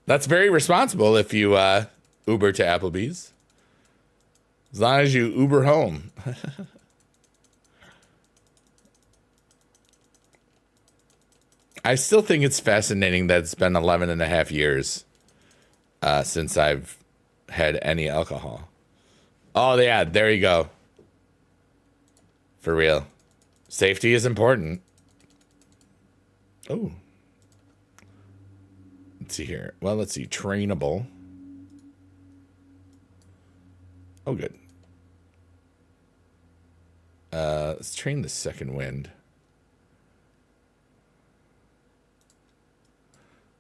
That's very responsible if you Uber to Applebee's. As long as you Uber home. I still think it's fascinating that it's been 11 and a half years since I've had any alcohol. Oh, yeah, there you go. For real. Safety is important. Oh. Let's see here. Well, let's see. Trainable. Oh, good. Let's train the second wind.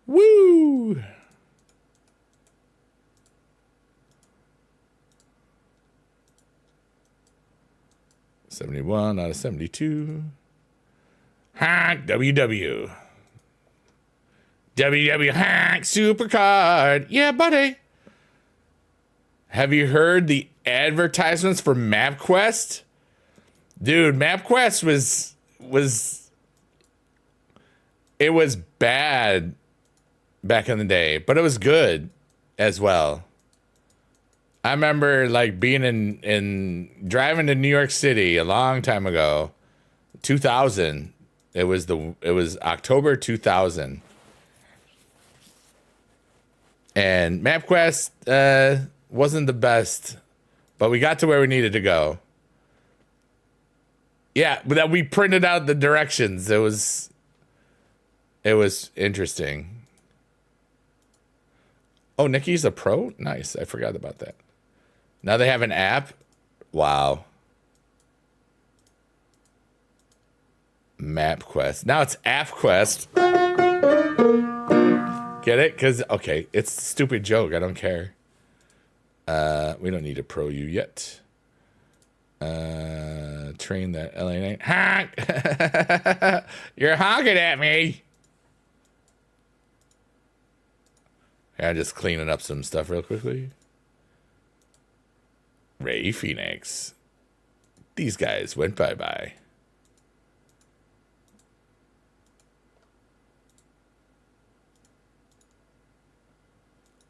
Woo! $71 out of $72. Honk WW. WW Honk Supercard. Yeah, buddy. Have you heard the advertisements for MapQuest? Dude, MapQuest was bad back in the day, but it was good as well. I remember like being in driving to New York City a long time ago, 2000. It was October 2000. And MapQuest wasn't the best, but we got to where we needed to go. Yeah, but that we printed out the directions. It was interesting. Oh, Nikki's a pro? Nice. I forgot about that. Now they have an app? Wow. MapQuest. Now it's AppQuest. Get it? Because, okay, it's a stupid joke. I don't care. We don't need to pro you yet. Train that LA night. Honk! You're honking at me. I'm just cleaning up some stuff real quickly. Ray Phoenix. These guys went bye-bye.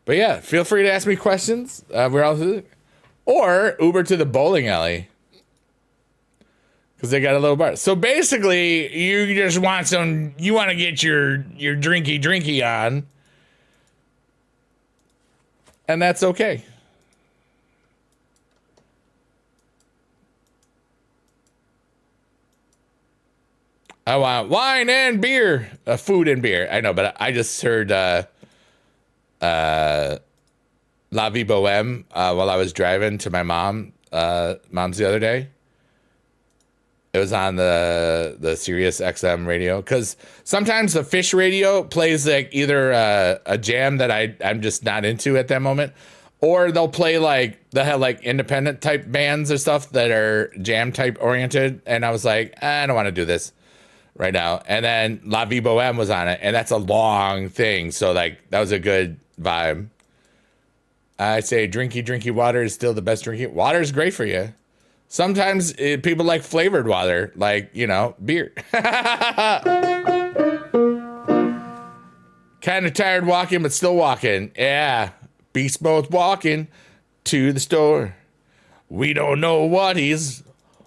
But yeah, feel free to ask me questions. We're all, or Uber to the bowling alley. Because they got a little bar. So basically, you just want you want to get your drinky on. And that's okay. I want wine and beer. Food and beer. I know, but I just heard La Vie Boheme while I was driving to my mom's the other day. It was on the Sirius XM radio, because sometimes the Fish radio plays like either a jam that I'm just not into at that moment, or they'll play they'll have like independent type bands or stuff that are jam type oriented, and I was like, I don't want to do this right now. And then La Vie Boheme was on it, and that's a long thing, so like that was a good vibe. I say drinky water is still the best drinking. Water is great for you. Sometimes people like flavored water, like, beer. Kind of tired walking, but still walking. Yeah. Beast both walking to the store. We don't know what he's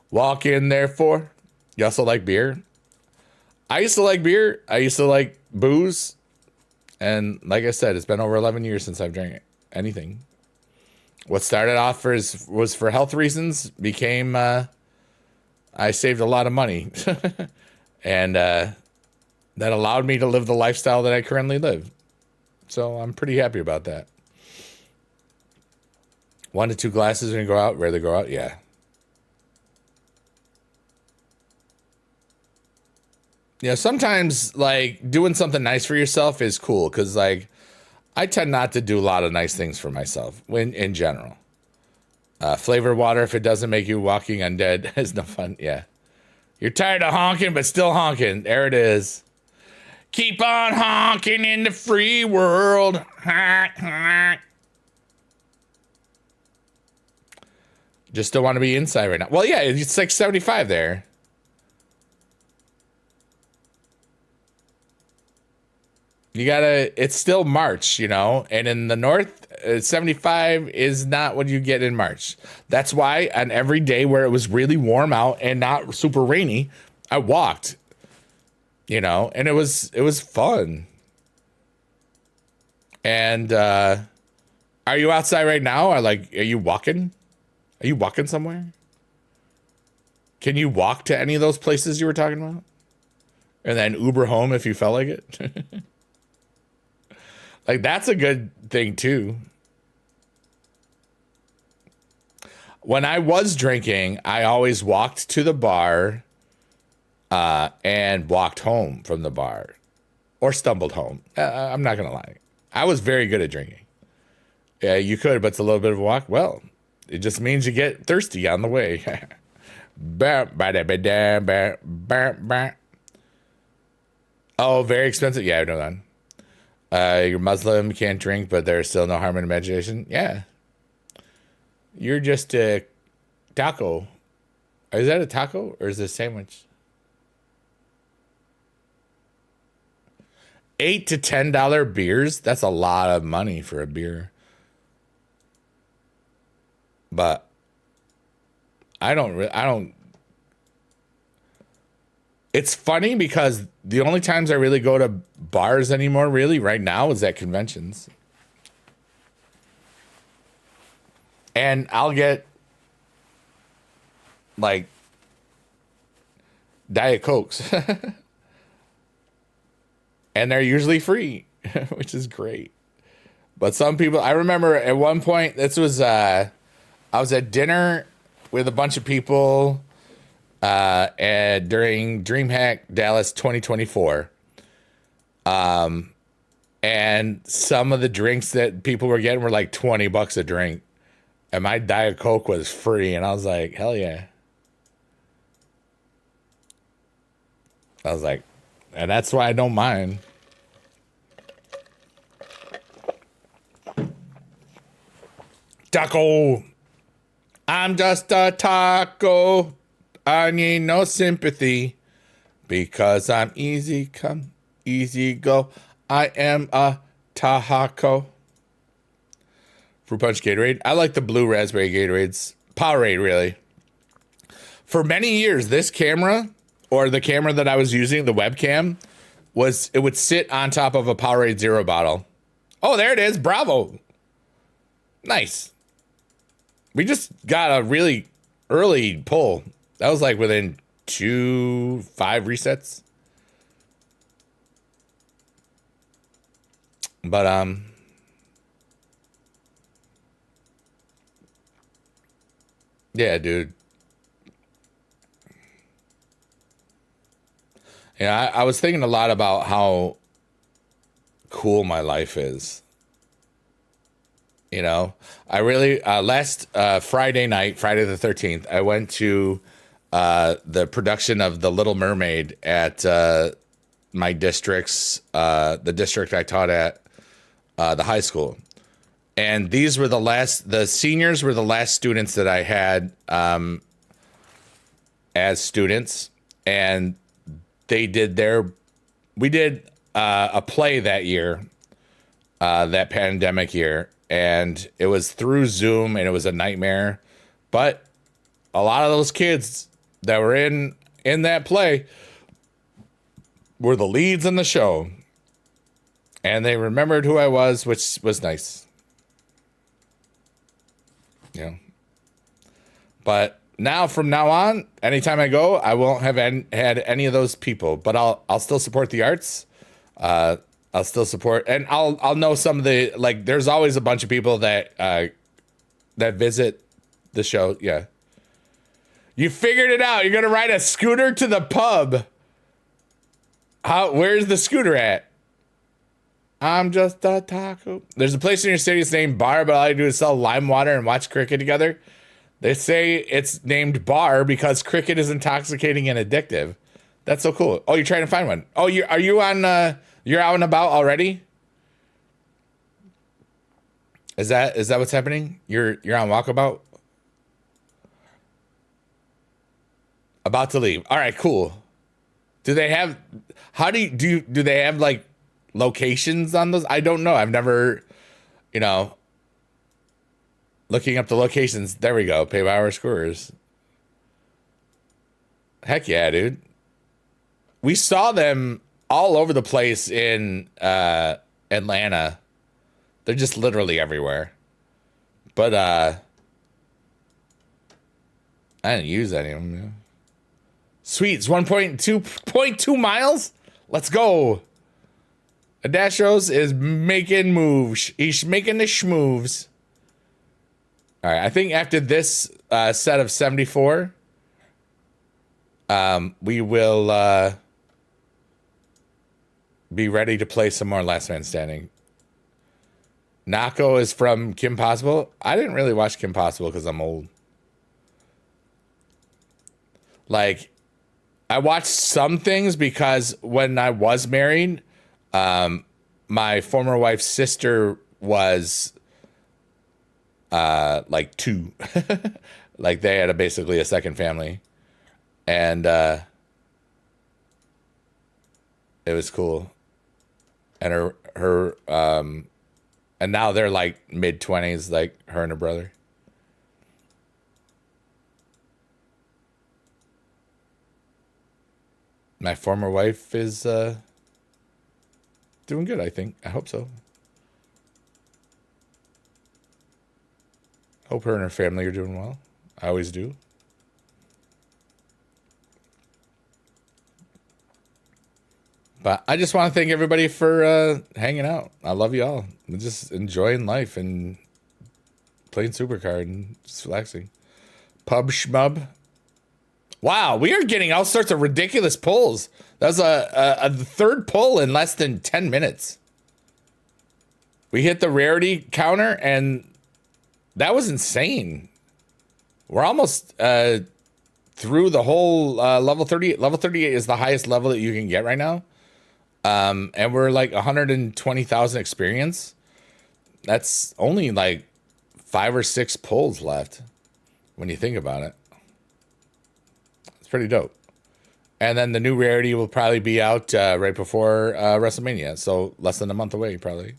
walking there for. You also like beer? I used to like beer. I used to like booze. And like I said, it's been over 11 years since I've drank anything. What started off was for health reasons, became, I saved a lot of money. And that allowed me to live the lifestyle that I currently live. So I'm pretty happy about that. 1 to 2 glasses when you go out, rarely go out, yeah. Sometimes like doing something nice for yourself is cool because like I tend not to do a lot of nice things for myself when in general. Flavored water, if it doesn't make you walking undead, is no fun. Yeah. You're tired of honking, but still honking. There it is. Keep on honking in the free world. Just don't want to be inside right now. Well, yeah, it's like 75 there. You gotta, it's still March, and in the north, 75 is not what you get in March. That's why on every day where it was really warm out and not super rainy, I walked, and it was fun. And are you outside right now? Or like, are you walking? Are you walking somewhere? Can you walk to any of those places you were talking about? And then Uber home if you felt like it? Like, that's a good thing, too. When I was drinking, I always walked to the bar and walked home from the bar. Or stumbled home. I'm not going to lie. I was very good at drinking. Yeah, you could, but it's a little bit of a walk. Well, it just means you get thirsty on the way. Oh, very expensive. Yeah, I know that. You're Muslim, can't drink, but there's still no harm in imagination. Yeah. You're just a taco. Is that a taco or is it a sandwich? $8 to $10 beers? That's a lot of money for a beer. But I don't. It's funny because the only times I really go to bars anymore, really, right now, is at conventions. And I'll get, like, Diet Cokes. And they're usually free, which is great. But some people, I remember at one point, I was at dinner with a bunch of people during DreamHack Dallas 2024. And some of the drinks that people were getting were like $20 a drink. And my Diet Coke was free. And I was like, hell yeah. I was like, and that's why I don't mind. Taco. I'm just a taco. I need no sympathy because I'm easy come, easy go. I am a taco. Fruit Punch Gatorade. I like the blue raspberry Gatorades. Powerade, really. For many years, this camera, or the camera that I was using, the webcam, it would sit on top of a Powerade Zero bottle. Oh, there it is. Bravo. Nice. We just got a really early pull. That was like within 5 resets. But, yeah, dude. Yeah, I was thinking a lot about how cool my life is. I really, last Friday night, Friday the 13th, I went to the production of The Little Mermaid at my district's, the district I taught at, the high school. And these were the seniors were the last students that I had as students. And we did a play that year, that pandemic year. And it was through Zoom and it was a nightmare. But a lot of those kids that were in that play were the leads in the show. And they remembered who I was, which was nice. But from now on, anytime I go, I won't have had any of those people. But I'll still support the arts. I'll still support, and I'll know some of the, like, there's always a bunch of people that visit the show. Yeah. You figured it out. You're going to ride a scooter to the pub. Where's the scooter at? I'm just a taco. There's a place in your city that's named Bar, but all I do is sell lime water and watch cricket together. They say it's named Bar because cricket is intoxicating and addictive. That's so cool. Oh, you're trying to find one. Oh, are you on? You're out and about already? Is that what's happening? You're on walkabout? About to leave. All right, cool. Do they have? How do they have like locations on those? I don't know. I've never, you know, looking up the locations. There we go. Pay by hour scores. Heck yeah, dude. We saw them all over the place in Atlanta. They're just literally everywhere. But I didn't use any of them. Yeah. Sweets, 1.2 miles. Let's go. Adastros is making moves. He's making the schmoves. All right, I think after this set of 74, we will be ready to play some more Last Man Standing. Nako is from Kim Possible. I didn't really watch Kim Possible because I'm old. Like, I watched some things because when I was married, my former wife's sister was like 2. Like they had basically a second family. And it was cool. And her and now they're like mid-20s, like her and her brother. My former wife is doing good, I think. I hope so. Hope her and her family are doing well. I always do. But I just want to thank everybody for hanging out. I love you all. I'm just enjoying life and playing Supercard and just relaxing. Pub Schmub. Wow, we are getting all sorts of ridiculous pulls. That was a third pull in less than 10 minutes. We hit the rarity counter, and that was insane. We're almost through the whole level 38. Level 38 is the highest level that you can get right now. And we're like 120,000 experience. That's only like 5 or 6 pulls left when you think about it. It's pretty dope. And then the new rarity will probably be out right before WrestleMania. So less than a month away, probably.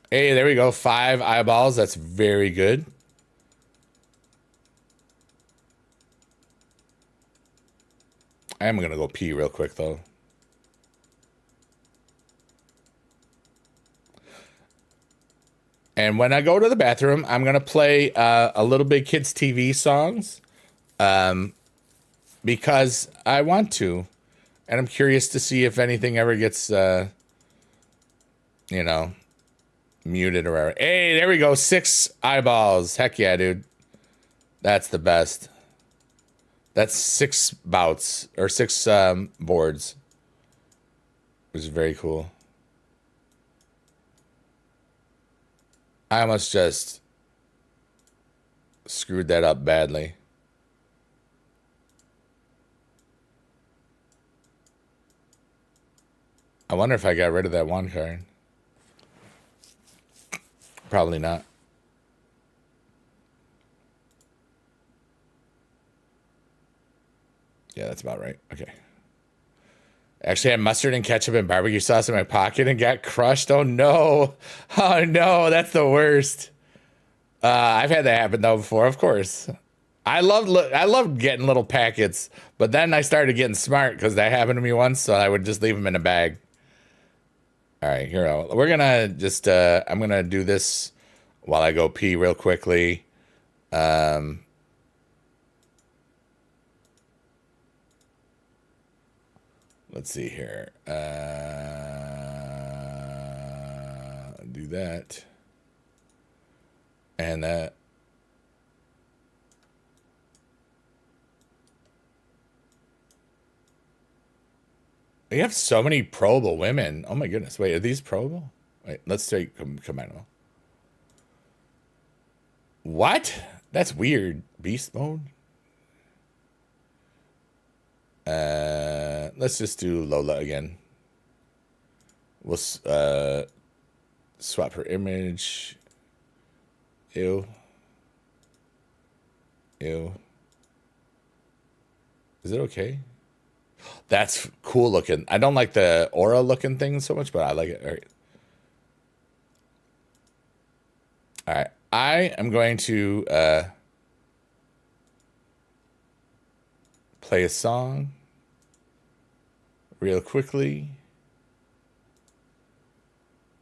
Hey, there we go. 5 eyeballs. That's very good. I am going to go pee real quick, though. And when I go to the bathroom, I'm going to play a Little Big Kids TV songs because I want to. And I'm curious to see if anything ever gets, muted or whatever. Hey, there we go. 6 eyeballs. Heck yeah, dude. That's the best. That's 6 bouts or 6 boards. It was very cool. I almost just screwed that up badly. I wonder if I got rid of that 1 card. Probably not. Yeah, that's about right. Okay. Actually, I had mustard and ketchup and barbecue sauce in my pocket and got crushed. Oh, no. Oh, no. That's the worst. I've had that happen, though, before, of course. I love getting little packets, but then I started getting smart because that happened to me once, so I would just leave them in a bag. All right, here. We're going to just, I'm going to do this while I go pee real quickly. Let's see here. Do that. And that. They have so many probable women. Oh my goodness. Wait, are these probable? Wait, let's take Commando. What? That's weird. Beast mode? Let's just do Lola again. We'll swap her image. Ew. Ew. Is it okay? That's cool looking. I don't like the aura looking thing so much, but I like it. All right. All right. I am going to play a song real quickly.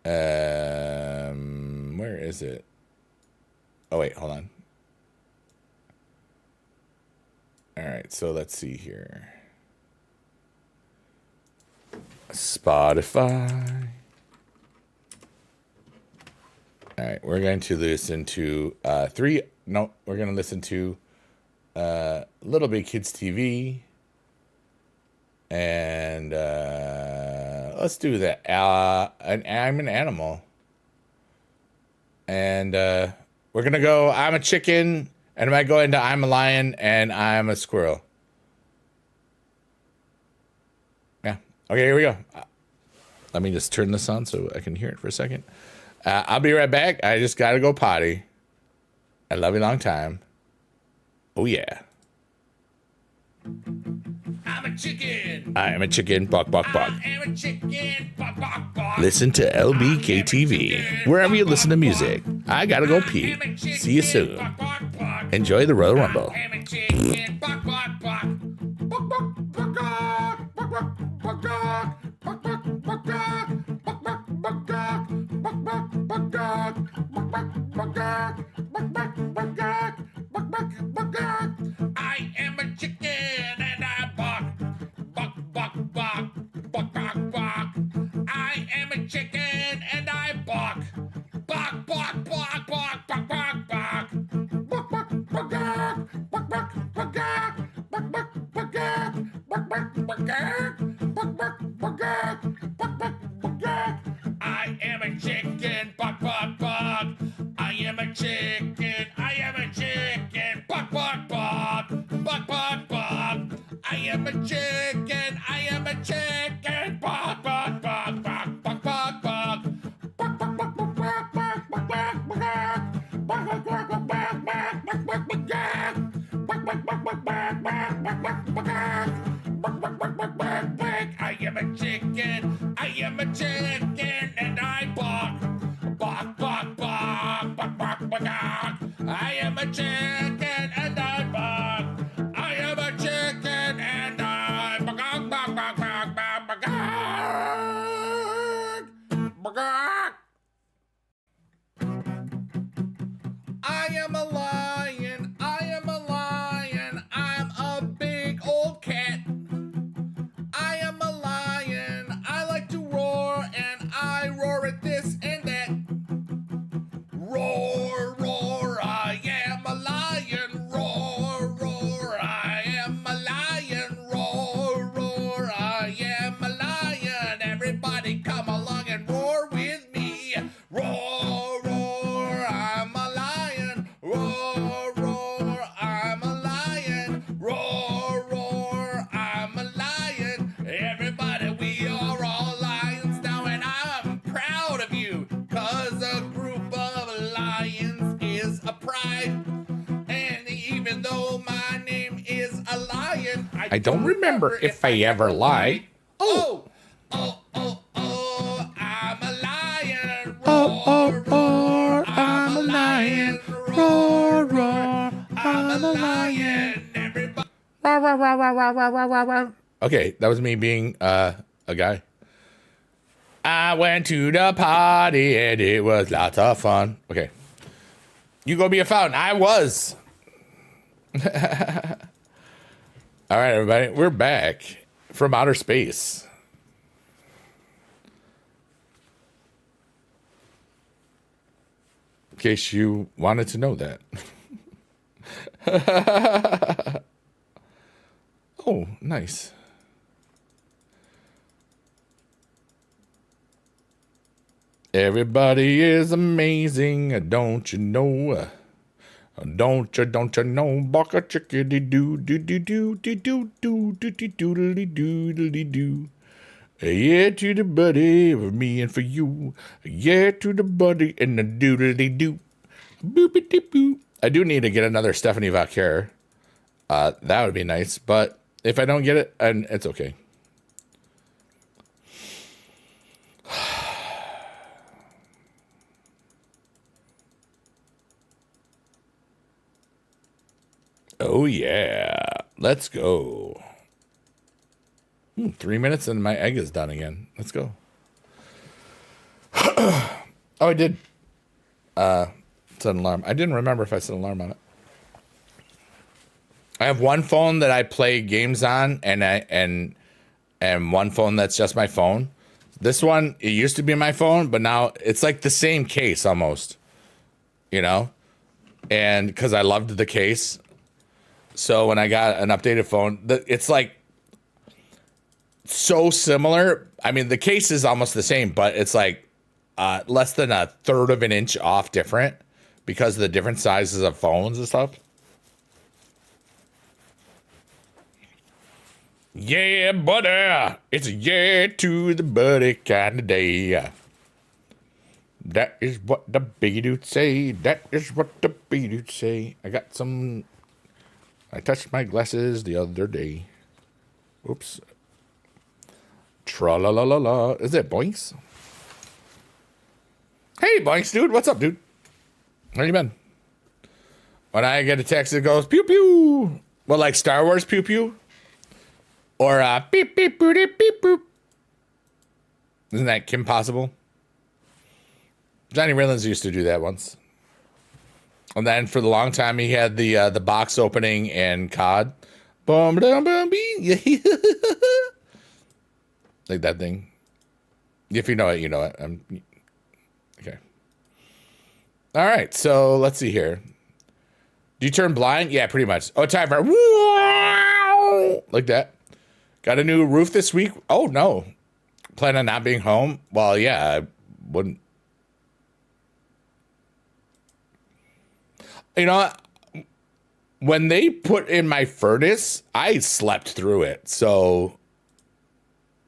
Where is it? Oh, wait, hold on. All right, so let's see here. Spotify. All right, we're going to listen to we're going to listen to Little Big Kids TV. And let's do that. I'm an animal. And we're going to go, I'm a chicken. And I might go into I'm a lion and I'm a squirrel. Yeah. Okay, here we go. Let me just turn this on so I can hear it for a second. I'll be right back. I just got to go potty. I love you long time. Oh, yeah. I'm a chicken. I am a chicken. Bark, bark, bark. I am a chicken. Bark, bark, bark. Listen to LBKTV wherever you listen to music. I gotta go pee. See you soon. Bark, bark, bark. Enjoy the Royal Rumble. I am a chicken. Bark, bark, bark. Bark, bark, bark, bark, bark, bark, bark, bark, bark, bark, bark, bark. I am a chicken and I bark, bark, bark, bark, bark, bark, bark. I am a chicken and I bark, bark, bark, bark, bark, bark, bark, bark. Bark, bark, bark, bark, bark, bark, bark, bark, bark, bark, bark, bark, bark, bark, bark, bark, bark. I am a chicken, bark, bark, bark. I am a chicken, I am a chicken, bark, bark, bark, bark, bark, bark. I am a chicken, I am a chicken, bark, bark, bark, bark, bark, bark, bark. Bark, bark, bark, bark, bark, bark, bark, bark, bark. Bark, bark, bark, bark, bark, bark, bark, bark, bark. Bark, bark, bark, bark, bark, bark, bark, bark, bark. Bark, bark, bark, bark, bark, bark. I am a chicken, I am a chicken, and I bark. Bark, bark, bark, bark, bark, bark. I am a chicken and I bark. I am a chicken and I bark, bark, bark, bark, bark, bark, bark. I am a lion, I am a lion, I'm a big old cat. I am a lion, I like to roar and I roar at this and that. Roar, roar, I am a lion. Roar, roar, I am a lion. Roar, roar, I am a lion. Everybody come along and roar with me. Roar, roar, I'm a lion. Roar, roar, I'm a lion. Roar, roar, I'm a lion. Everybody, we are all lions now, and I'm proud of you, 'cause a group of lions is a pride. And even though my name is a lion, I don't remember if I ever lied. Oh, oh, oh, oh, I'm a lion. Roar, roar, I'm a lion. Roar, roar, I'm a lion. Everybody. Okay, that was me being a guy. I went to the party and it was lots of fun. Okay. You go be a fountain. I was. All right, everybody. We're back from outer space. In case you wanted to know that. Oh, nice. Everybody is amazing, don't you know? Don't you know? Baka chickadee doo doo doo doo doo doo doo doo doo doo doo doo. Yeah, to the buddy, for me and for you. Yeah, to the buddy and the doodly doo. Boopity boo. I do need to get another Stephanie Vacquer. That would be nice, but if I don't get it, and it's okay. Oh yeah, let's go. 3 minutes and my egg is done again. Let's go. Oh, I did. Set an alarm. I didn't remember if I set an alarm on it. I have one phone that I play games on, and one phone that's just my phone. This one, it used to be my phone, but now it's like the same case almost. You know, and because I loved the case. So when I got an updated phone, it's like so similar. I mean, the case is almost the same, but it's like less than a third of an inch off different because of the different sizes of phones and stuff. Yeah, buddy. It's a yeah to the buddy kind of day. That is what the biggie dude say. That is what the biggie dude say. I touched my glasses the other day. Oops. Tra-la-la-la-la. Is it Boinks? Hey, Boinks, dude. What's up, dude? How you been? When I get a text that goes, pew, pew. Well, like Star Wars pew, pew. Or beep, beep, boop, beep, boop. Isn't that Kim Possible? Johnny Rillens used to do that once. And then for the long time, he had the box opening and COD. Boom, boom, boom, like that thing. If you know it, you know it. Okay. All right, so let's see here. Do you turn blind? Yeah, pretty much. Oh, time for like that. Got a new roof this week. Oh, no. Plan on not being home? Well, yeah, I wouldn't. You know, when they put in my furnace, I slept through it. So,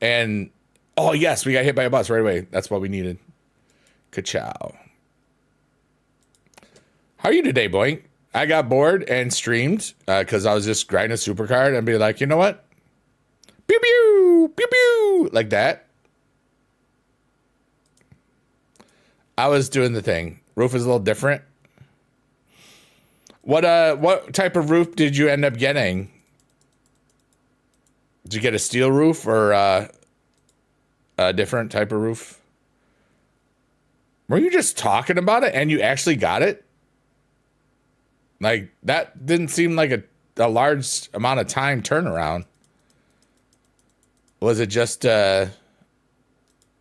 and, oh, yes, we got hit by a bus right away. That's what we needed. Ka-chow. How are you today, Boink? I got bored and streamed because I was just grinding a supercard and be like, you know what? Pew, pew, pew, pew, like that. I was doing the thing. Roof is a little different. What type of roof did you end up getting? Did you get a steel roof or a different type of roof? Were you just talking about it and you actually got it? Like, that didn't seem like a large amount of time turnaround. Was it just, did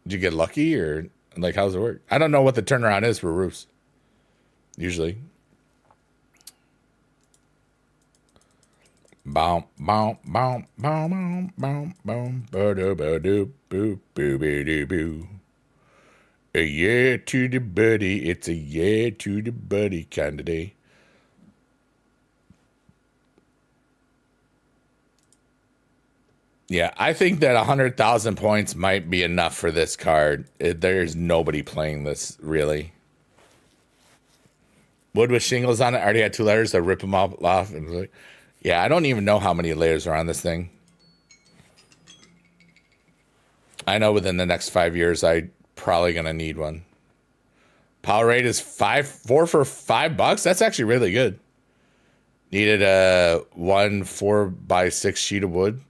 you get lucky or, like, how's it work? I don't know what the turnaround is for roofs, usually. Boom, boom, boom, boom, boom, boom, ba-da-ba-doo, boo, boo, boo, boo. A yeah to the buddy, it's a yeah to the buddy kind of day. Yeah, I think that 100,000 points might be enough for this card. There's nobody playing this, really. Wood with shingles on it. I already had 2 layers. I rip them off. And like, yeah, I don't even know how many layers are on this thing. I know within the next 5 years, I'm probably going to need one. Power rate is 4 for $5. That's actually really good. Needed a 1 4x6 sheet of wood.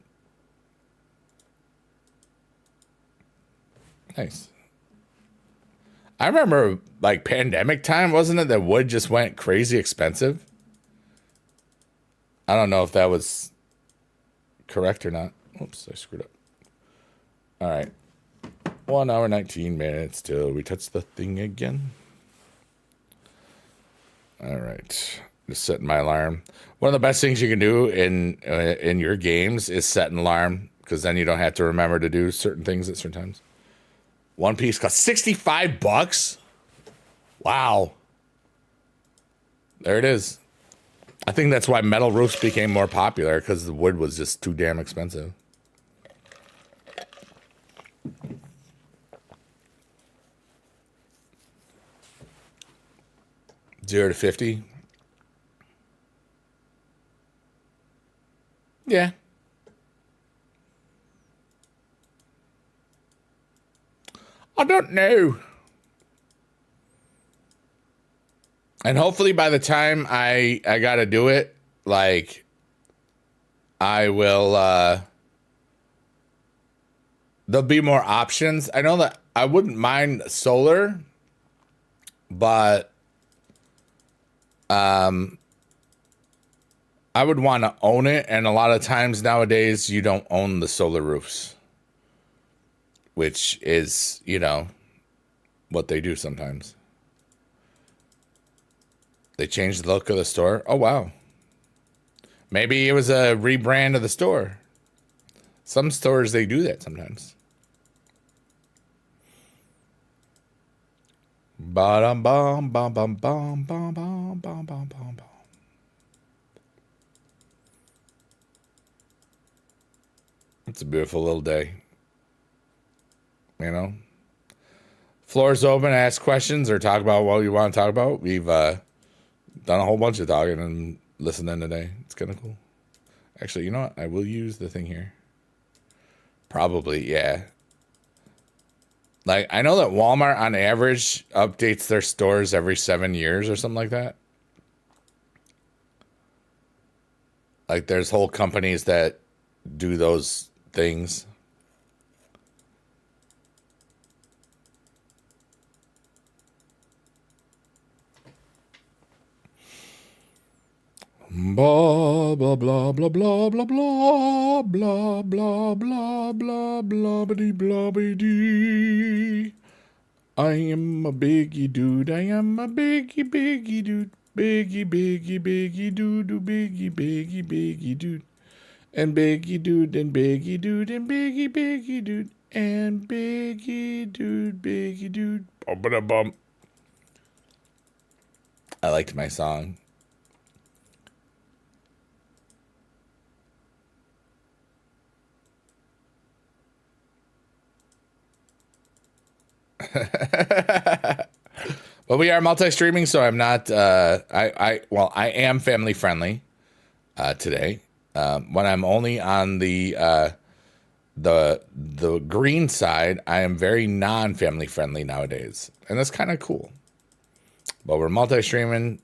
Nice. I remember, like, pandemic time, wasn't it, that wood just went crazy expensive? I don't know if that was correct or not. Oops, I screwed up. All right. 1 hour, 19 minutes till we touch the thing again. All right. Just setting my alarm. One of the best things you can do in your games is set an alarm, because then you don't have to remember to do certain things at certain times. One piece cost 65 bucks. Wow. There it is. I think that's why metal roofs became more popular, because the wood was just too damn expensive. Zero to 50. Yeah. I don't know. And hopefully by the time I got to do it, like, I will, there'll be more options. I know that I wouldn't mind solar, but I would want to own it. And a lot of times nowadays, you don't own the solar roofs, which is, you know, what they do sometimes. They changed the look of the store. Oh, wow. Maybe it was a rebrand of the store. Some stores, they do that sometimes. Ba-dum bum bum bum bum bum bum bum bum bum. It's a beautiful little day. You know? Floor's open, ask questions or talk about what you want to talk about. We've done a whole bunch of talking and listening today. It's kind of cool. Actually, you know what? I will use the thing here. Probably, yeah. Like, I know that Walmart, on average, updates their stores every 7 years or something like that. Like, there's whole companies that do those things. Blah blah blah blah blah blah blah blah blah blah blah blah blah dee. I am a biggie dude. I am a biggie dude. Biggie dude. Biggie dude. And biggie dude and biggie dude and biggie dude and biggie dude. Bum. I liked my song. But we are multi-streaming, so I'm not. I am family friendly today. When I'm only on the green side, I am very non-family friendly nowadays, and that's kind of cool. But we're multi-streaming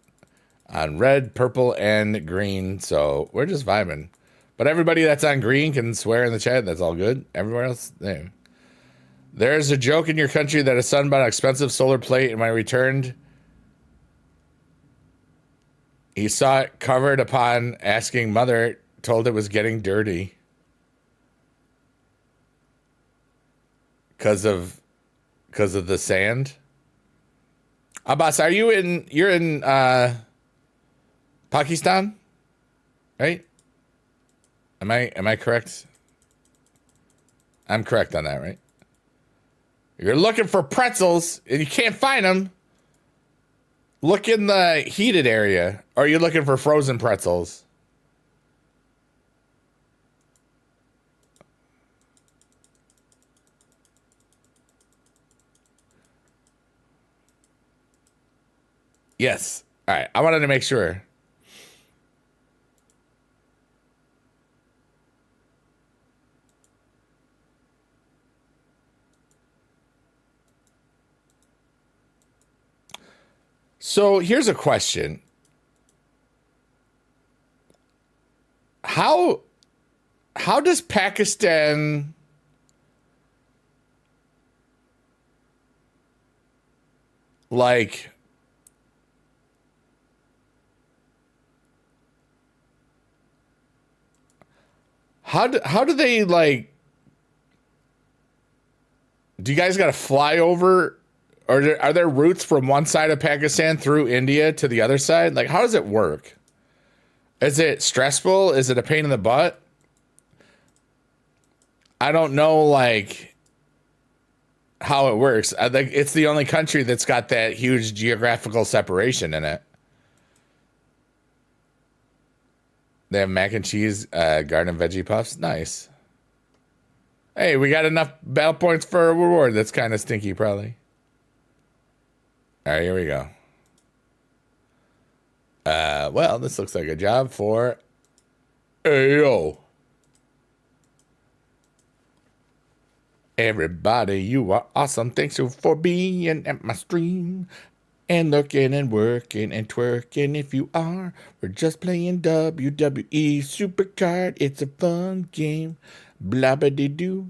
on red, purple, and green, so we're just vibing. But everybody that's on green can swear in the chat. That's all good. Everywhere else, there's a joke in your country that a son bought an expensive solar plate, and when I returned, he saw it covered. Upon asking mother, told it was getting dirty because of the sand. Abbas, you're in Pakistan, right? Am I correct? I'm correct on that, right? You're looking for pretzels and you can't find them. Look in the heated area. Or are you looking for frozen pretzels? Yes. All right. I wanted to make sure. So here's a question. How does Pakistan like how do they like, do you guys got to fly over, or are there routes from one side of Pakistan through India to the other side? Like, how does it work? Is it stressful? Is it a pain in the butt? I don't know, like, how it works. I think it's the only country that's got that huge geographical separation in it. They have mac and cheese, garden veggie puffs. Nice. Hey, we got enough battle points for a reward. That's kind of stinky, probably. All right, here we go. Well, this looks like a job for Ayo. Everybody, you are awesome. Thanks for being at my stream and looking and working and twerking. If you are, we're just playing WWE Supercard. It's a fun game. Blah blah de doo.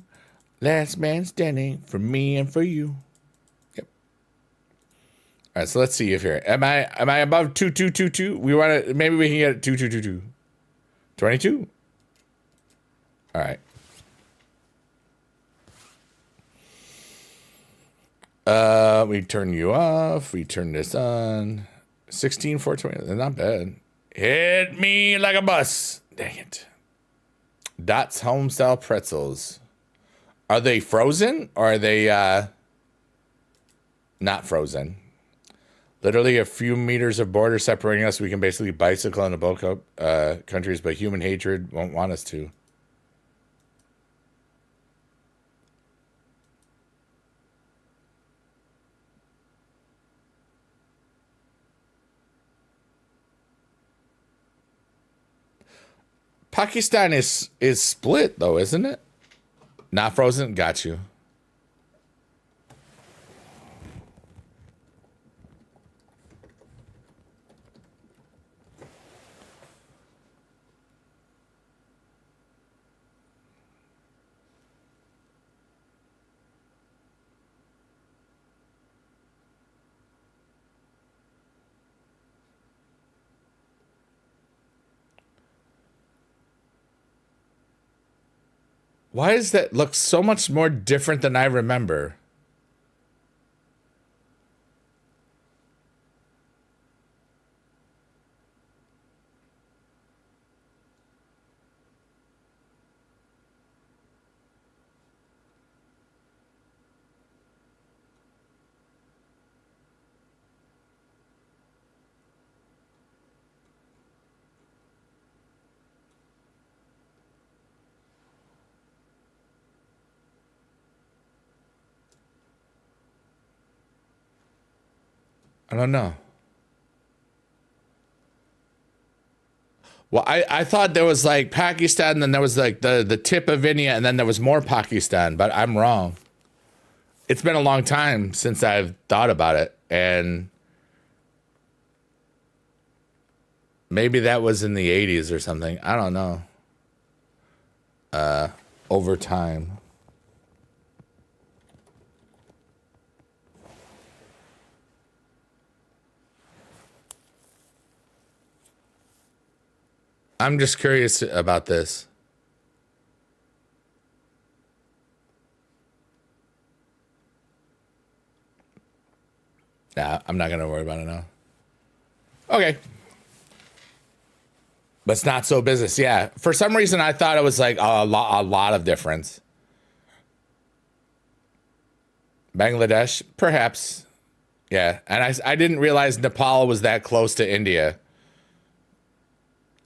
Last man standing for me and for you. Yep. All right, so let's see if here. Am I above 2222? We want to, maybe we can get 2222. 22? All right. We turn you off. We turn this on. 16, 420. They're not bad. Hit me like a bus. Dang it. Dot's Homestyle Pretzels. Are they frozen or are they not frozen? Literally a few meters of border separating us. We can basically bicycle into both countries, but human hatred won't want us to. Pakistan is split though, isn't it? Not frozen? Got you. Why does that look so much more different than I remember? I don't know. Well, I thought there was like Pakistan, then there was like the tip of India, and then there was more Pakistan, but I'm wrong. It's been a long time since I've thought about it, and maybe that was in the 80s or something. I don't know. Over time. I'm just curious about this. Nah, I'm not going to worry about it now. Okay. But it's not so business. Yeah. For some reason, I thought it was like a lot of difference. Bangladesh, perhaps. Yeah. And I didn't realize Nepal was that close to India.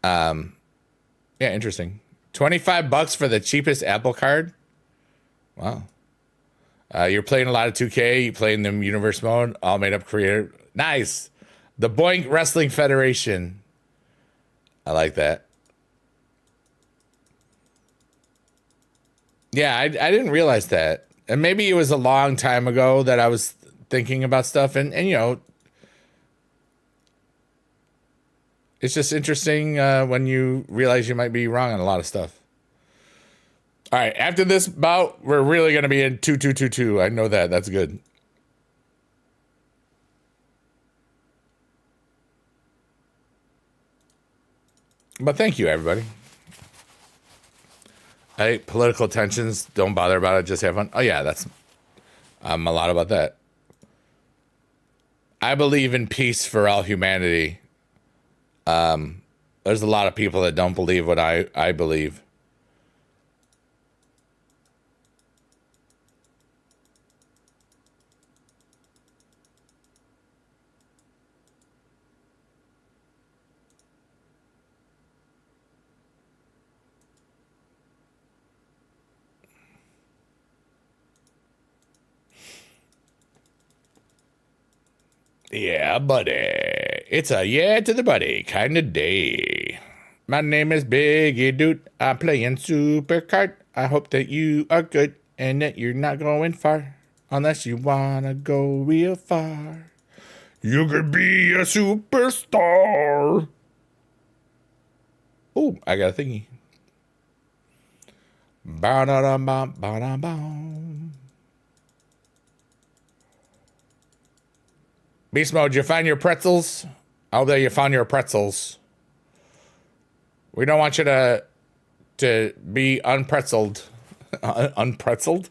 Yeah, interesting. $25 for the cheapest Apple card. Wow. You're playing a lot of 2K. You play in the universe mode. All made up creator. Nice. The Boink Wrestling Federation. I like that. Yeah, I didn't realize that. And maybe it was a long time ago that I was thinking about stuff. And you know, it's just interesting when you realize you might be wrong on a lot of stuff. All right, after this bout, we're really going to be in 2222. I know that. That's good. But thank you, everybody. Hey, political tensions, don't bother about it. Just have fun. Oh, yeah, that's... I'm a lot about that. I believe in peace for all humanity. There's a lot of people that don't believe what I believe. Yeah, buddy. It's a yeah to the buddy kind of day. My name is Biggie Dude. I'm playing Supercard. I hope that you are good and that you're not going far. Unless you wanna go real far. You could be a superstar. Oh, I got a thingy. Ba-da-da-bum, ba-da-bum. Beast Mode, you find your pretzels? Oh, there you found your pretzels. We don't want you to be unpretzeled. Unpretzeled?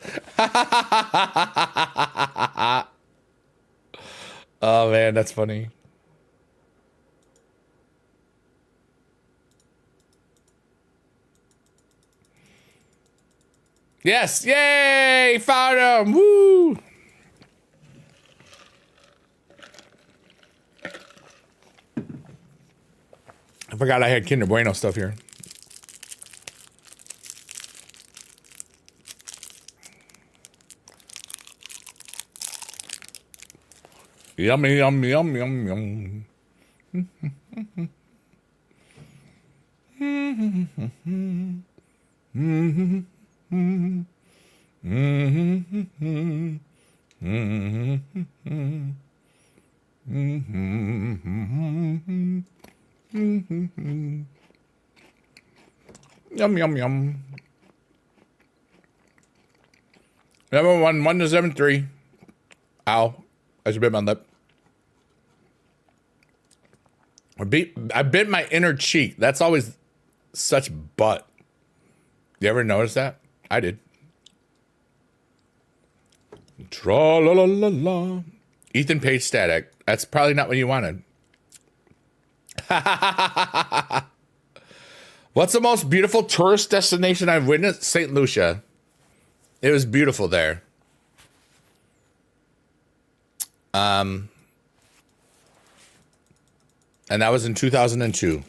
Oh, man, that's funny. Yes, yay! Found him! Woo! I forgot I had Kinder Bueno stuff here. Yummy, yum, yum, yum, yum. Yum, yum, yum. Number 1-1-7-3. Ow. I just bit my lip. I bit my inner cheek. That's always such butt. You ever notice that? I did. Tra la la la la. Ethan Page static. That's probably not what you wanted. What's the most beautiful tourist destination I've witnessed? St. Lucia. It was beautiful there. And that was in 2002.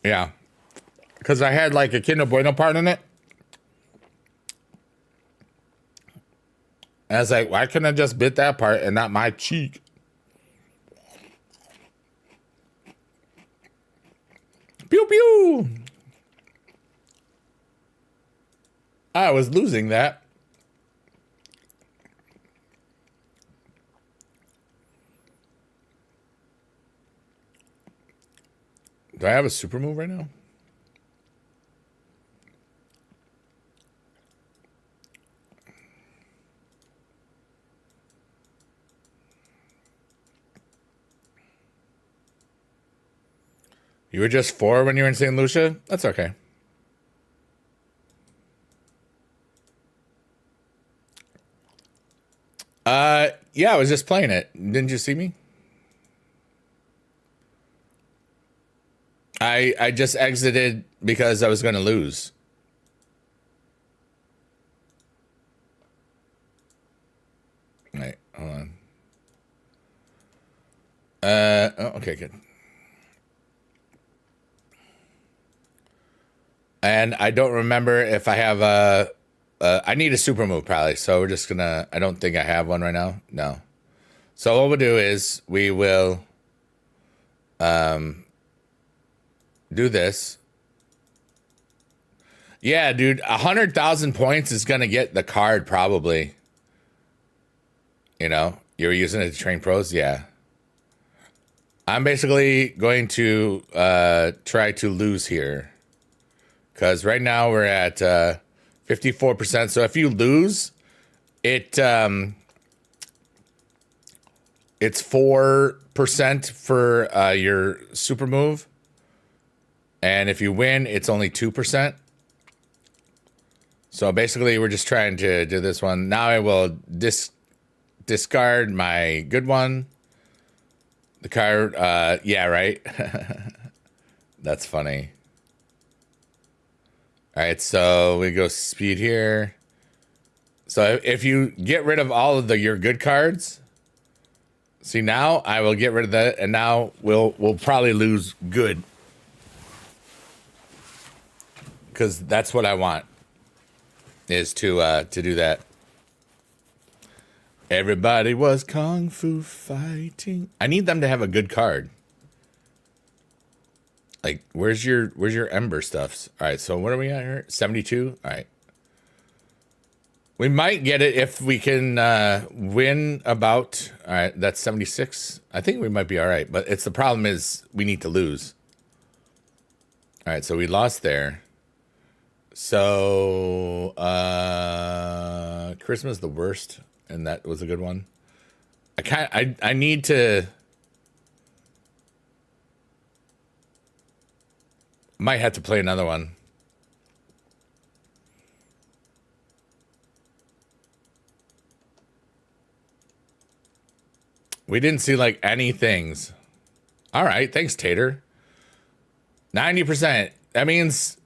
Yeah. Because I had like a Kinder Bueno part in it. And I was like, why couldn't I just bit that part and not my cheek? Pew pew. I was losing that. Do I have a super move right now? You were just 4 when you were in St. Lucia? That's okay. Yeah, I was just playing it. Didn't you see me? I just exited because I was going to lose. Wait, hold on. Oh, okay, good. And I don't remember if I have I need a super move probably, so we're just gonna, I don't think I have one right now. No. So what we'll do is we will do this. Yeah, dude, 100,000 points is gonna get the card probably. You know, you're using it to train pros, yeah. I'm basically going to try to lose here. Because right now we're at 54%. So if you lose, it's 4% for your super move. And if you win, it's only 2%. So basically, we're just trying to do this one. Now I will discard my good one. The card, yeah, right? That's funny. All right, so we go speed here. So if you get rid of all of your good cards, see now I will get rid of that, and now we'll probably lose good, because that's what I want, is to do that. Everybody was kung fu fighting. I need them to have a good card. Like, where's your Ember stuffs? All right, so what are we at here? 72? All right. We might get it if we can win about... All right, that's 76. I think we might be all right, but the problem is we need to lose. All right, so we lost there. So, Christmas the worst, and that was a good one. I need to... Might have to play another one. We didn't see like any things. All right, thanks, Tater. 90%. That means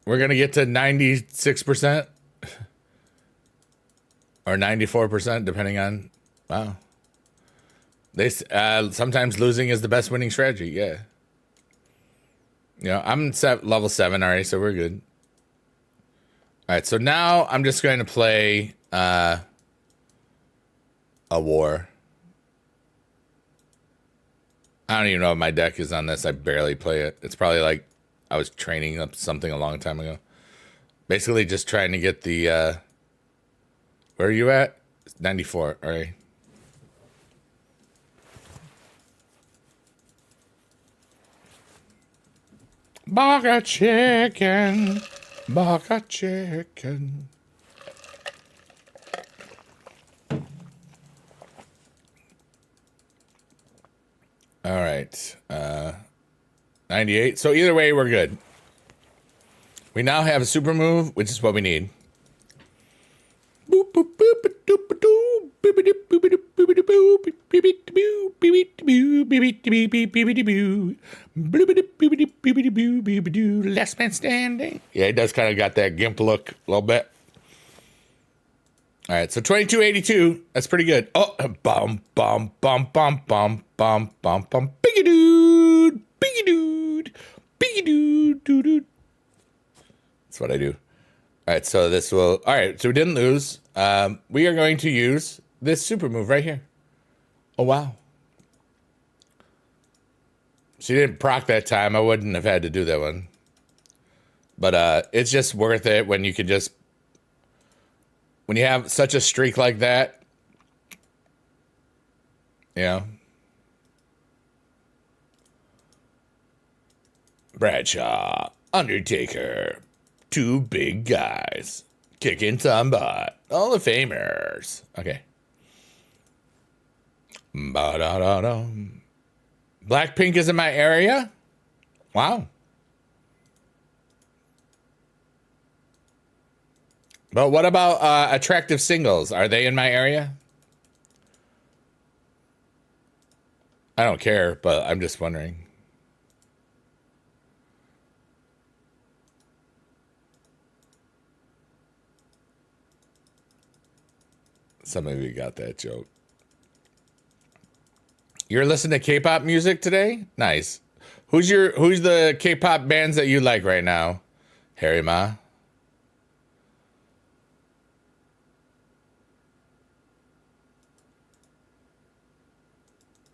we're gonna get to 96% or 94%, depending on. Wow. They sometimes losing is the best winning strategy. Yeah. You know, I'm level 7 already, so we're good. All right, so now I'm just going to play a war. I don't even know if my deck is on this. I barely play it. It's probably like I was training up something a long time ago. Basically just trying to get the... where are you at? 94, all right. Baka chicken. Baka chicken. All right. 98. So either way, we're good. We now have a super move, which is what we need. Last man standing. Yeah, it does kind of got that gimp look a little bit. All right, so 2282. That's pretty good. Oh, bum, bum, bum, bum, bum, bum, bum, bum. Biggie dude, biggie dude, biggie dude, dude, dude. That's what I do. All right, so this will... All right, so we didn't lose. We are going to use this super move right here. Oh, wow. She didn't proc that time. I wouldn't have had to do that one. But it's just worth it when you can just... When you have such a streak like that, you know. Bradshaw, Undertaker, two big guys kicking some butt. All the Famers. Okay. Ba-da-da-da. Blackpink is in my area? Wow. But what about attractive singles? Are they in my area? I don't care, but I'm just wondering. Some of you got that joke. You're listening to K-pop music today? Nice. Who's the K-pop bands that you like right now? Harry Ma?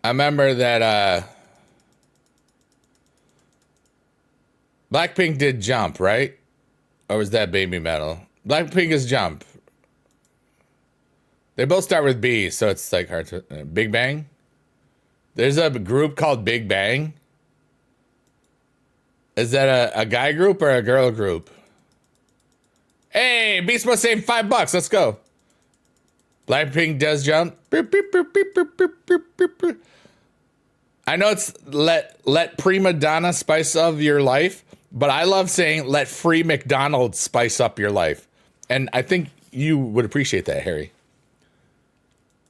I remember that Blackpink did Jump, right? Or was that Baby Metal? Blackpink is Jump. They both start with B, so it's like hard to... Big Bang? There's a group called Big Bang. Is that a guy group or a girl group? Hey, Beast Mode saved $5. Let's go. Blackpink does Jump. I know it's let prima donna spice up your life, but I love saying let free McDonald's spice up your life. And I think you would appreciate that, Harry.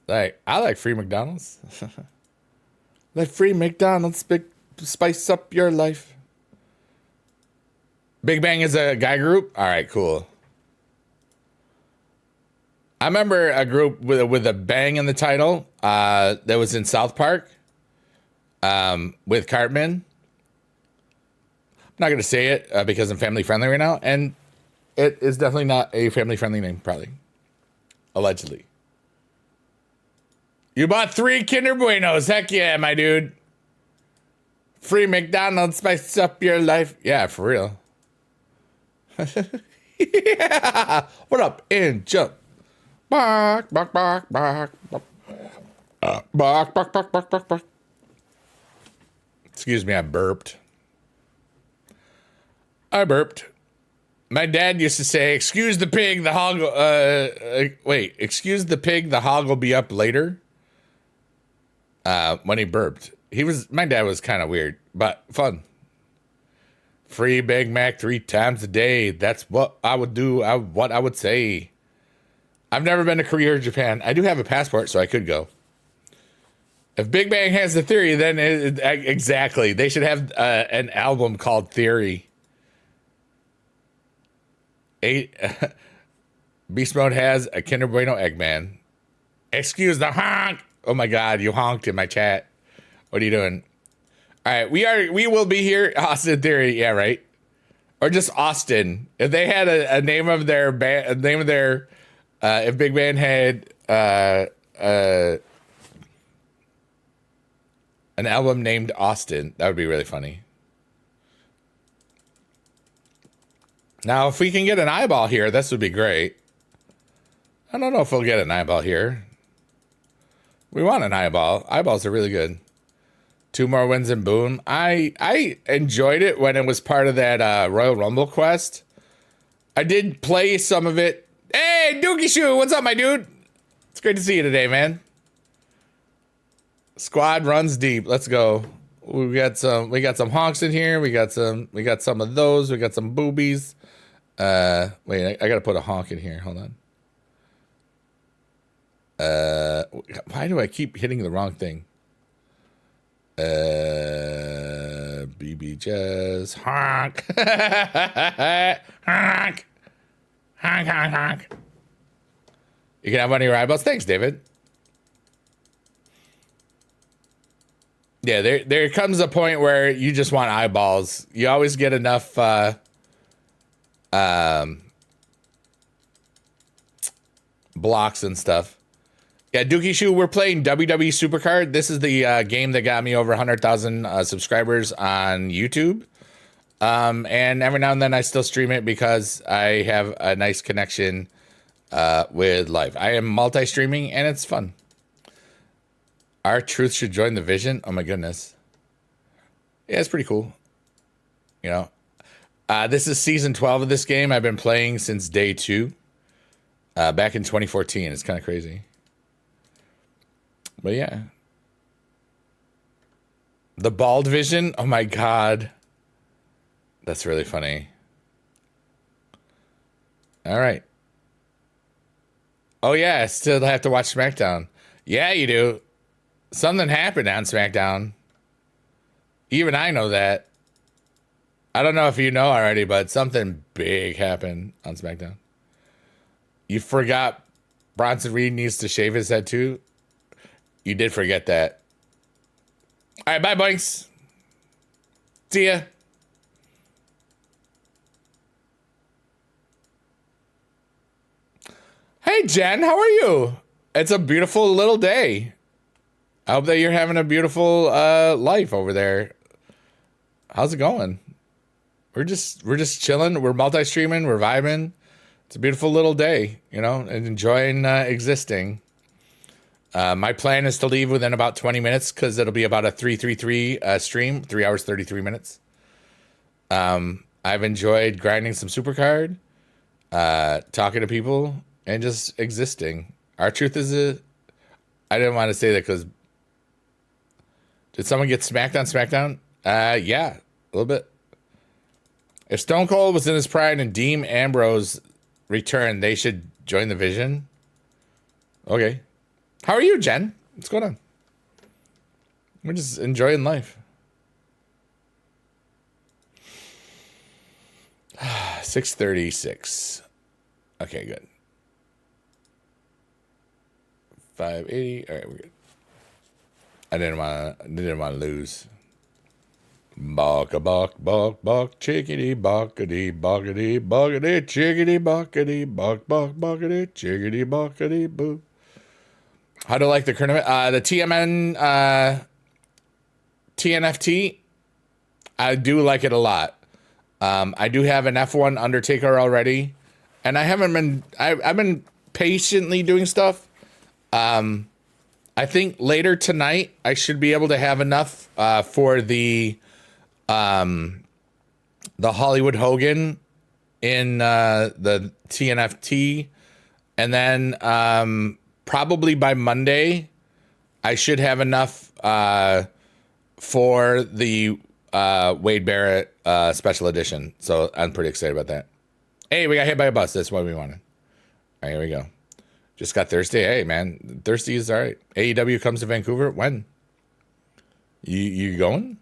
Like, I like free McDonald's. Let free McDonald's spice up your life. Big Bang is a guy group? All right, cool. I remember a group with a bang in the title that was in South Park with Cartman. I'm not going to say it because I'm family friendly right now. And it is definitely not a family-friendly name, probably. Allegedly. You bought 3 Kinder Buenos. Heck yeah, my dude. Free McDonald's, spice up your life. Yeah, for real. Yeah. What up? And jump. Bark, bark, bark, bark. Bark, bark, bark, bark, bark, bark. Excuse me, I burped. My dad used to say, excuse the pig, the hog, excuse the pig, the hog will be up later. When he burped. My dad was kind of weird, but fun. Free Big Mac 3 times a day. That's what I would do, what I would say. I've never been to Korea or Japan. I do have a passport, so I could go. If Big Bang has the theory, then exactly. They should have an album called Theory. Beast Mode has a Kinder Bueno Eggman. Excuse the honk. Oh my God, you honked in my chat. What are you doing? All right, we will be here. Austin Theory, yeah, right. Or just Austin. If they had a name of their band, if Big Bang had an album named Austin, that would be really funny. Now, if we can get an eyeball here, this would be great. I don't know if we'll get an eyeball here. We want an eyeball. Eyeballs are really good. 2 more wins and boom. I enjoyed it when it was part of that Royal Rumble quest. I did play some of it. Hey, Dookie Shoe, what's up, my dude? It's great to see you today, man. Squad runs deep. Let's go. We got some honks in here. We got some of those. We got some boobies. Wait, I gotta put a honk in here. Hold on. Why do I keep hitting the wrong thing? BB Jazz. Honk. Honk. Honk, honk, honk. You can have one of your eyeballs. Thanks, David. Yeah, there comes a point where you just want eyeballs. You always get enough blocks and stuff. Yeah, Dookie Shoe, we're playing WWE Supercard. This is the game that got me over 100,000 subscribers on YouTube. And every now and then I still stream it because I have a nice connection with live. I am multi-streaming and it's fun. Our Truth should join the Vision. Oh my goodness. Yeah, it's pretty cool. You know, this is season 12 of this game. I've been playing since day 2. Back in 2014. It's kind of crazy. But yeah. The Bald Vision. Oh my God. That's really funny. All right. Oh yeah, I still have to watch SmackDown. Yeah, you do. Something happened on SmackDown. Even I know that. I don't know if you know already, but something big happened on SmackDown. You forgot Bronson Reed needs to shave his head too? You did forget that. All right, bye, boinks. See ya. Hey, Jen, how are you? It's a beautiful little day. I hope that you're having a beautiful life over there. How's it going? We're just chilling. We're multi-streaming. We're vibing. It's a beautiful little day, you know, and enjoying existing. My plan is to leave within about 20 minutes because it'll be about a 333 stream, 3 hours, 33 minutes. I've enjoyed grinding some Supercard, talking to people, and just existing. Our Truth is I didn't want to say that because did someone get smacked on SmackDown? Yeah, a little bit. If Stone Cold was in his pride and Dean Ambrose returned, they should join the Vision. Okay. How are you, Jen? What's going on? We're just enjoying life. 636. Okay, good. 580. All right, we're good. I didn't want to lose. Bok a bok bok bok chickadee bockadee bockadee bockadee chickadee bockadee bok bok bockadee chickadee bockadee boo. How do you like the current event? The TNFT. I do like it a lot. I do have an F1 Undertaker already, and I haven't been. I've been patiently doing stuff. I think later tonight I should be able to have enough for the Hollywood Hogan in the TNFT, and then probably by Monday I should have enough for the Wade Barrett special edition. So I'm pretty excited about that. Hey, we got hit by a bus. That's what we wanted. All right, here we go. Just got Thursday. Hey, man, Thursday is all right. AEW comes to Vancouver. When? You going?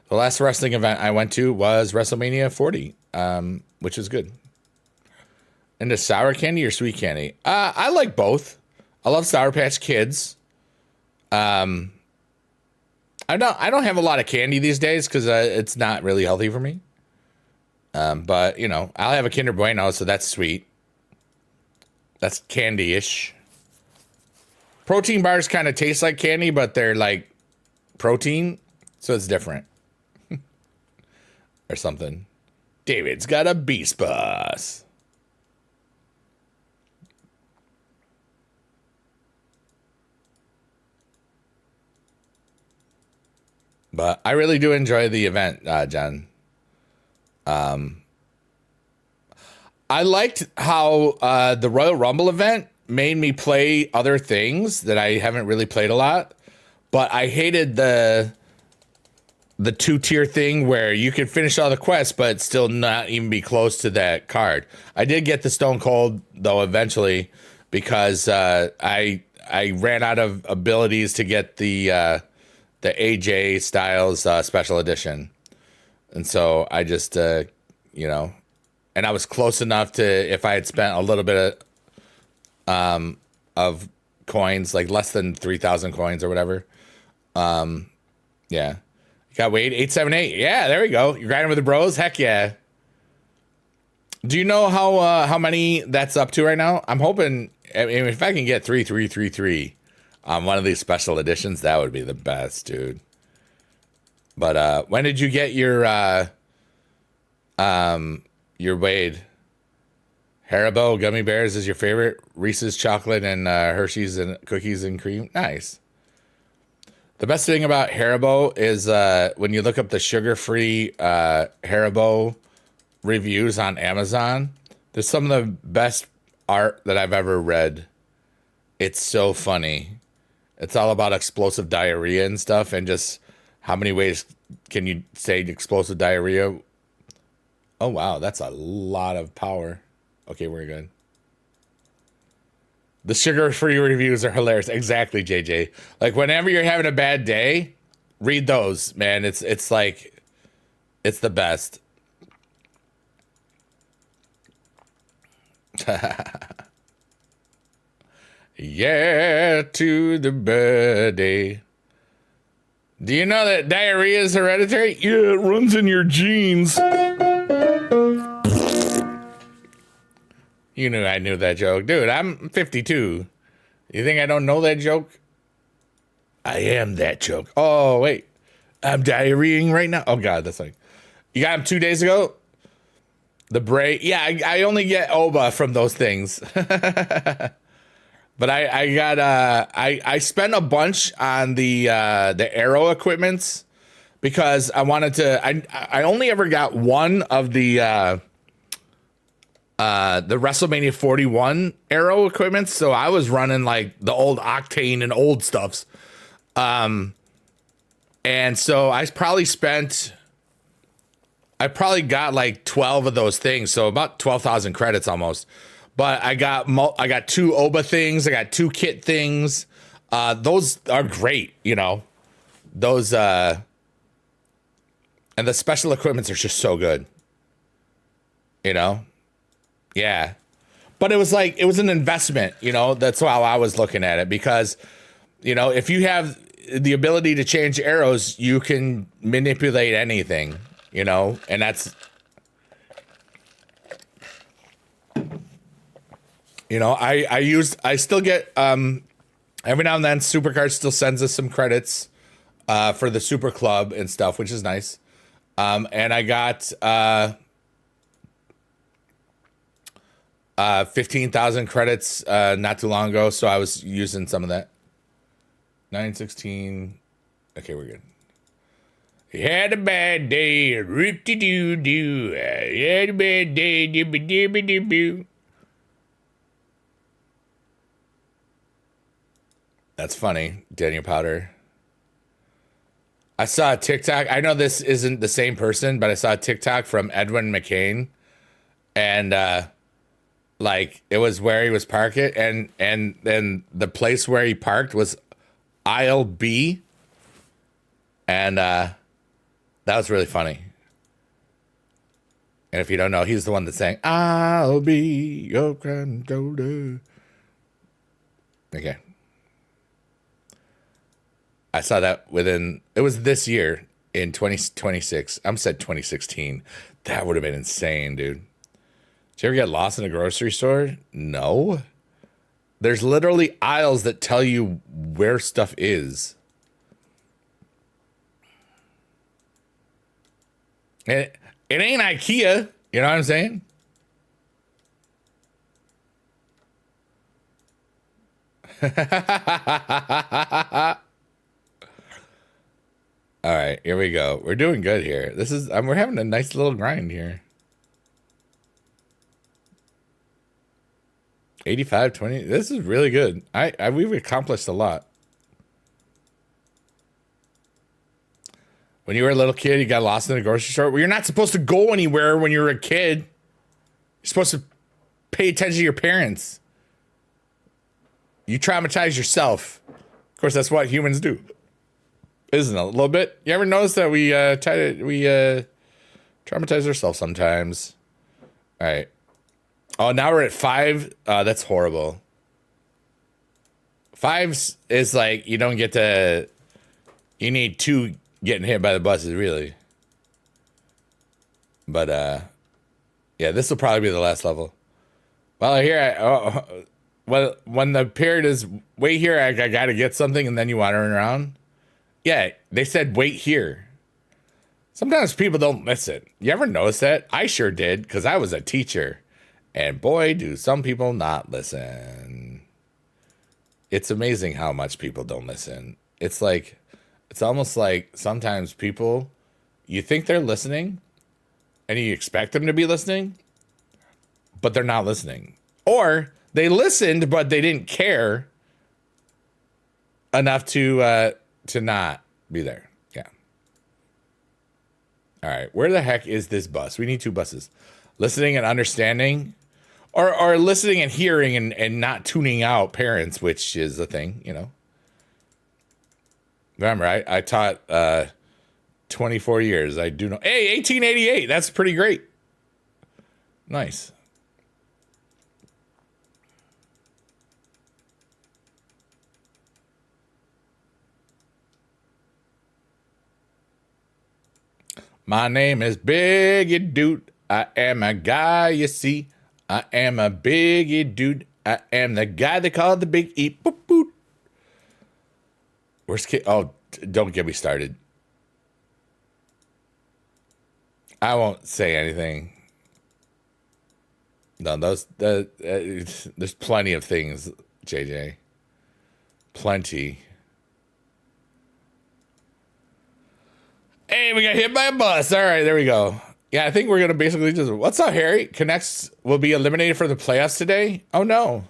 The last wrestling event I went to was WrestleMania 40, which is good. Into sour candy or sweet candy? I like both. I love Sour Patch Kids. I don't have a lot of candy these days because it's not really healthy for me. But you know, I'll have a Kinder Bueno, so that's sweet. That's candy-ish. Protein bars kind of taste like candy, but they're like protein, so it's different. Or something. David's got a beast bus. But I really do enjoy the event, John. I liked how the Royal Rumble event made me play other things that I haven't really played a lot. But I hated the 2-tier thing where you could finish all the quests, but still not even be close to that card. I did get the Stone Cold, though, eventually, because I ran out of abilities to get the AJ Styles special edition. And so I just, you know, and I was close enough to, if I had spent a little bit of coins, like less than 3,000 coins or whatever. Yeah. You got Wade 878. Yeah, there we go. You're grinding with the bros. Heck yeah. Do you know how many that's up to right now? I'm hoping, I mean, if I can get 3333 on one of these special editions, that would be the best, dude. But when did you get your Wade? Haribo gummy bears is your favorite. Reese's chocolate and Hershey's and cookies and cream. Nice. The best thing about Haribo is when you look up the sugar-free Haribo reviews on Amazon, there's some of the best art that I've ever read. It's so funny. It's all about explosive diarrhea and stuff, and just how many ways can you say explosive diarrhea? Oh, wow, that's a lot of power. Okay, we're good. The sugar-free reviews are hilarious. Exactly, JJ. Like, whenever you're having a bad day, read those, man. It's like, it's the best. Yeah, to the birthday. Do you know that diarrhea is hereditary? Yeah, it runs in your genes. You knew I knew that joke. Dude, I'm 52. You think I don't know that joke? I am that joke. Oh, wait. I'm diarrheaing right now. Oh, God, that's like... You got him 2 days ago? The Bray... Yeah, I only get Oba from those things. But I got... I spent a bunch on the Arrow equipments because I wanted to... I only ever got one of the WrestleMania 41 Arrow equipment, so I was running like the old Octane and old stuffs. And so I probably got like 12 of those things, so about 12,000 credits almost. But I got 2 Oba things, I got 2 kit things. Those are great, you know. Those and the special equipments are just so good. You know? Yeah. But it was like, it was an investment, you know. That's how I was looking at it, because, you know, if you have, the ability to change arrows, you can manipulate anything, you know, and that's, you know, I still get, every now and then Supercard still sends us some credits, for the Super Club and stuff, which is nice. And I got, 15,000 credits, not too long ago. So I was using some of that. 916. Okay, we're good. He had a bad day, rip-de-doo-doo. He had a bad day, dibby-dibby-dibby. That's funny, Daniel Powder. I saw a TikTok. I know this isn't the same person, but I saw a TikTok from Edwin McCain, and like it was where he was parking, and then the place where he parked was aisle B, and that was really funny. And if you don't know, he's the one that sang "I'll be your controller." Okay. I saw that it was this year in 2026. I said 2016. That would have been insane, dude. Did you ever get lost in a grocery store? No. There's literally aisles that tell you where stuff is. It ain't IKEA. You know what I'm saying? All right, here we go. We're doing good here. This is we're having a nice little grind here. 85-20. This is really good. We've accomplished a lot. When you were a little kid, you got lost in a grocery store. Well, you're not supposed to go anywhere when you're a kid. You're supposed to pay attention to your parents. You traumatize yourself. Of course, that's what humans do. Isn't it? A little bit. You ever notice that we traumatize ourselves sometimes? All right. Oh, now we're at 5. That's horrible. 5 is like you don't get to. You need 2 getting hit by the buses, really. But yeah, this will probably be the last level. Well, here, well, when the period is wait here, I got to get something, and then you want to run around. Yeah, they said wait here. Sometimes people don't listen. You ever notice that? I sure did, because I was a teacher. And boy, do some people not listen. It's amazing how much people don't listen. It's almost like sometimes people, you think they're listening, and you expect them to be listening, but they're not listening. Or they listened, but they didn't care enough to not be there. Yeah. All right. Where the heck is this bus? We need 2 buses. Listening and understanding, or listening and hearing and not tuning out parents, which is a thing, you know. Remember, I taught 24 years. I do know. Hey, 1888. That's pretty great. Nice. My name is Biggie Dude. I am a guy you see. I am a Biggie Dude. I am the guy they call the Big E. Boop, boop. Where's Kid? Oh, don't get me started. I won't say anything. No, there's plenty of things, JJ. Plenty. Hey, we got hit by a bus. All right, there we go. Yeah, I think we're going to basically just... What's up, Harry? Connects will be eliminated for the playoffs today? Oh, no.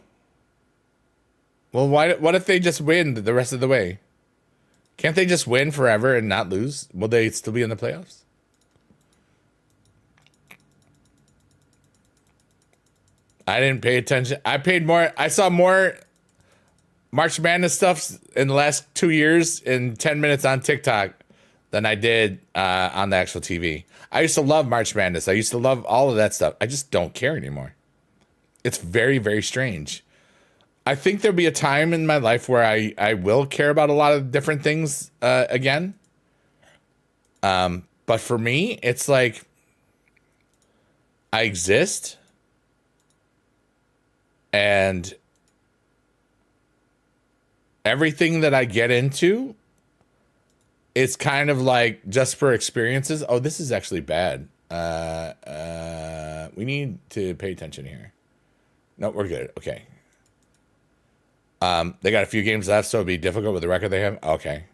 Well, what if they just win the rest of the way? Can't they just win forever and not lose? Will they still be in the playoffs? I didn't pay attention. I saw more March Madness stuff in the last 2 years in 10 minutes on TikTok than I did on the actual TV. I used to love March Madness. I used to love all of that stuff. I just don't care anymore. It's very, very strange. I think there'll be a time in my life where I will care about a lot of different things again. But for me, it's like I exist and everything that I get into, it's kind of like just for experiences. Oh, this is actually bad. We need to pay attention here. No, we're good. Okay. They got a few games left, so it'd be difficult with the record they have. Okay.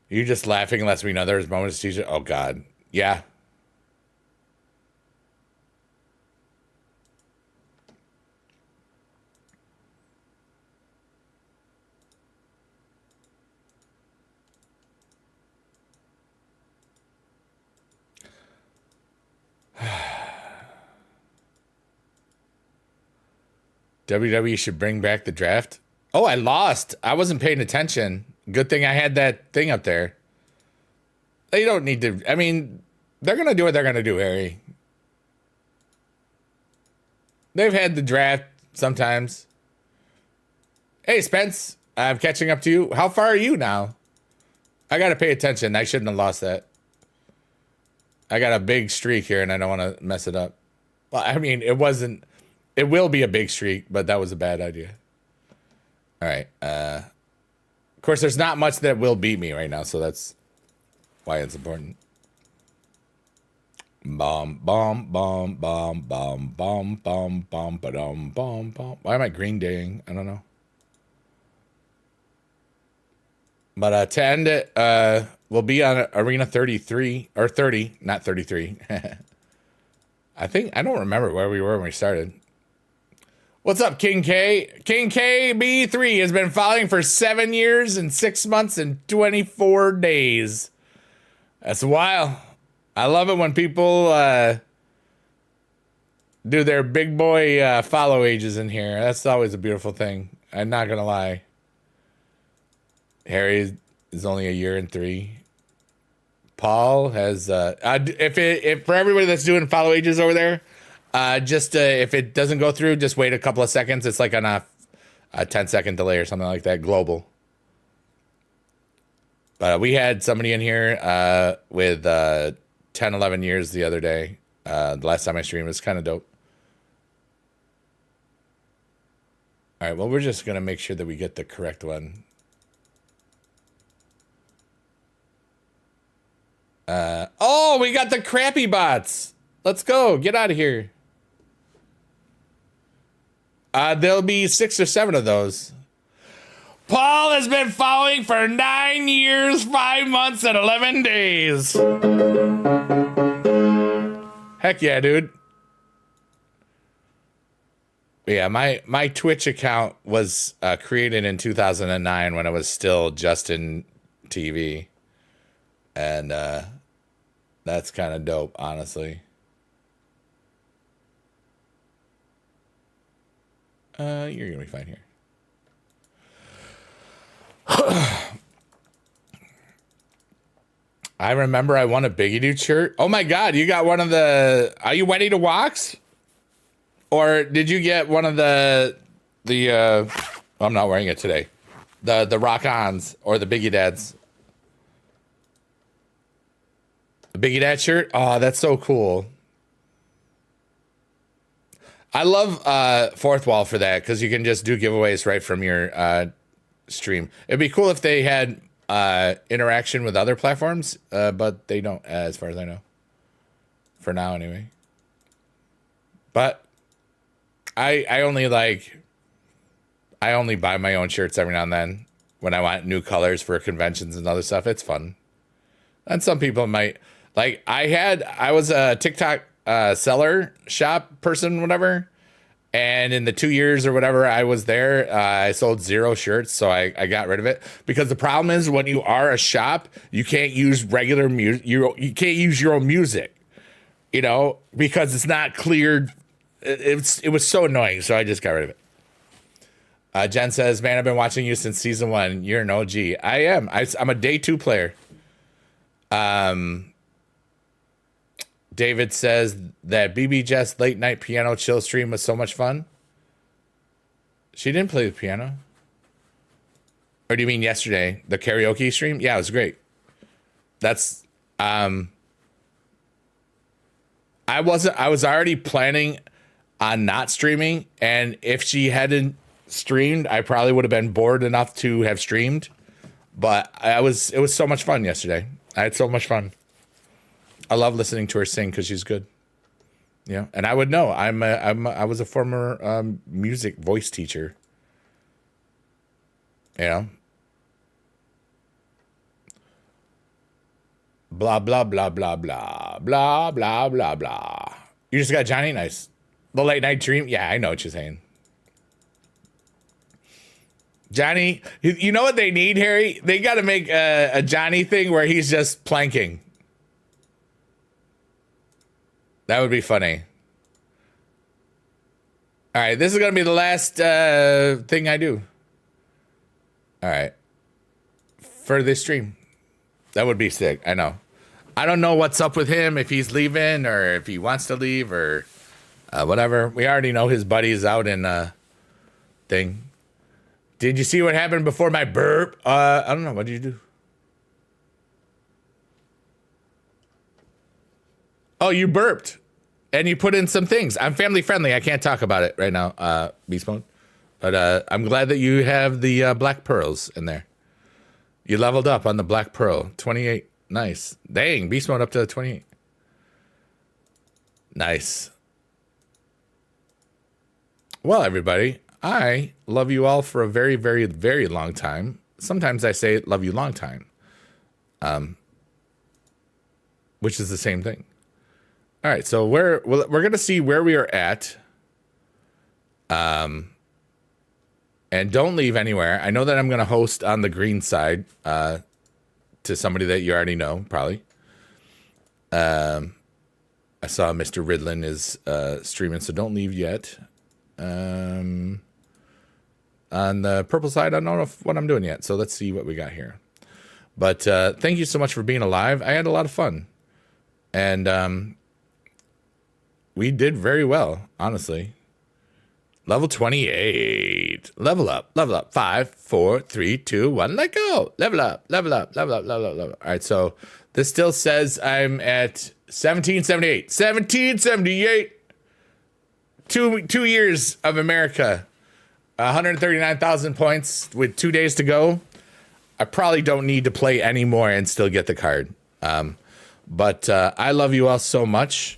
You just laughing unless we know there's moments to teach it. Oh God. Yeah. WWE should bring back the draft. Oh, I lost. I wasn't paying attention. Good thing I had that thing up there. They don't need to. I mean, they're going to do what they're going to do, Harry. They've had the draft sometimes. Hey, Spence, I'm catching up to you. How far are you now? I got to pay attention. I shouldn't have lost that. I got a big streak here, and I don't want to mess it up. Well, I mean, it wasn't. It will be a big streak, but that was a bad idea. All right. Of course, there's not much that will beat me right now, so that's why it's important. Bomb, bomb, bomb, bomb, bomb, bomb, bomb, bomb, ba-dum, bomb, bomb. Why am I Green Daying? I don't know. But to end it, we'll be on Arena 33, or 30, not 33. I don't remember where we were when we started. What's up, King K? King KB3 has been following for 7 years and 6 months and 24 days. That's a while. I love it when people do their big boy follow ages in here. That's always a beautiful thing. I'm not going to lie. Harry is only 1 year and 3. Paul has, if for everybody that's doing follow ages over there, if it doesn't go through, just wait a couple of seconds. It's like on a 10-second delay or something like that, global. But we had somebody in here with 10, 11 years the other day. The last time I streamed, it was kind of dope. All right, well, we're just going to make sure that we get the correct one. Oh, we got the crappy bots. Let's go. Get out of here. There'll be 6 or 7 of those. Paul has been following for 9 years, 5 months, and 11 days. Heck yeah, dude. Yeah, my Twitch account was created in 2009 when I was still Justin TV. And that's kind of dope, honestly. You're going to be fine here. I remember I won a Biggie Dude shirt. Oh my God, you got one of the... Are you ready to wax? Or did you get one of the I'm not wearing it today. The rock-ons or the Biggie Dads. The Biggie Dad shirt? Oh, that's so cool. I love Fourth Wall for that because you can just do giveaways right from your stream. It'd be cool if they had interaction with other platforms, but they don't, as far as I know. For now, anyway. But I only buy my own shirts every now and then when I want new colors for conventions and other stuff. It's fun. And some people might like. I was a TikTok seller shop person, whatever. And in the 2 years or whatever I was there, I sold 0 shirts, so I got rid of it. Because the problem is when you are a shop, you can't use regular music. You can't use your own music, you know, because it's not cleared. It was so annoying, so I just got rid of it. Jen says, man, I've been watching you since season 1. You're an OG. I am. I'm a day 2 player. David says that BB Jess late night piano chill stream was so much fun. She didn't play the piano. Or do you mean yesterday? The karaoke stream? Yeah, it was great. That's I was already planning on not streaming, and if she hadn't streamed, I probably would have been bored enough to have streamed. But it was so much fun yesterday. I had so much fun. I love listening to her sing because she's good. Yeah, and I would know. I was a former music voice teacher. You know. Blah blah blah blah blah blah blah blah blah. You just got Johnny? Nice. The late night dream? Yeah, I know what you're saying. Johnny, you know what they need, Harry? They got to make a Johnny thing where he's just planking. That would be funny. All right, this is going to be the last thing I do. All right. For this stream. That would be sick. I know. I don't know what's up with him, if he's leaving or if he wants to leave or whatever. We already know his buddy is out in thing. Did you see what happened before my burp? I don't know. What did you do? Oh, you burped. And you put in some things. I'm family friendly. I can't talk about it right now, Beast Mode. But I'm glad that you have the black pearls in there. You leveled up on the Black Pearl. 28. Nice. Dang, Beast Mode up to 28. Nice. Well, everybody, I love you all for a very, very, very long time. Sometimes I say love you long time. Which is the same thing. All right, so we're going to see where we are at. And don't leave anywhere. I know that I'm going to host on the green side to somebody that you already know, probably. I saw Mr. Ridlin is streaming, so don't leave yet. On the purple side, I don't know what I'm doing yet, so let's see what we got here. But thank you so much for being alive. I had a lot of fun. And we did very well, honestly. Level 28. Level up, level up. 5, 4, 3, 2, 1, let go. Level up, level up, level up, level up, level up. All right, so this still says I'm at 1778. 1778. 2 years of America. 139,000 points with 2 days to go. I probably don't need to play anymore and still get the card. But I love you all so much.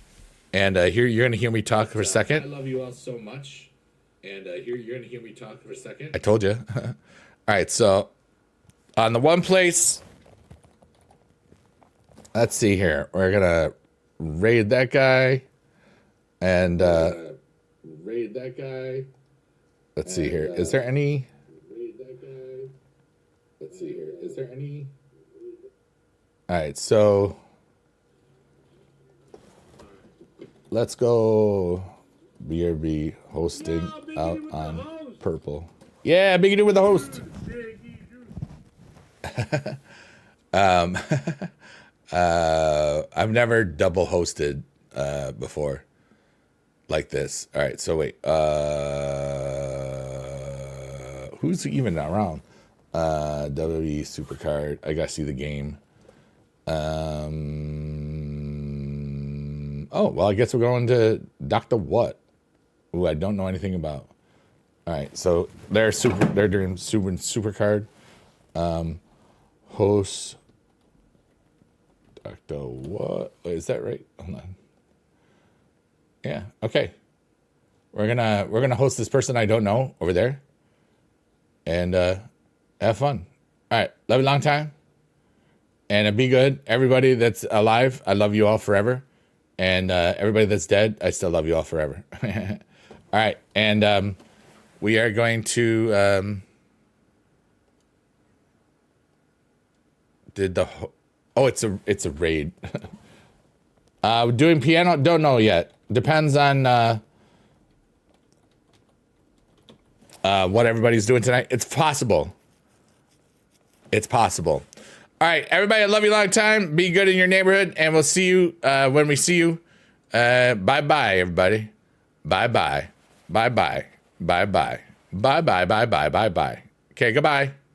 And here you're going to hear me talk for a second. I love you all so much. And here you're going to hear me talk for a second. I told you. All right, so on the one place, let's see here. We're going to raid that guy. And raid that guy. Let's see here. Is there any? Raid that guy. Let's see here. Is there any? All right, so let's go. BRB hosting out on purple. Yeah, Biggie Doo with the host. I've never double hosted before like this. All right, so wait. Who's even around? WWE Supercard. I gotta see the game. Oh, well, I guess we're going to Dr. What? Who I don't know anything about. All right, so they're doing Supercard. Host Dr. What? Wait, is that right? Hold on. Yeah, okay. We're gonna host this person I don't know over there. And have fun. All right, love you long time. And be good. Everybody that's alive, I love you all forever. And everybody that's dead, I still love you all forever. All right, and we are going to it's a raid. Doing piano, don't know yet. Depends on what everybody's doing tonight. It's possible. It's possible. All right, everybody, I love you long time. Be good in your neighborhood, and we'll see you when we see you. Bye-bye, everybody. Bye-bye. Bye-bye. Bye-bye. Bye, bye, bye, bye, bye, bye. Okay, goodbye.